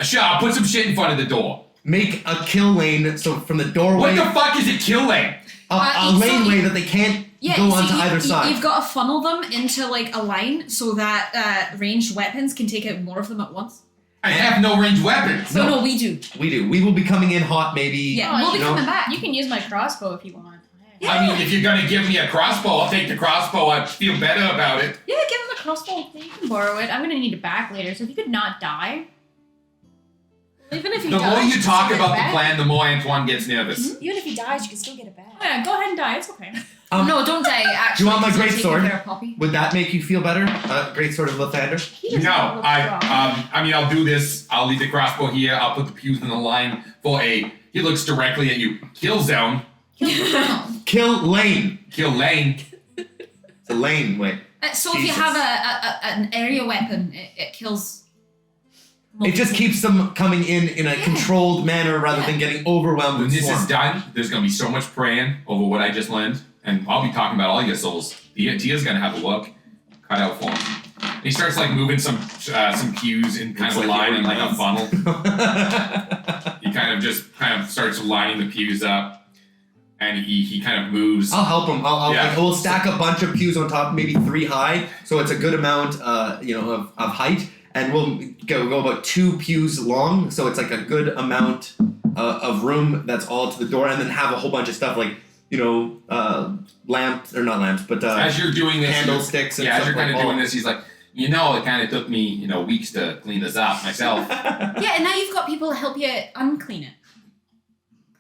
Sure, I'll put some shit in front of the door. Make a kill lane so from the doorway, What the fuck is a kill lane? a So laneway that they can't Yeah, go so onto either side. You've got to funnel them into like a line so that ranged weapons can take out more of them at once. I have no ranged weapons. No, we do. We do. We will be coming in hot, maybe. Yeah, we'll be you know? coming back. You can use my crossbow if you want. I mean, if you're gonna give me a crossbow, I'll take the crossbow. I feel better about it. Yeah, give him the crossbow. Yeah, you can borrow it. I'm gonna need it back later, so if you could not die. Even if he The dies, more you can talk still get about it the back. plan, the more Antoine gets nervous. Even if he dies, you can still get it back. Oh, yeah, go ahead and die. It's okay. No, don't die. Actually, Do you want my because you're great taking sword? care of Poppy. Would that make you feel better? Great sword of Lathander? He doesn't No, look strong. I mean, I'll do this. I'll leave the crossbow here. I'll put the pews in the line for a. He looks directly at you. Kill zone. Kill Lane. Kill lane. It's a lane, wait. So if you Jesus. have an area weapon, it kills. It just keeps them coming in a controlled manner rather than getting overwhelmed When with this is swarm. done, there's gonna be so much praying over what I just learned, and I'll be talking about all your souls. Tia's gonna have a look, cut out for him. And he starts like moving some pews in kind of Looks a like line he in like a already funnel. He kind of starts lining the pews up, and he kind of moves. I'll help him. Yeah. We'll stack a bunch of pews on top, maybe 3 high, so it's a good amount, of height, and we'll go about 2 pews long, so it's like a good amount of room that's all to the door, and then have a whole bunch of stuff like, lamps or not lamps, but As you're doing this, candlesticks and as stuff you're kind like of doing this, he's like, it kind of took me, weeks to clean this up myself. Yeah, and now you've got people to help you unclean it.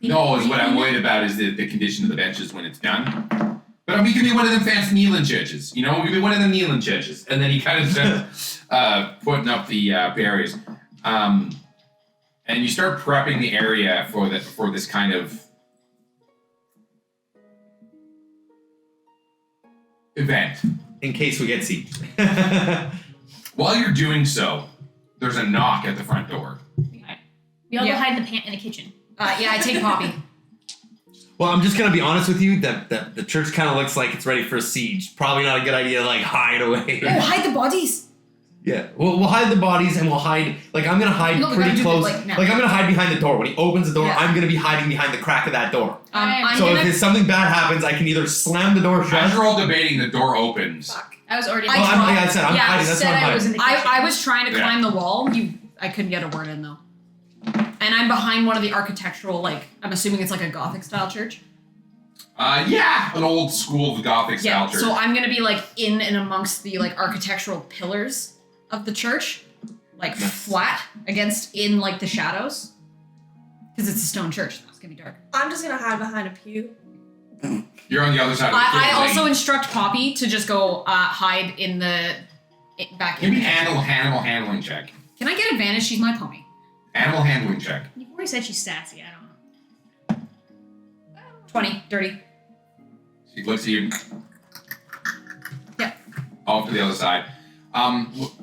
No, is what I'm worried about is the condition of the benches when it's done. But we could be one of them fancy kneeling churches, we could be one of them kneeling churches. And then he kind of starts putting up the barriers. And you start prepping the area for this kind of event. in case we get sieged. While you're doing so, there's a knock at the front door. We all Yeah. go hide in the kitchen. Yeah, I take Poppy. Well, I'm just gonna be honest with you that the church kind of looks like it's ready for a siege. Probably not a good idea to like hide away. Oh, hide the bodies. Yeah, we'll hide the bodies and we'll hide. Like I'm gonna hide No, we gotta pretty do close. this, like, now. I'm gonna hide behind the door. When he opens the door, Yeah. I'm gonna be hiding behind the crack of that door. I'm So gonna. if something bad happens, I can either slam the door shut. As you're all debating, the door opens. Fuck. I was already. I Oh, tried. I said I'm Yeah, hiding. That's what I'm I was hiding. in the kitchen. I was trying to Yeah. climb the wall. I couldn't get a word in though. And I'm behind one of the architectural, I'm assuming it's like a Gothic style church. Yeah, an old school Gothic style church. So I'm gonna be in and amongst the architectural pillars of the church, flat against in the shadows, because it's a stone church. It's gonna be dark. I'm just gonna hide behind a pew. You're on the other side of the I building. also instruct Poppy to just go hide in the back. Give in me the animal handling check. Can I get advantage? She's my pony. Animal handling check. You've already said she's sassy. I don't know. 20, dirty. She looks at you. Yep. Off to the other side.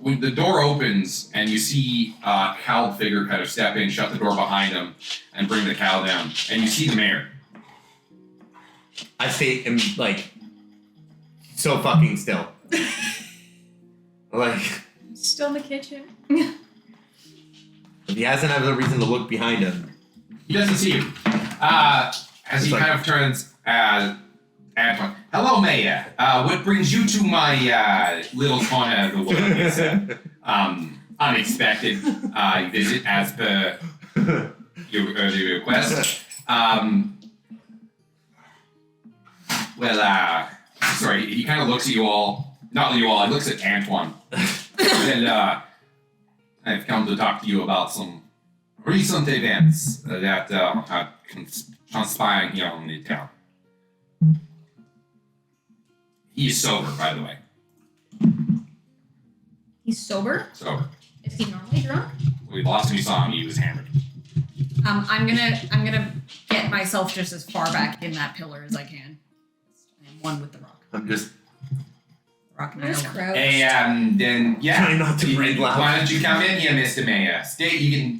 When the door opens and you see a cowled figure kind of step in, shut the door behind him, and bring the cowl down, and you see the mayor. I stay so fucking still. Still in the kitchen. If he hasn't had a reason to look behind him. He doesn't see you. As he kind of turns, Antoine. Hello, Mayor. What brings you to my little corner of the world? It's unexpected visit as per your earlier request. Sorry, he kind of looks at you all. Not you all, he looks at Antoine. Well, I've come to talk to you about some recent events that are transpiring here in the town. He is sober, by the way. He's sober. Sober. Is he normally drunk? We last time you saw him, he was hammered. I'm gonna get myself just as far back in that pillar as I can. I'm one with the rock. I'm just Rock and I Where's are one. Crouch? Then yeah. Trying not to breathe loud. Why don't you come in here, Mr. Mayor?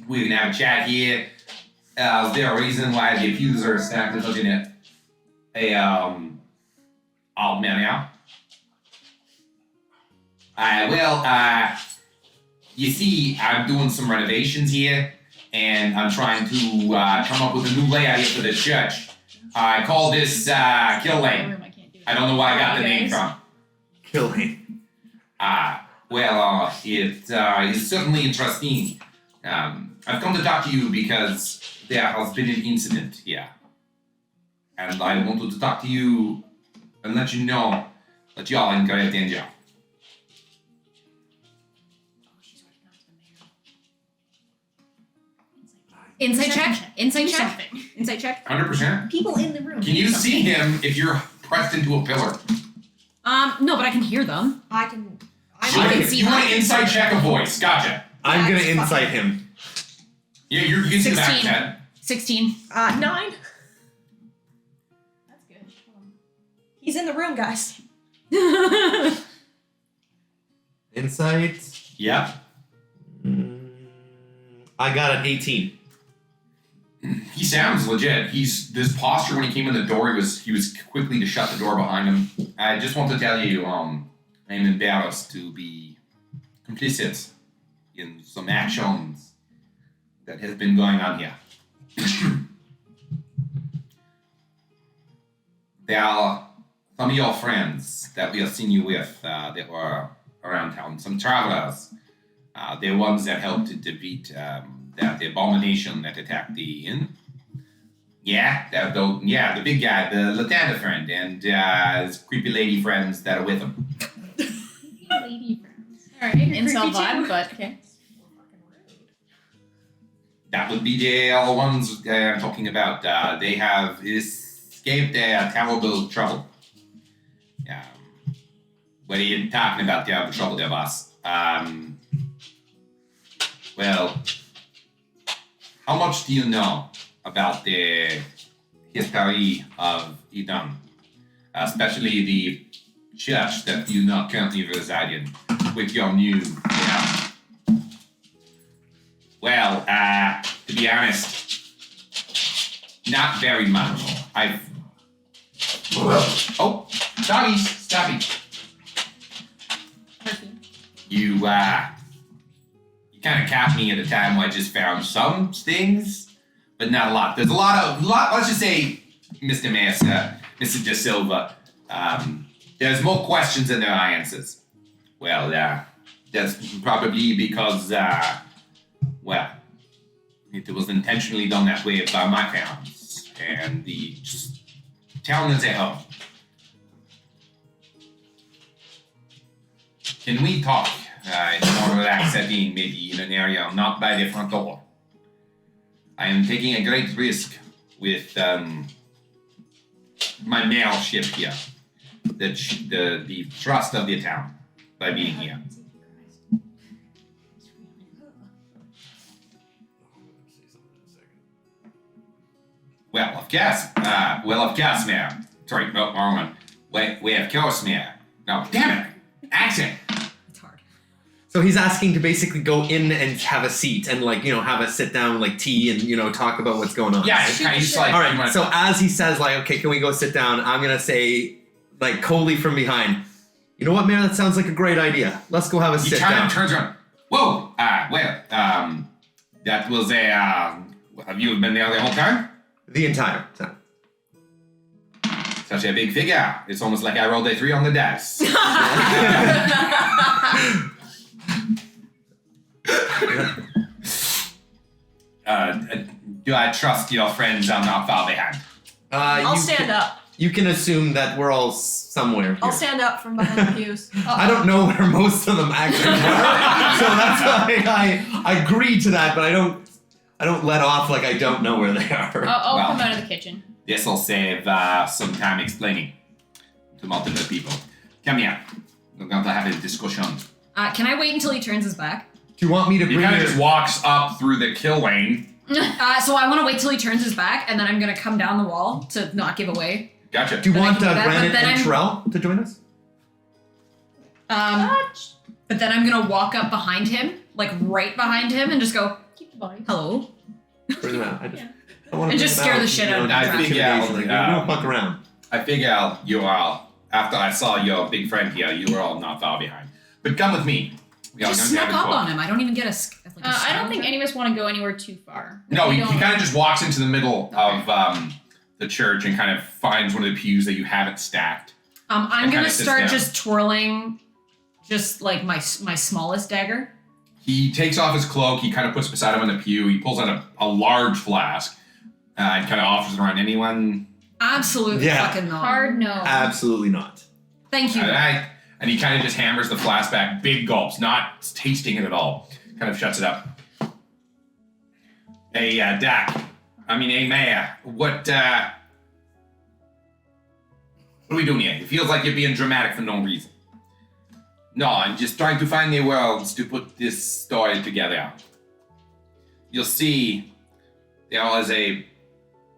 We can have a chat here. Is there a reason why the pews are stacked and looking at old man now? You see, I'm doing some renovations here, and I'm trying to come up with a new layout here for this church. I call this Kill Lane. Room, I can't do I don't know where I got the name Guys. from. Killing. It is certainly interesting. I've come to talk to you because there has been an incident here. And I wanted to talk to you and let you know that you are in grave danger. Insight check. Insight Do check. something. Insight check. 100%. People in the room. Can you see him if you're pressed into a pillar? No, but I can hear them. I can. I can see You want that. to inside check a voice. Gotcha. I'm gonna That's fucking- insight him. Yeah, you can see the back 16. 10. 16. 9. That's good. He's in the room, guys. Insight. Yep. I got an 18. He sounds legit. This posture when he came in the door, he was quickly to shut the door behind him. I just want to tell you, I'm embarrassed to be complicit in some actions that has been going on here. There are some of your friends that we have seen you with that were around town, some travelers. They're ones that helped to defeat the abomination that attacked the inn. Yeah, the big guy, the Latanda friend, and his creepy lady friends that are with him. Lady friends. Alright, incel vibe, but okay. That would be the other ones I'm talking about. They have escaped terrible trouble. What are you talking about, terrible trouble there, boss? Well, how much do you know about the history of Eden? Especially the church that you not currently reside in with your new, Well, to be honest, not very much. Oh, doggies, stop it. You kind of caught me at a time where I just found some things, but not a lot. There's a lot, let's just say, Mr. Mesa, Mr. De Silva, there's more questions than there are answers. Well, that's probably because, it was intentionally done that way by my parents and the town as a whole. Can we talk in a more relaxed setting, maybe in an area not by the front door? I am taking a great risk with my mayorship here, the trust of the town by being here. Well, of course, Mayor. Sorry, no, wrong one. We of course, Mayor. No, damn it! Accent! It's hard. So he's asking to basically go in and have a seat and have a sit down tea and talk about what's going on. Yeah, it's kind of just like... All right. So as he says okay, can we go sit down? I'm gonna say coldly from behind. You know what, Mayor? That sounds like a great idea. Let's go have a sit down. He turns around. Whoa! That was a... have you been there the whole time? The entire time. Such a big figure. It's almost like I rolled a 3 on the dice. Do I trust your friends are not far behind? I'll stand up. You can assume that we're all somewhere here. I'll stand up from behind the pews. I don't know where most of them actually are, so that's why I agree to that, but I don't let off like I don't know where they are. I'll Well. come out of the kitchen. This'll save some time explaining to multiple people. Come here. We're going to have a discussion. Can I wait until he turns his back? Do you want me to He bring kind of your... just walks up through the kill lane. So I want to wait till he turns his back, and then I'm gonna come down the wall to not give away. Gotcha. Do you Then I want can do that, but Granite then and I'm- Terrell to join us? But then I'm gonna walk up behind him, right behind him, and just go, Keep the body. hello. Bring them out. I just, Yeah. I want And to just scare the shit out of I think, yeah, we don't fuck around. I figure you are, after I saw your big friend here, you were all not far behind. But come with me. We are Just going to have snuck a up talk. on him. I don't even get a I don't think any of us want to go anywhere too far. No, We he don't- kind of just walks into the middle of the church and kind of finds one of the pews that you haven't stacked. I'm And gonna kinda sits start down. just twirling, just like my smallest dagger. He takes off his cloak. He kind of puts it beside him on the pew. He pulls out a large flask and kind of offers it around. Anyone? Absolutely Yeah. fucking not. Hard no. Absolutely not. Thank you. All right. And he kind of just hammers the flask back, big gulps, not tasting it at all. Kind of shuts it up. Hey, Doc. Hey, Mayor. What are we doing here? It feels like you're being dramatic for no reason. No, I'm just trying to find the words to put this story together. You'll see, there was a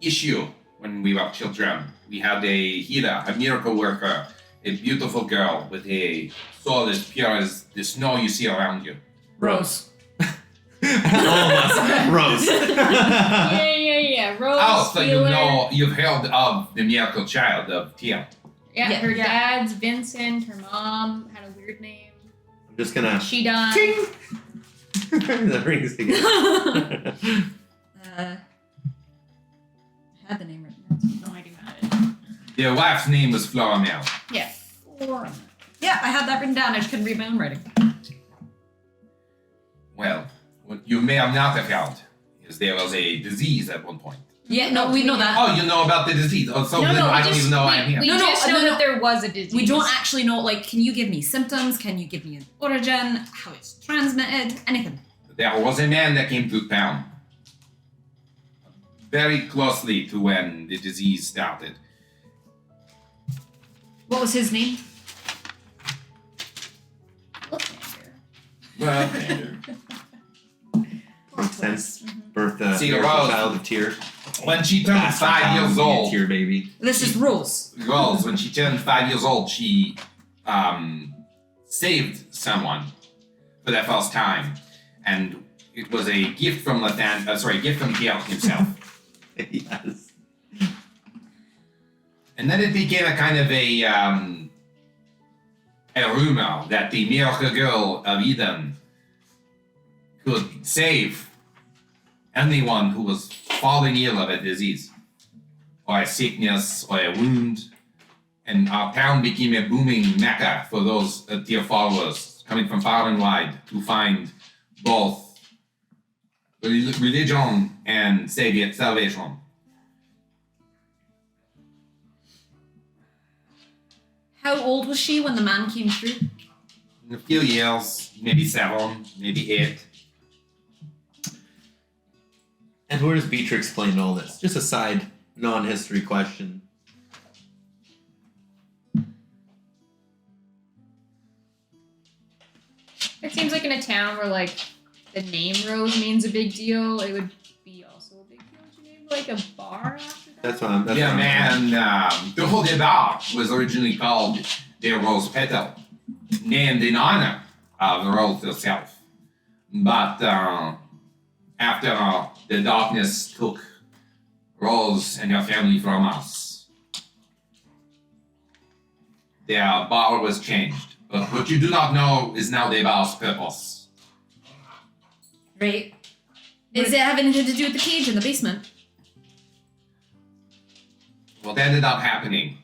issue when we were children. We had a healer, a miracle worker, a beautiful girl with a soul as pure as the snow you see around you. Rose. Almost. Rose. Yeah. Rose. Oh, so healer. you've heard of the miracle child of Tia. Yeah, Yeah. her Yeah. dad's Vincent. Her mom had a weird name. I'm just gonna. She died. Ting! That rings together. I had the name written down. No, I do have it. Their wife's name was Flora Mel. Yeah. Yeah, I had that written down. I just couldn't read my own writing. Well, what you may have not have heard is there was a disease at one point. Yeah, no, we know that. Oh, you know about the disease. Oh, so then I don't even know I'm here. We No, just know no. that there was a disease. We don't actually know, like, can you give me symptoms? Can you give me an origin? How it's transmitted? Anything. There was a man that came to town very closely to when the disease started. What was his name? Well, Makes sense. Bertha, See, miracle Rose- child of Tyr. when she turned Bastard 5 child years of the old, Tyr baby. This is Rose. Rose, when she turned 5 years old, she saved someone for that first time, and it was a gift from gift from Gael himself. Yes. And then it became a kind of a rumor that the miracle girl of Eden could save anyone who was falling ill of a disease, or a sickness, or a wound. And our town became a booming mecca for those dear followers coming from far and wide to find both religion and salvation. How old was she when the man came through? In a few years, maybe 7, maybe 8. And where does Beatrix explain all this? Just a side, non-history question. It seems like in a town where like the name Rose means a big deal, it would be also a big deal to name like a bar after that. That's what I'm. That's Yeah, what I'm- man, the whole bar was originally called the Rose Petal, named in honor of the rose herself. But after the darkness took Rose and her family from us, their bar was changed. But what you do not know is now the bar's purpose. Right. Does it have anything to do with the cage in the basement? What ended up happening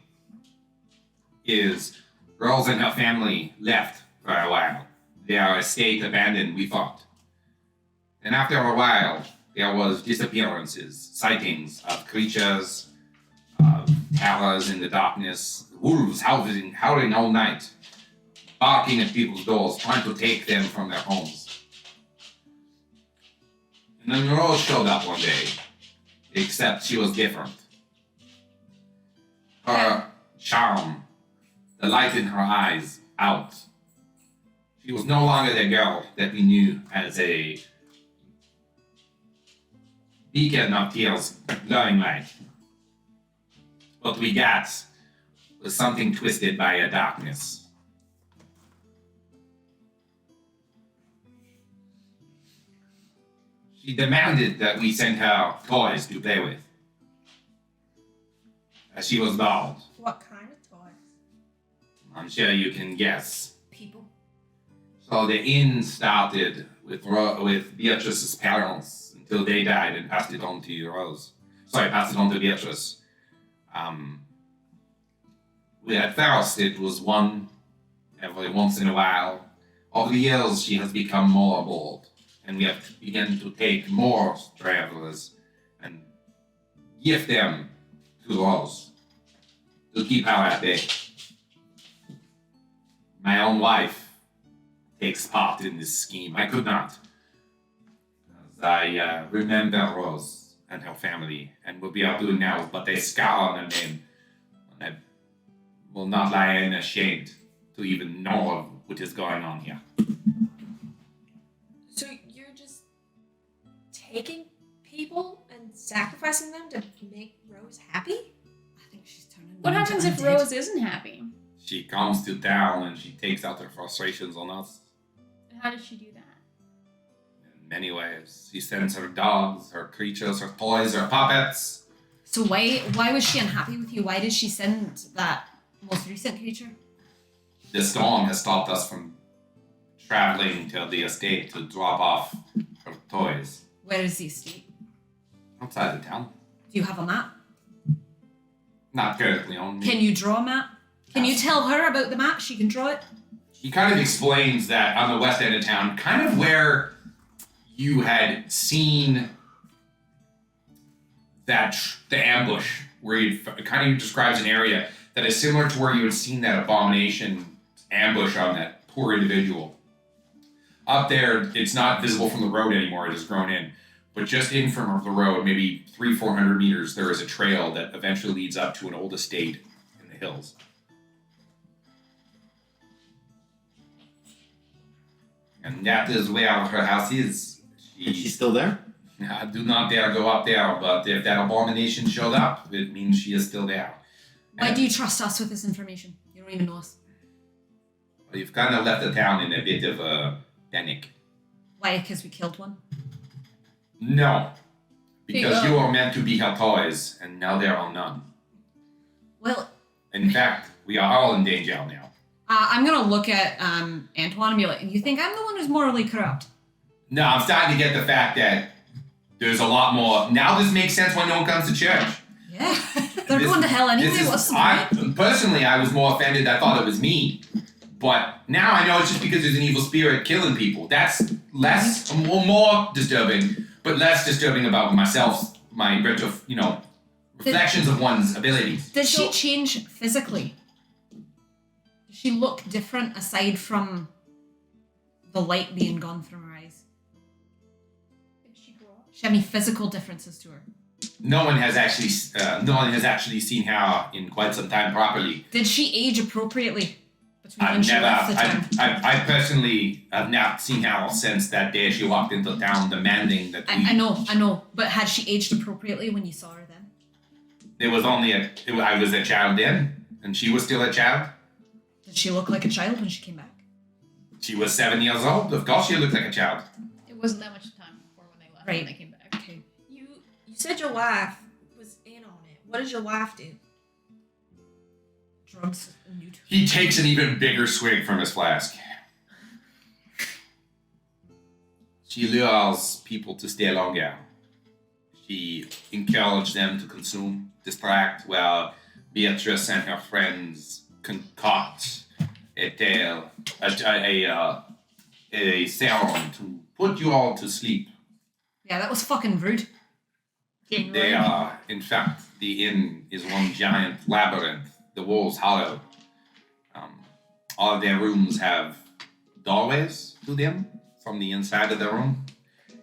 is Rose and her family left for a while. Their estate abandoned, we thought. And after a while, there was disappearances, sightings of creatures, of terrors in the darkness, wolves howling all night, barking at people's doors, trying to take them from their homes. And then Rose showed up one day, except she was different. Her charm, the light in her eyes, out. She was no longer the girl that we knew as a beacon of tears glowing light. What we got was something twisted by a darkness. She demanded that we send her toys to play with, as she was dolled. What kind of toys? I'm sure you can guess. People. So the inn started with Beatrice's parents until they died and passed it on to Rose. Passed it on to Beatrice. At first, it was one every once in a while. Over the years, she has become more bold, and we have begun to take more travelers and gift them to us to keep her at bay. My own wife takes part in this scheme. I could not. As I remember Rose and her family, and will be able to now, but they scar on her name. And I will not lie and ashamed to even know of what is going on here. So you're just taking people and sacrificing them to make Rose happy? I think she's turning. What into happens if undead. Rose isn't happy? She comes to town and she takes out her frustrations on us. How does she do that? In many ways. She sends her dogs, her creatures, her toys, her puppets. So why was she unhappy with you? Why did she send that most recent creature? The storm has stopped us from traveling to the estate to drop off her toys. Where is the estate? Outside the town. Do you have a map? Not currently on me. Can you draw a map? Can you tell her about the map? She can draw it. He kind of explains that on the west end of town, kind of where you had seen that the ambush, where he kind of describes an area that is similar to where you had seen that abomination ambush on that poor individual. Up there, it's not visible from the road anymore; it has grown in. But just in from the road, maybe 300-400 meters, there is a trail that eventually leads up to an old estate in the hills. And that is where her house is. She's still there? I do not dare go up there, but if that abomination showed up, it means she is still there. Why do you trust us with this information? You don't even know us. You've kind of left the town in a bit of a panic. Why? Because we killed one? No. Because Yeah. you were meant to be her toys, and now there are none. Well, In fact, we are all in danger now. I'm gonna look at Antoine and be like, you think I'm the one who's morally corrupt? No, I'm starting to get the fact that there's a lot more. Now this makes sense when no one comes to church. Yeah. They're going to hell anyway. What's the point? Personally, I was more offended. I thought it was me. But now I know it's just because there's an evil spirit killing people. That's less, more disturbing, but less disturbing about myself, my reflections of one's abilities. Did she change physically? Does she look different aside from the light being gone from her eyes? Did she grow up? Does she have any physical differences to her? No one has actually seen her in quite some time properly. Did she age appropriately between when I've she never, left the town? I personally have not seen her since that day she walked into town demanding that we. I know, but had she aged appropriately when you saw her then? It was only I was a child then, and she was still a child. Did she look like a child when she came back? She was 7 years old. Of course, she looked like a child. It wasn't that much time before when they left Right. when they came back. Okay. You said your wife was in on it. What does your wife do? Drugs and nude. He takes an even bigger swig from his flask. She lures people to stay longer. She encourages them to consume, distract, while Beatrice and her friends concoct a tale, a sermon to put you all to sleep. Yeah, that was fucking rude. They are, in fact, the inn is one giant labyrinth. The walls hollow. All of their rooms have doorways to them from the inside of the room.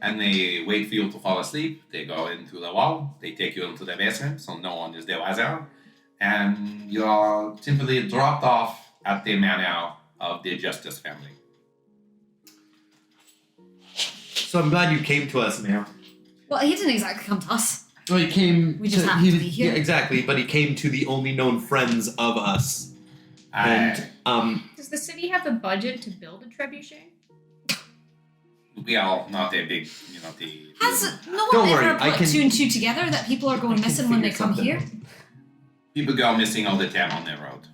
And they wait for you to fall asleep. They go into the wall. They take you into the basement, so no one is there wiser. And you're simply dropped off at the manor of the Justice family. So I'm glad you came to us, Mayor. Well, he didn't exactly come to us. Well, he came. We just happened to be here. Yeah, exactly. But he came to the only known friends of us. And Does the city have the budget to build a trebuchet? We are not a big, Has no one Don't worry, ever I put can- two and two together that people are going I can missing when they figure come something. here? people go missing all the time on their road.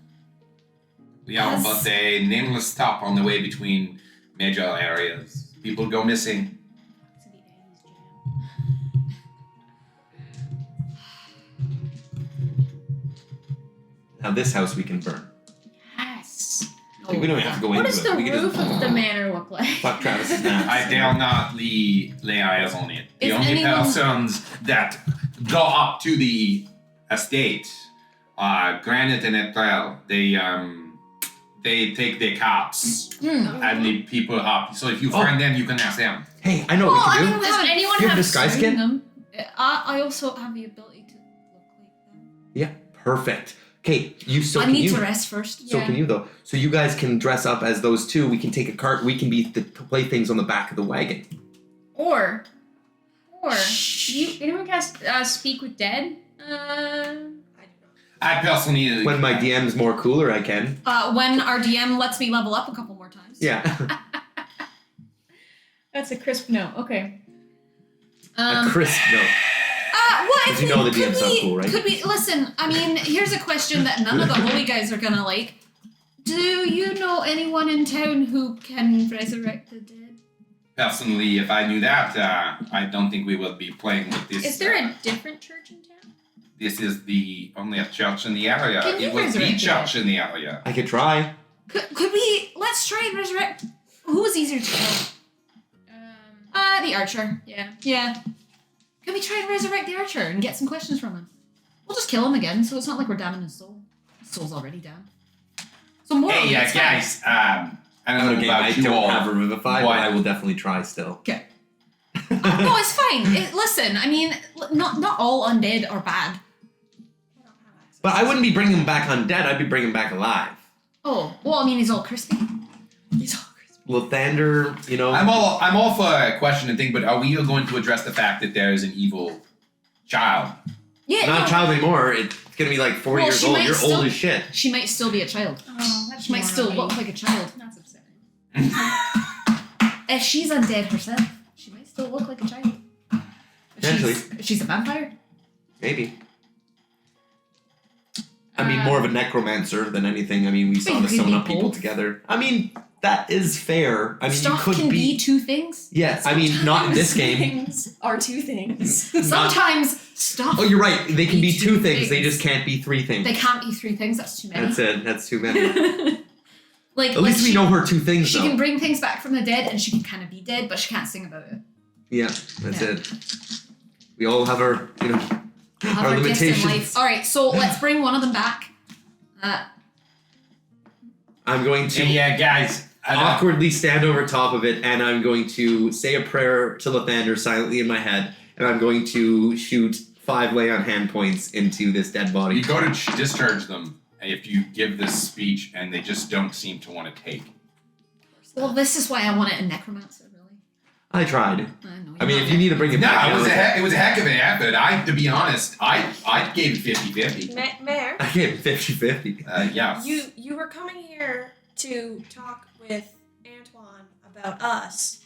We are Has- but a nameless stop on the way between major areas. People go missing. To be Annie's jam. Now this house we can burn. Yes. Like, we don't have to go What into does it. the We can roof just of the manor look like? fuck Travis's nuts. I dare not lay eyes on it. The Is only anyone- persons that go up to the estate are Granite and Etrel. They take their cops and the people up. So if you find them, you can ask them. Hey, I know what we can do. Does anyone You have have disguise kit? Them. I also have the ability to look like them. Yeah, perfect. Okay, you so I can need you. to rest first. So can you though. So you guys can dress up as those two. We can take a cart. We can be the playthings on the back of the wagon. Or anyone can speak with dead? I personally. When my DM's more cooler, I can. When our DM lets me level up a couple more times. Yeah. That's a crisp no. Okay. A crisp note. What if 'Cause you know the could DM's not cool, right? Could we listen? I mean, here's a question that none of the holy guys are gonna like. Do you know anyone in town who can resurrect the dead? Personally, if I knew that, I don't think we would be playing with this. Is there a different church in town? This is the only church in the area. Can you It was the resurrect the church in the area. I could try. Could we? Let's try and resurrect. Who was easier to kill? The archer. Yeah. Yeah. Can we try and resurrect the archer and get some questions from him? We'll just kill him again, so it's not like we're damning his soul. His soul's already damned. So more. Hey, it's fine. guys. I don't know Okay, about I you don't all. have Revivify, What? but I will definitely try still. Okay. No, it's fine. Listen, I mean, not all undead are bad. But I wouldn't be bringing him back undead. I'd be bringing him back alive. Oh, well, I mean, he's all crispy. He's all crispy. Lathander, you know. I'm all for a question and thing, but are we going to address the fact that there is an evil child? Yeah, Not no, a child anymore. It's gonna be like 40 Well, years she old. might You're still- old as shit. She might still be a child. Oh, that's She might still look like a child. That's upsetting. If she's undead herself, she might still look like a child. Potentially. If she's a vampire. Maybe. I mean, more of a necromancer than anything. I mean, we saw you this could summon be up people both. together. I mean, that is fair. I mean, Stuff you could can be two things. Yes, I mean, not in this game. Things are two things. Sometimes stuff. Oh, you're right. They can be two things. They things. just can't be three things. They can't be three things. That's too many. That's it. That's too many. Like, At least we know her two things, She though. can bring things back from the dead, and she can kind of be dead, but she can't sing about it. Yeah, that's Yeah. it. We all have our, you know, Have our our gifts in limitations. life. All right, so let's bring one of them back. I'm going to Yeah, guys. awkwardly stand over top of it, and I'm going to say a prayer to Lathander silently in my head, and I'm going to shoot 5 lay on hand points into this dead body. You go to discharge them if you give this speech and they just don't seem to want to take. Well, this is why I want it in necromancer, really. I tried. I know. I mean, if you need to bring it No, back, it was a heck of an effort. To be honest, I gave it 50-50. Mayor, I gave 50-50. Yeah. you were coming here to talk with Antoine about us.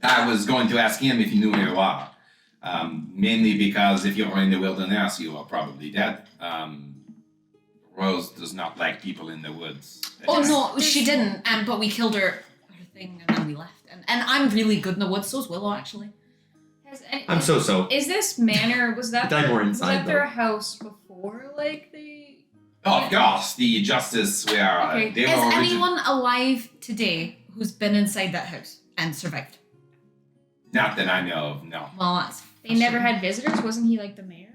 I was going to ask him if he knew who you are. Mainly because if you're in the wilderness, you are probably dead. Rose does not like people in the woods. Oh no, she didn't. But we killed her thing, and then we left. And I'm really good in the woods. So's Willow, actually. I'm so-so. Is this manor, was that Die more was inside, that their though. house before, like, the... Oh, of course, the justice where Okay. they were Is origin- anyone alive today who's been inside that house and survived? Not that I know of, no. Well, that's. They never had visitors? Wasn't he, like, the mayor?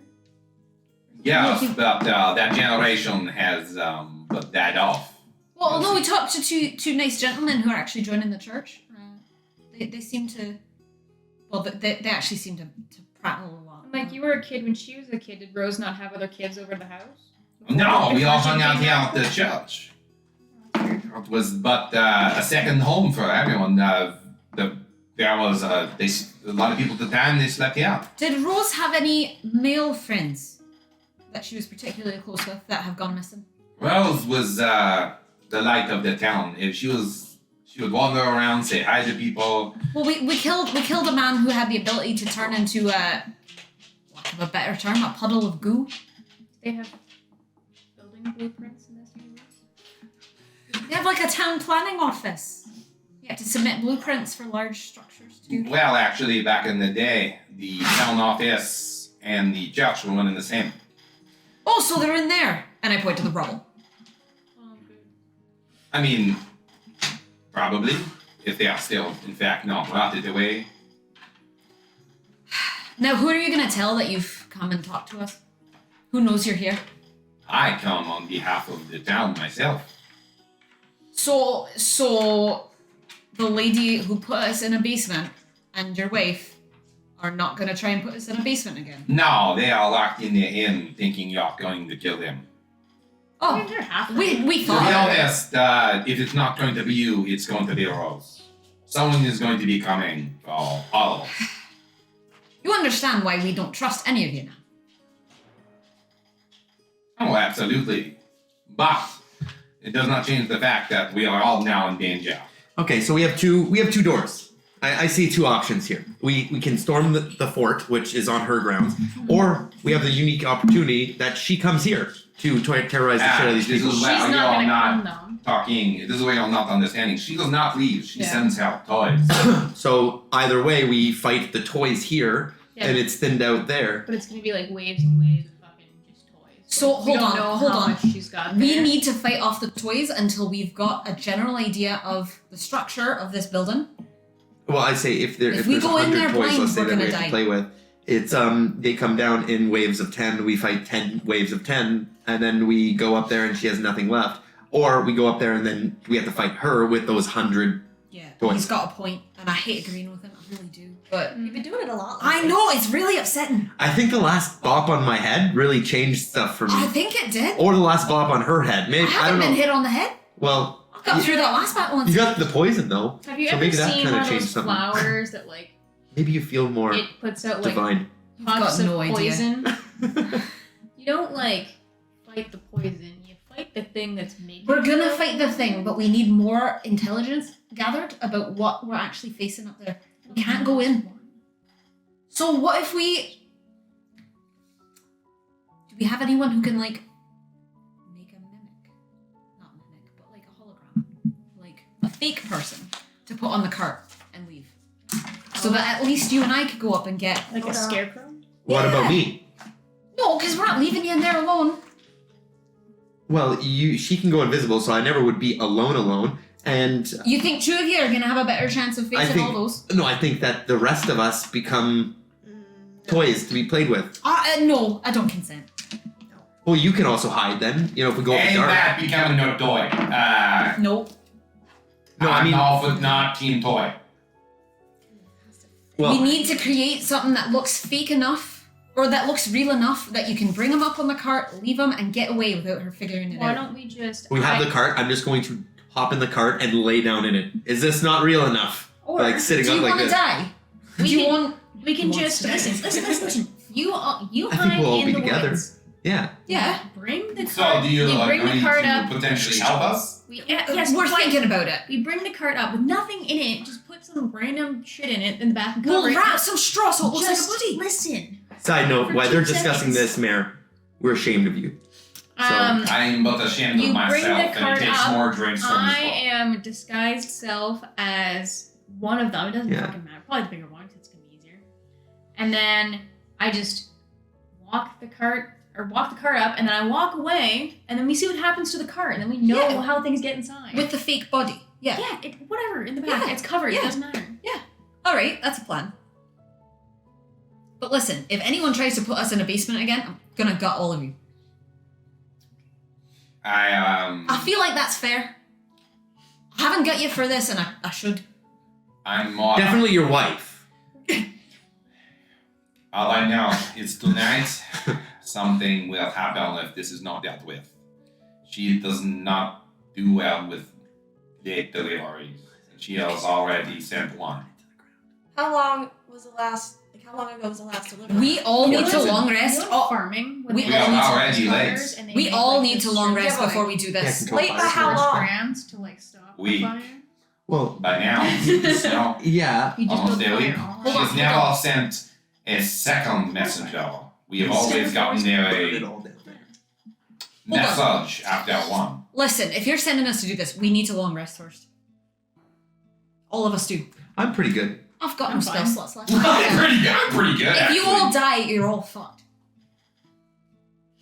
Yes, but that generation has died off. Well, no, we talked to two nice gentlemen who are actually joining the church. They seem to. Well, they actually seem to prattle a lot. Like, you were a kid when she was a kid. Did Rose not have other kids over at the house? No, we all Before she hung out came here at the church. It was but a second home for everyone. There was a lot of people at the time, they slept here. Did Rose have any male friends that she was particularly close with that have gone missing? Rose was the light of the town. If she would wander around, say hi to people. Well, we killed a man who had the ability to turn into a, lack of a better term, a puddle of goo. They have building blueprints in this universe? They have like a town planning office. You have to submit blueprints for large structures too. Well, actually, back in the day, the town office and the church were one and the same. Oh, so they're in there. And I point to the rubble. Oh, good. I mean, probably, if they are still, in fact, not rotted away. Now, who are you going to tell that you've come and talked to us? Who knows you're here? I come on behalf of the town myself. So the lady who put us in a basement and your wife are not going to try and put us in a basement again? No, they are locked in their inn thinking you're going to kill them. I mean, Oh, they're half. we To be thought. honest, if it's not going to be you, it's going to be Rose. Someone is going to be coming for all of us. You understand why we don't trust any of you now? Oh, absolutely. But it does not change the fact that we are all now in danger. Okay, so we have two doors. I see two options here. We can storm the fort, which is on her grounds, or we have the unique opportunity that she comes here to terrorize the shit out of these This people. is She's where not you're gonna not come talking. This is where you're not understanding. She does not leave. She Yeah. sends out toys. So either way, we fight the toys here, Yeah. and it's thinned out there. But it's gonna be like waves and waves of fucking just toys. So, we hold don't on, know hold how on. much she's got. We there. need to fight off the toys until we've got a general idea of the structure of this building. Well, I say if If we there's go in 100 there toys, blind, let's say we're that we gonna have die. to play with, it's they come down in waves of 10. We fight 10 waves of 10, and then we go up there and she has nothing left. Or we go up there and then we have to fight her with those 100. Yeah, Toys. he's got a point, and I hate agreeing with him. I really do. But You've been doing it a lot. I lately. know it's really upsetting. I think the last bop on my head really changed stuff for me. I think it did. Or the last bop on her head. I Maybe I haven't don't been know. hit on the head. Well, I got through that last battle. And you got the poison though. Have you so ever maybe that seen kinda one of changed those something. flowers that like Maybe you feel more it puts out like divine. You've puffs got of no idea. poison? You don't like fight the poison. You fight the thing that's making. We're gonna it. fight the thing, but we need more intelligence gathered about what we're actually facing up there. We can't go in. So what if we... Do we have anyone who can, like, make a mimic? Not mimic, but like a hologram. Like a fake person to put on the cart and leave. So that at least you and I could go up and get... like a scarecrow. What about Yeah. me? No, because we're not leaving you in there alone. Well, she can go invisible, so I never would be alone. And You think two of you are gonna have a better chance of facing all those? no, I think that the rest of us become toys to be played with. No, I don't consent. Well, you can also hide then. You know, if we go in the And dark. that becoming no toy. Nope. No, I I'm mean- all for not team toy. Well, We need to create something that looks fake enough, or that looks real enough, that you can bring them up on the cart, leave them, and get away without her figuring it Why out. don't we just? we have the cart. I'm just going to hop in the cart and lay down in it. Is this not real enough? Or Like sitting Do up you like want to this. die? We Do you can- want... We can He wants just to- listen. You I think hide we'll all in be the together. woods. Yeah. Yeah. Bring the So cart. do you bring agree the cart to up. potentially help us? Yes, We're fine. thinking about it. We bring the cart up with nothing in it. Just put some random shit in it in the back and cover We'll it. wrap some straw so it looks like a Just buddy. listen. Side note, For while 2 they're discussing seconds. this, Mayor, we're ashamed of you. I'm but ashamed You of bring the myself, and it cart takes up. more drinks from I this ball. am disguised self as one of them. It doesn't Yeah. fucking matter. Probably the bigger one because it's gonna be easier. And then I just walk the cart up, and then I walk away, and then we see what happens to the cart, and then we know Yeah. how things get inside. With the fake body. Yeah. yeah, whatever in the back. Yeah. It's covered. Yeah. It doesn't matter. All right, that's a plan. But listen, if anyone tries to put us in a basement again, I'm gonna gut all of you. I feel like that's fair. I haven't got you for this, and I should. I'm more. Definitely your wife. All I know is tonight something will happen if this is not dealt with. She does not do well with late deliveries. She has already sent one. How long was the last? Like, how long ago was the last delivery? We all need to Listen. long rest. You know, Oh, farming. When we they all have need to- already fires late. and they we make, all like, need the to long strips rest Yeah, but before we do this. control Late by fire. how long? brands to like stop We- the fire. Well, By now, no, yeah. You just almost build daily. fire all Hold She on, has never sent a second messenger. We have always gotten there Put it a all down there. message after one. Listen, if you're sending us to do this, we need to long rest first. All of us do. I'm pretty good. I've got no I'm spell fine. slots left. I'm pretty good. I'm pretty good. If you actually. all die, you're all fucked.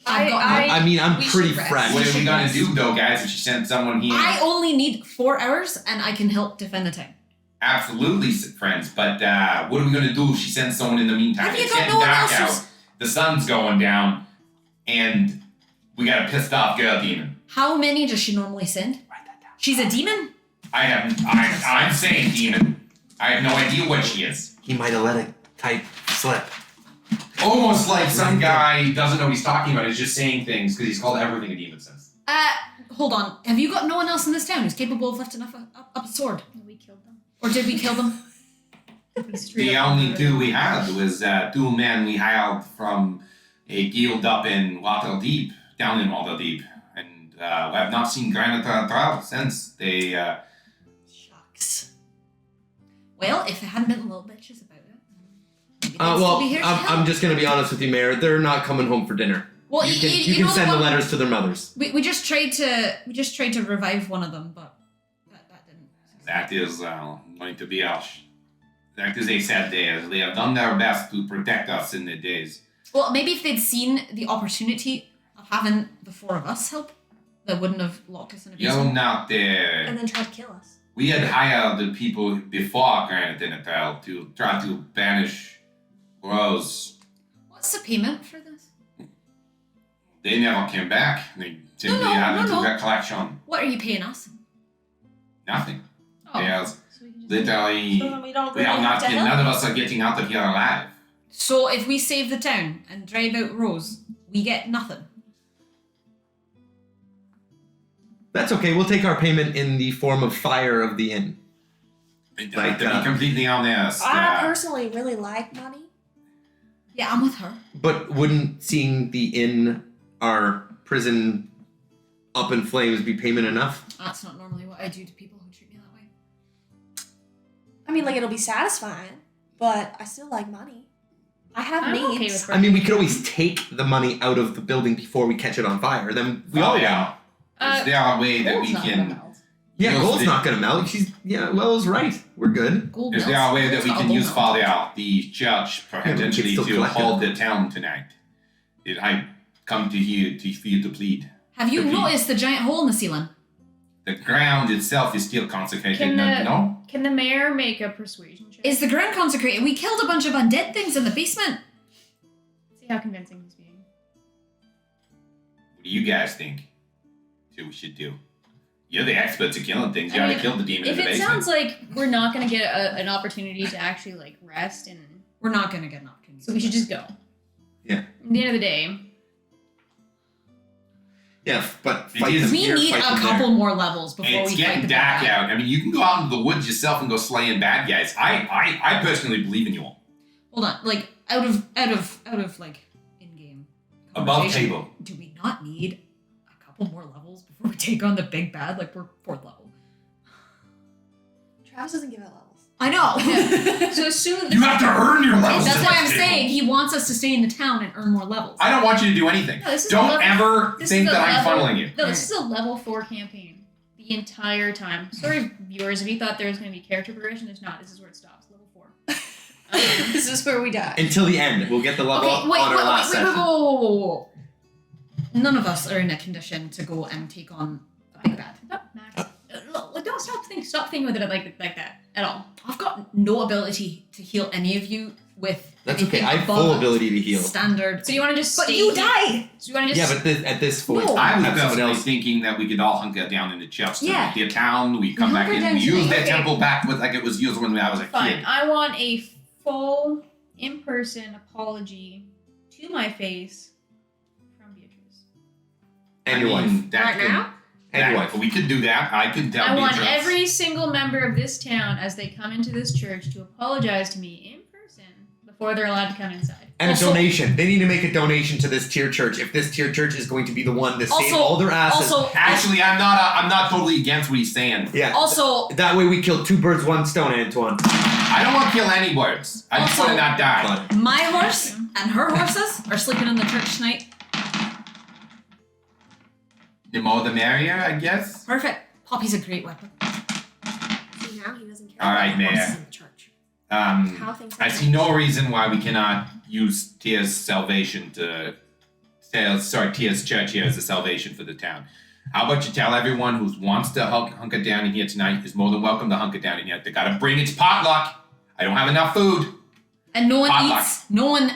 I mean, I'm we pretty should rest. fresh. What are we should gonna rest. do though, guys? If she sends someone here, I only need 4 hours, and I can help defend the town. absolutely, friends. But what are we gonna do if she sends someone in the meantime? Have you It's got getting no one dark else out. The sun's going down, and we got a pissed off girl demon. How many does she normally send? Write that down. She's a demon? I'm saying demon. I have no idea what she is. He might have let a type slip. Almost like some guy doesn't know what he's talking about. He's just saying things because he's called everything a demon says. Hold on. Have you got no one else in this town who's capable of lifting up a sword? We killed them. Or did we kill them? We straight The up only murdered two them. we had was two men we hired from a guild up in Waterdeep, down in Waterdeep, and we have not seen Granite at all since they. Shucks. Well, if it hadn't been little bitches about it, maybe they'd Well, still be here to I'm help. just gonna be honest with you, Mayor. They're not coming home for dinner. Well, You can know send the what? letters to their mothers. We just tried to revive one of them, but that didn't. That is going to be us. That is a sad day, as they have done their best to protect us in the days. Well, maybe if they'd seen the opportunity of having the 4 of us help, they wouldn't have locked us in a You're basement. not there. And then try to kill us. We had hired the people before Granite and Atal to try to banish Rose. What's the payment for this? They never came back. They simply No, had into no. recollection. What are you paying us? Nothing. Oh. There's So we can just- literally, So then we don't we really are have not to getting, help. none of us are getting out of here alive. So if we save the town and drive out Rose, we get nothing. That's okay. We'll take our payment in the form of fire of the inn. Like, To be completely honest, I personally really like money. Yeah, I'm with her. But wouldn't seeing the inn, our prison, up in flames be payment enough? That's not normally what I do to people who treat me that way. I mean, like, it'll be satisfying, but I still like money. I have I'm needs. okay with I mean, we could always take the money out of the building before we catch it on fire. Then we all yeah. Is there a way that we can? Yeah, Yes, gold's the- not gonna melt. Will's right. We're good. Gold Is melts. there a way that Gold's we not can gold use melt. Father, the church, but we can potentially still to collect it. hold the town tonight? Did I come to here for you to plead? Have you Okay. noticed the giant hole in the ceiling? The ground itself is still consecrated. Can No? Can the mayor make a persuasion check? Is the ground consecrated? We killed a bunch of undead things in the basement. See how convincing he's being. What do you guys think? What we should do? You're the experts at killing things. You I gotta mean, kill the demon in If the it basement. sounds like we're not gonna get an opportunity to actually like rest, and We're not gonna get an opportunity. so we should just go. Yeah. At the end of the day, Yeah, but It fight is- them We here, need fight them a there. couple more levels before It's we fight getting the dark bad guy. out. I mean, you can go out into the woods yourself and go slaying bad guys. I personally believe in you all. Hold on, like out of like in-game. Above conversation, table. Do we not need a couple more levels before we take on the big bad? Like we're 4th level. Travis doesn't give out levels. I know. so as soon You have to earn your levels. That's at why I'm this saying table. he wants us to stay in the town and earn more levels. I don't want you to do anything. No, this is Don't a level- ever this think is a that I'm level- funneling you. No, this is a level 4 campaign. The entire time. Sorry, viewers, if you thought there was going to be character progression, there's not. This is where it stops. Level 4. This is where we die. Until the end. We'll get the level Okay, up wait, on wait, our last wait, session. whoa. None of us are in a condition to go and take on a big bad. Stop, Max. Look, don't stop thinking with it like that at all. I've got no ability to heal any of you with That's okay. anything I have above full ability to heal. standard. So you want to just But stay you here? die! So you want to just Yeah, but at this point, No. I was have someone personally else. thinking that we could all hunker down in the church Yeah. to their town. We come We back hunker in. down We use tonight. their Okay. temple back with like it was used when I was a fine. kid. I want a full in-person apology to my face from Beatrice. And your wife. That Right could- now? And your that- wife. We could do that. I could tell I want Beatrice. every single member of this town, as they come into this church, to apologize to me in person before they're allowed to come inside. And Also- a donation. They need to make a donation to this tier church if this tier church is going to be the one to save Also- all their asses. Also, Actually, I'm not totally against what he's saying. yeah. also, That way we kill 2 birds, 1 stone, Antoine. I don't want to kill any birds. I just Also- want to not die. But my horse and her horses are sleeping in the church tonight. The more the merrier, I guess. Perfect. Poppy's a great weapon. See, now he doesn't care All right, about Mayor. horses in the church. How things I happen. see no reason why we cannot use Tia's salvation to Tia's church here is the salvation for the town. How about you tell everyone who wants to hunker down in here tonight is more than welcome to hunker down in here. They gotta bring its potluck. I don't have enough food. And no Potluck. one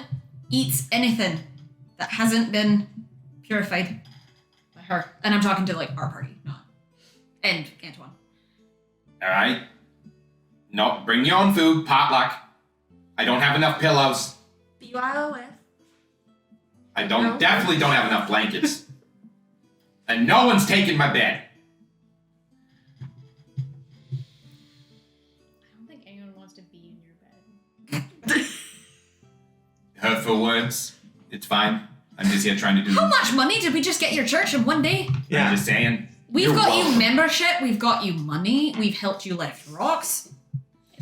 eats anything that hasn't been purified by her. And I'm talking to like our party, not and Antoine. All right. No, bring your own food. Potluck. I don't have enough pillows. BYOF. I don't No. definitely don't have enough blankets. And no one's taking my bed. I don't think anyone wants to be in your bed. Hurtful words. It's fine. I'm just here trying to do. How much money did we just get your church in one day? Yeah. I'm just saying. We've You're got welcome. you membership, we've got you money, we've helped you lift rocks.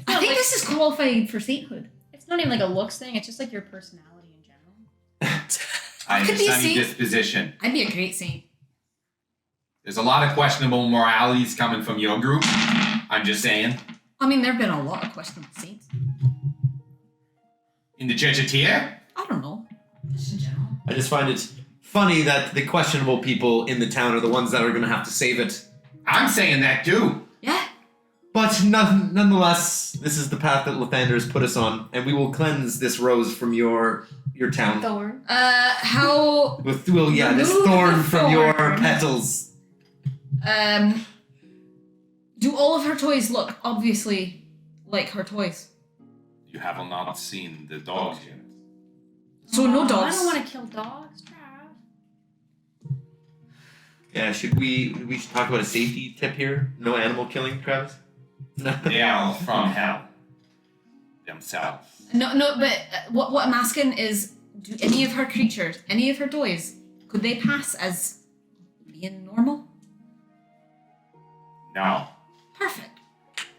I not think like- this is qualified for sainthood. It's not even like a looks thing. It's just like your personality in general. I have could a be a sunny saint. disposition. I'd be a great saint. There's a lot of questionable moralities coming from your group. I'm just saying. I mean, there have been a lot of questionable saints. In the Church of Tyr, I don't know. Just in general. I just find it funny that the questionable people in the town are the ones that are going to have to save it. I'm saying that too. Yeah. But nonetheless, this is the path that Lathander has put us on, and we will cleanse this rose from your town. Thorn. How With this Remove thorn the from your thorn. petals. do all of her toys look obviously like her toys? You have not seen the dogs yet. So no I dogs. don't want to kill dogs, Trav. Yeah, should we should talk about a safety tip here? No animal killing, Travis? No. They are from hell themselves. No, but what I'm asking is, do any of her creatures, any of her toys, could they pass as being normal? No. Perfect.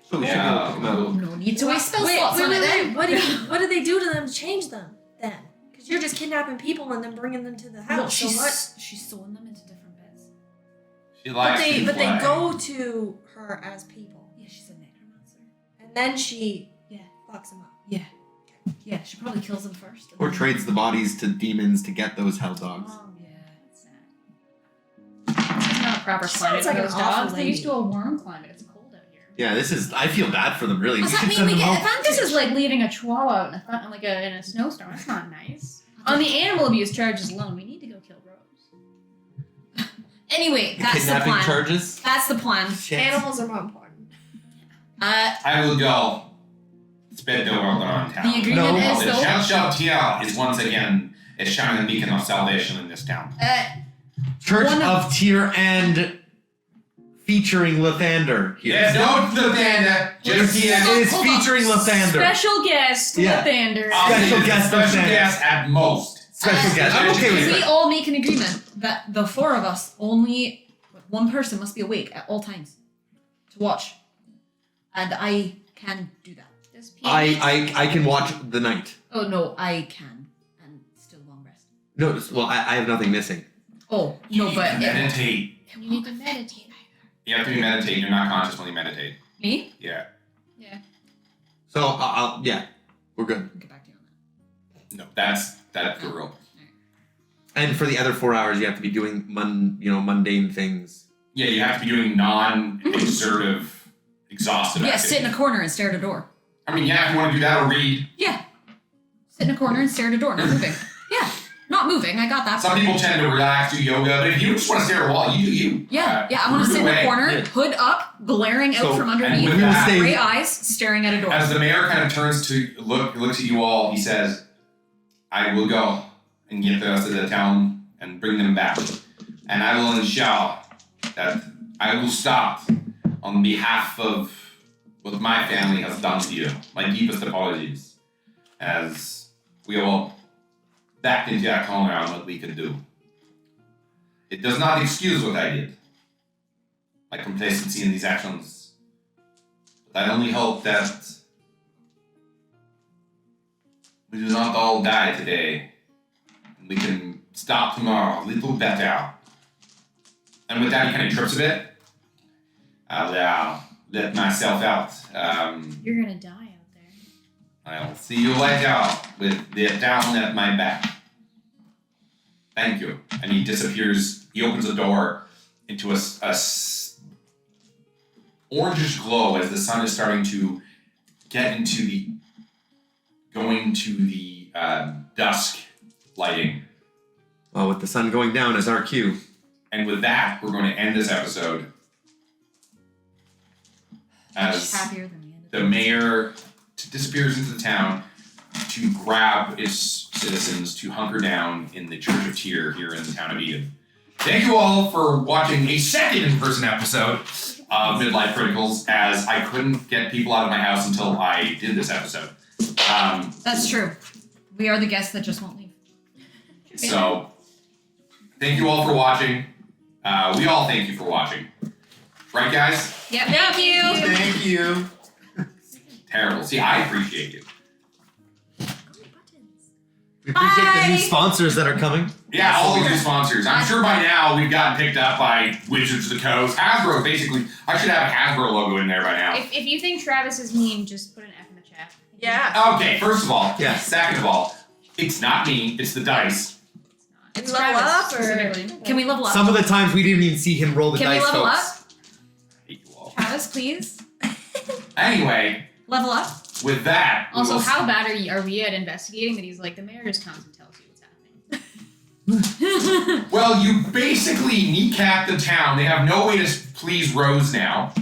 So we should go pick 'em out. No need to waste spell slots on it then. What do they do to them to change them then? Because you're just kidnapping people and then bringing them to the house. No, so what? she's sewing them into different bits. She But likes they to but they play. go to her as people, Yeah, she's a necromancer. and then she Yeah. fucks them up. Yeah, she probably kills them first. and Or then- trades the bodies to demons to get those hell dogs. Yeah. That's sad. This is not a proper She climate sounds for like an those awful dogs. They're used to lady. a warm climate. It's cold out here. Yeah, I feel bad for them, really. Does we that should mean send we them get home. advantage? This is like leaving a chihuahua out in a snowstorm. That's not nice. On the animal abuse charges alone, we need to go kill Rose. Anyway, The that's the kidnapping plan. charges? That's the plan. Shit. Animals are more important. I will go spread the word around town. The agreement No. is The though. Church of Tyr is once again a shining beacon of salvation in this town. Church One of Tyr and featuring Lathander here. There's no Lathander, just Tyr. It is Hold on. featuring Lathander. Special guest, Yeah. Lathander. Special guest Special Lathander. guest at most. Special guest. I'm okay with We it. all make an agreement that the four of us only one person must be awake at all times to watch, and I can do that. Does Pete- I can watch the night. Oh no, I can, and still long rest. No, well, I have nothing missing. Oh no, but Meditate. You need to meditate. You have to meditate. You're not conscious when you meditate. me. Yeah. Yeah. So yeah, we're good. I'll get back to you on that. No, that's for real. And for the other 4 hours, you have to be doing mundane things. Yeah, you have to be doing non-exertive, exhaustive Yeah, activities. sit in a corner and stare at a door. I mean, yeah, if you want to do that or read. Yeah, sit in a corner and stare at a door, not moving. Yeah, not moving. I got that. Some part. people tend to relax, do yoga, but if you just want to stare at a wall, you do you. Yeah, I want to sit in away. a corner, Yeah. hood up, glaring out So- from And underneath, with We will that, stay- gray eyes, staring at a door. as the mayor kind of turns to looks at you all, he says, "I will go and get the rest of the town and bring them back, and I will ensure that I will stop on behalf of what my family has done to you. My deepest apologies, as we all backed into our corner on what we could do. It does not excuse what I did, my complacency in these actions. But I only hope that we do not all die today, and we can stop tomorrow a little better." And with that, he kind of trips a bit. I'll let myself out. You're gonna die out there. I'll see you later with the town at my back. Thank you. And he disappears. He opens a door into a orangish glow as the sun is starting to get into the dusk lighting. Well, with the sun going down as our cue. And with that, we're going to end this episode as Happier than the end of the mayor disappears into the town to grab its citizens to hunker down in the Church of Tyr here in the town of Eden. Thank you all for watching a second in-person episode of Midlife Criticals, as I couldn't get people out of my house until I did this episode. That's true. We are the guests that just won't leave. So, thank you all for watching. We all thank you for watching. Right, guys? Yep. Thank you. Thank you. Terrible. See, I appreciate you. We appreciate the new Bye. sponsors that are coming. Yeah, all those new sponsors. I'm sure by now we've gotten picked up by Wizards of the Coast. Hasbro, basically. I should have a Hasbro logo in there by now. If you think Travis is mean, just put an F in the chat. Yeah. Okay, first of all. Yeah. Second of all, it's not me, it's the dice. It's Level Travis up, or- specifically. Can we level up? Some of the times we didn't even see him roll the Can we dice, level folks. up? I hate you all. Travis, please. Anyway, Level up. with that. we Also, will how bad are we at investigating that he's like, the mayor just comes and tells you what's happening? Well, you basically kneecap the town. They have no way to please Rose now.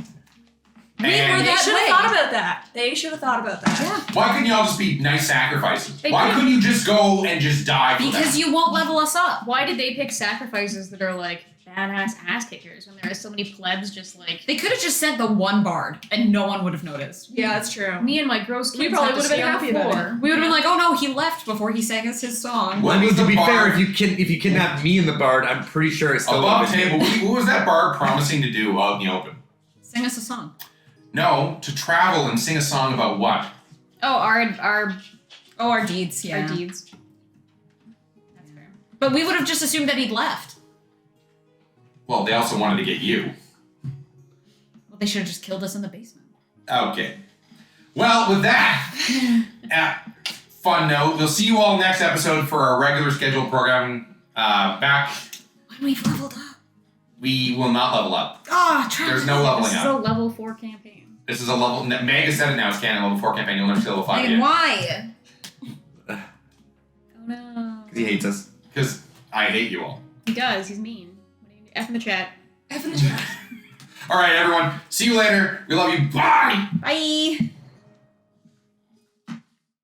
We were And They that should way. have thought about that. They should have thought about that. Yeah. why couldn't y'all just be nice sacrifices? They Why could- couldn't you just go and just die for Because them? you won't level us up. Why did they pick sacrifices that are like badass ass kickers when there are so many plebs just like They could have just sent the one bard and no one would have noticed. Yeah, that's true. me and my gross We kids probably have to would've been stay on happy the about floor. We would have been like, oh no, he left before he sang us his song. What I mean, was to the be fair, bard- if you kidnap me and the bard, I'm pretty sure it's still Above would've been table, what was that bard promising to do out in the open? Sing us a song. No, to travel and sing a song about what? Oh, our Oh, our deeds, yeah. deeds. That's fair. But we would have just assumed that he'd left. Well, they also wanted to get you. Well, they should have just killed us in the basement. Okay. Well, with that, fun note, we'll see you all next episode for our regular scheduled programming. Back, When we've leveled up. we will not level up. Ah, Travis. There's no leveling This is a up. level 4 campaign. This is a level. Meg has said it now. It's canon level 4 campaign. You'll never see level 5 Megan, yet. why? Oh no. He hates us. Because I hate you all. He does. He's mean. What do you do? F in the chat. F in the chat. All right, everyone. See you later. We love you. Bye. Bye.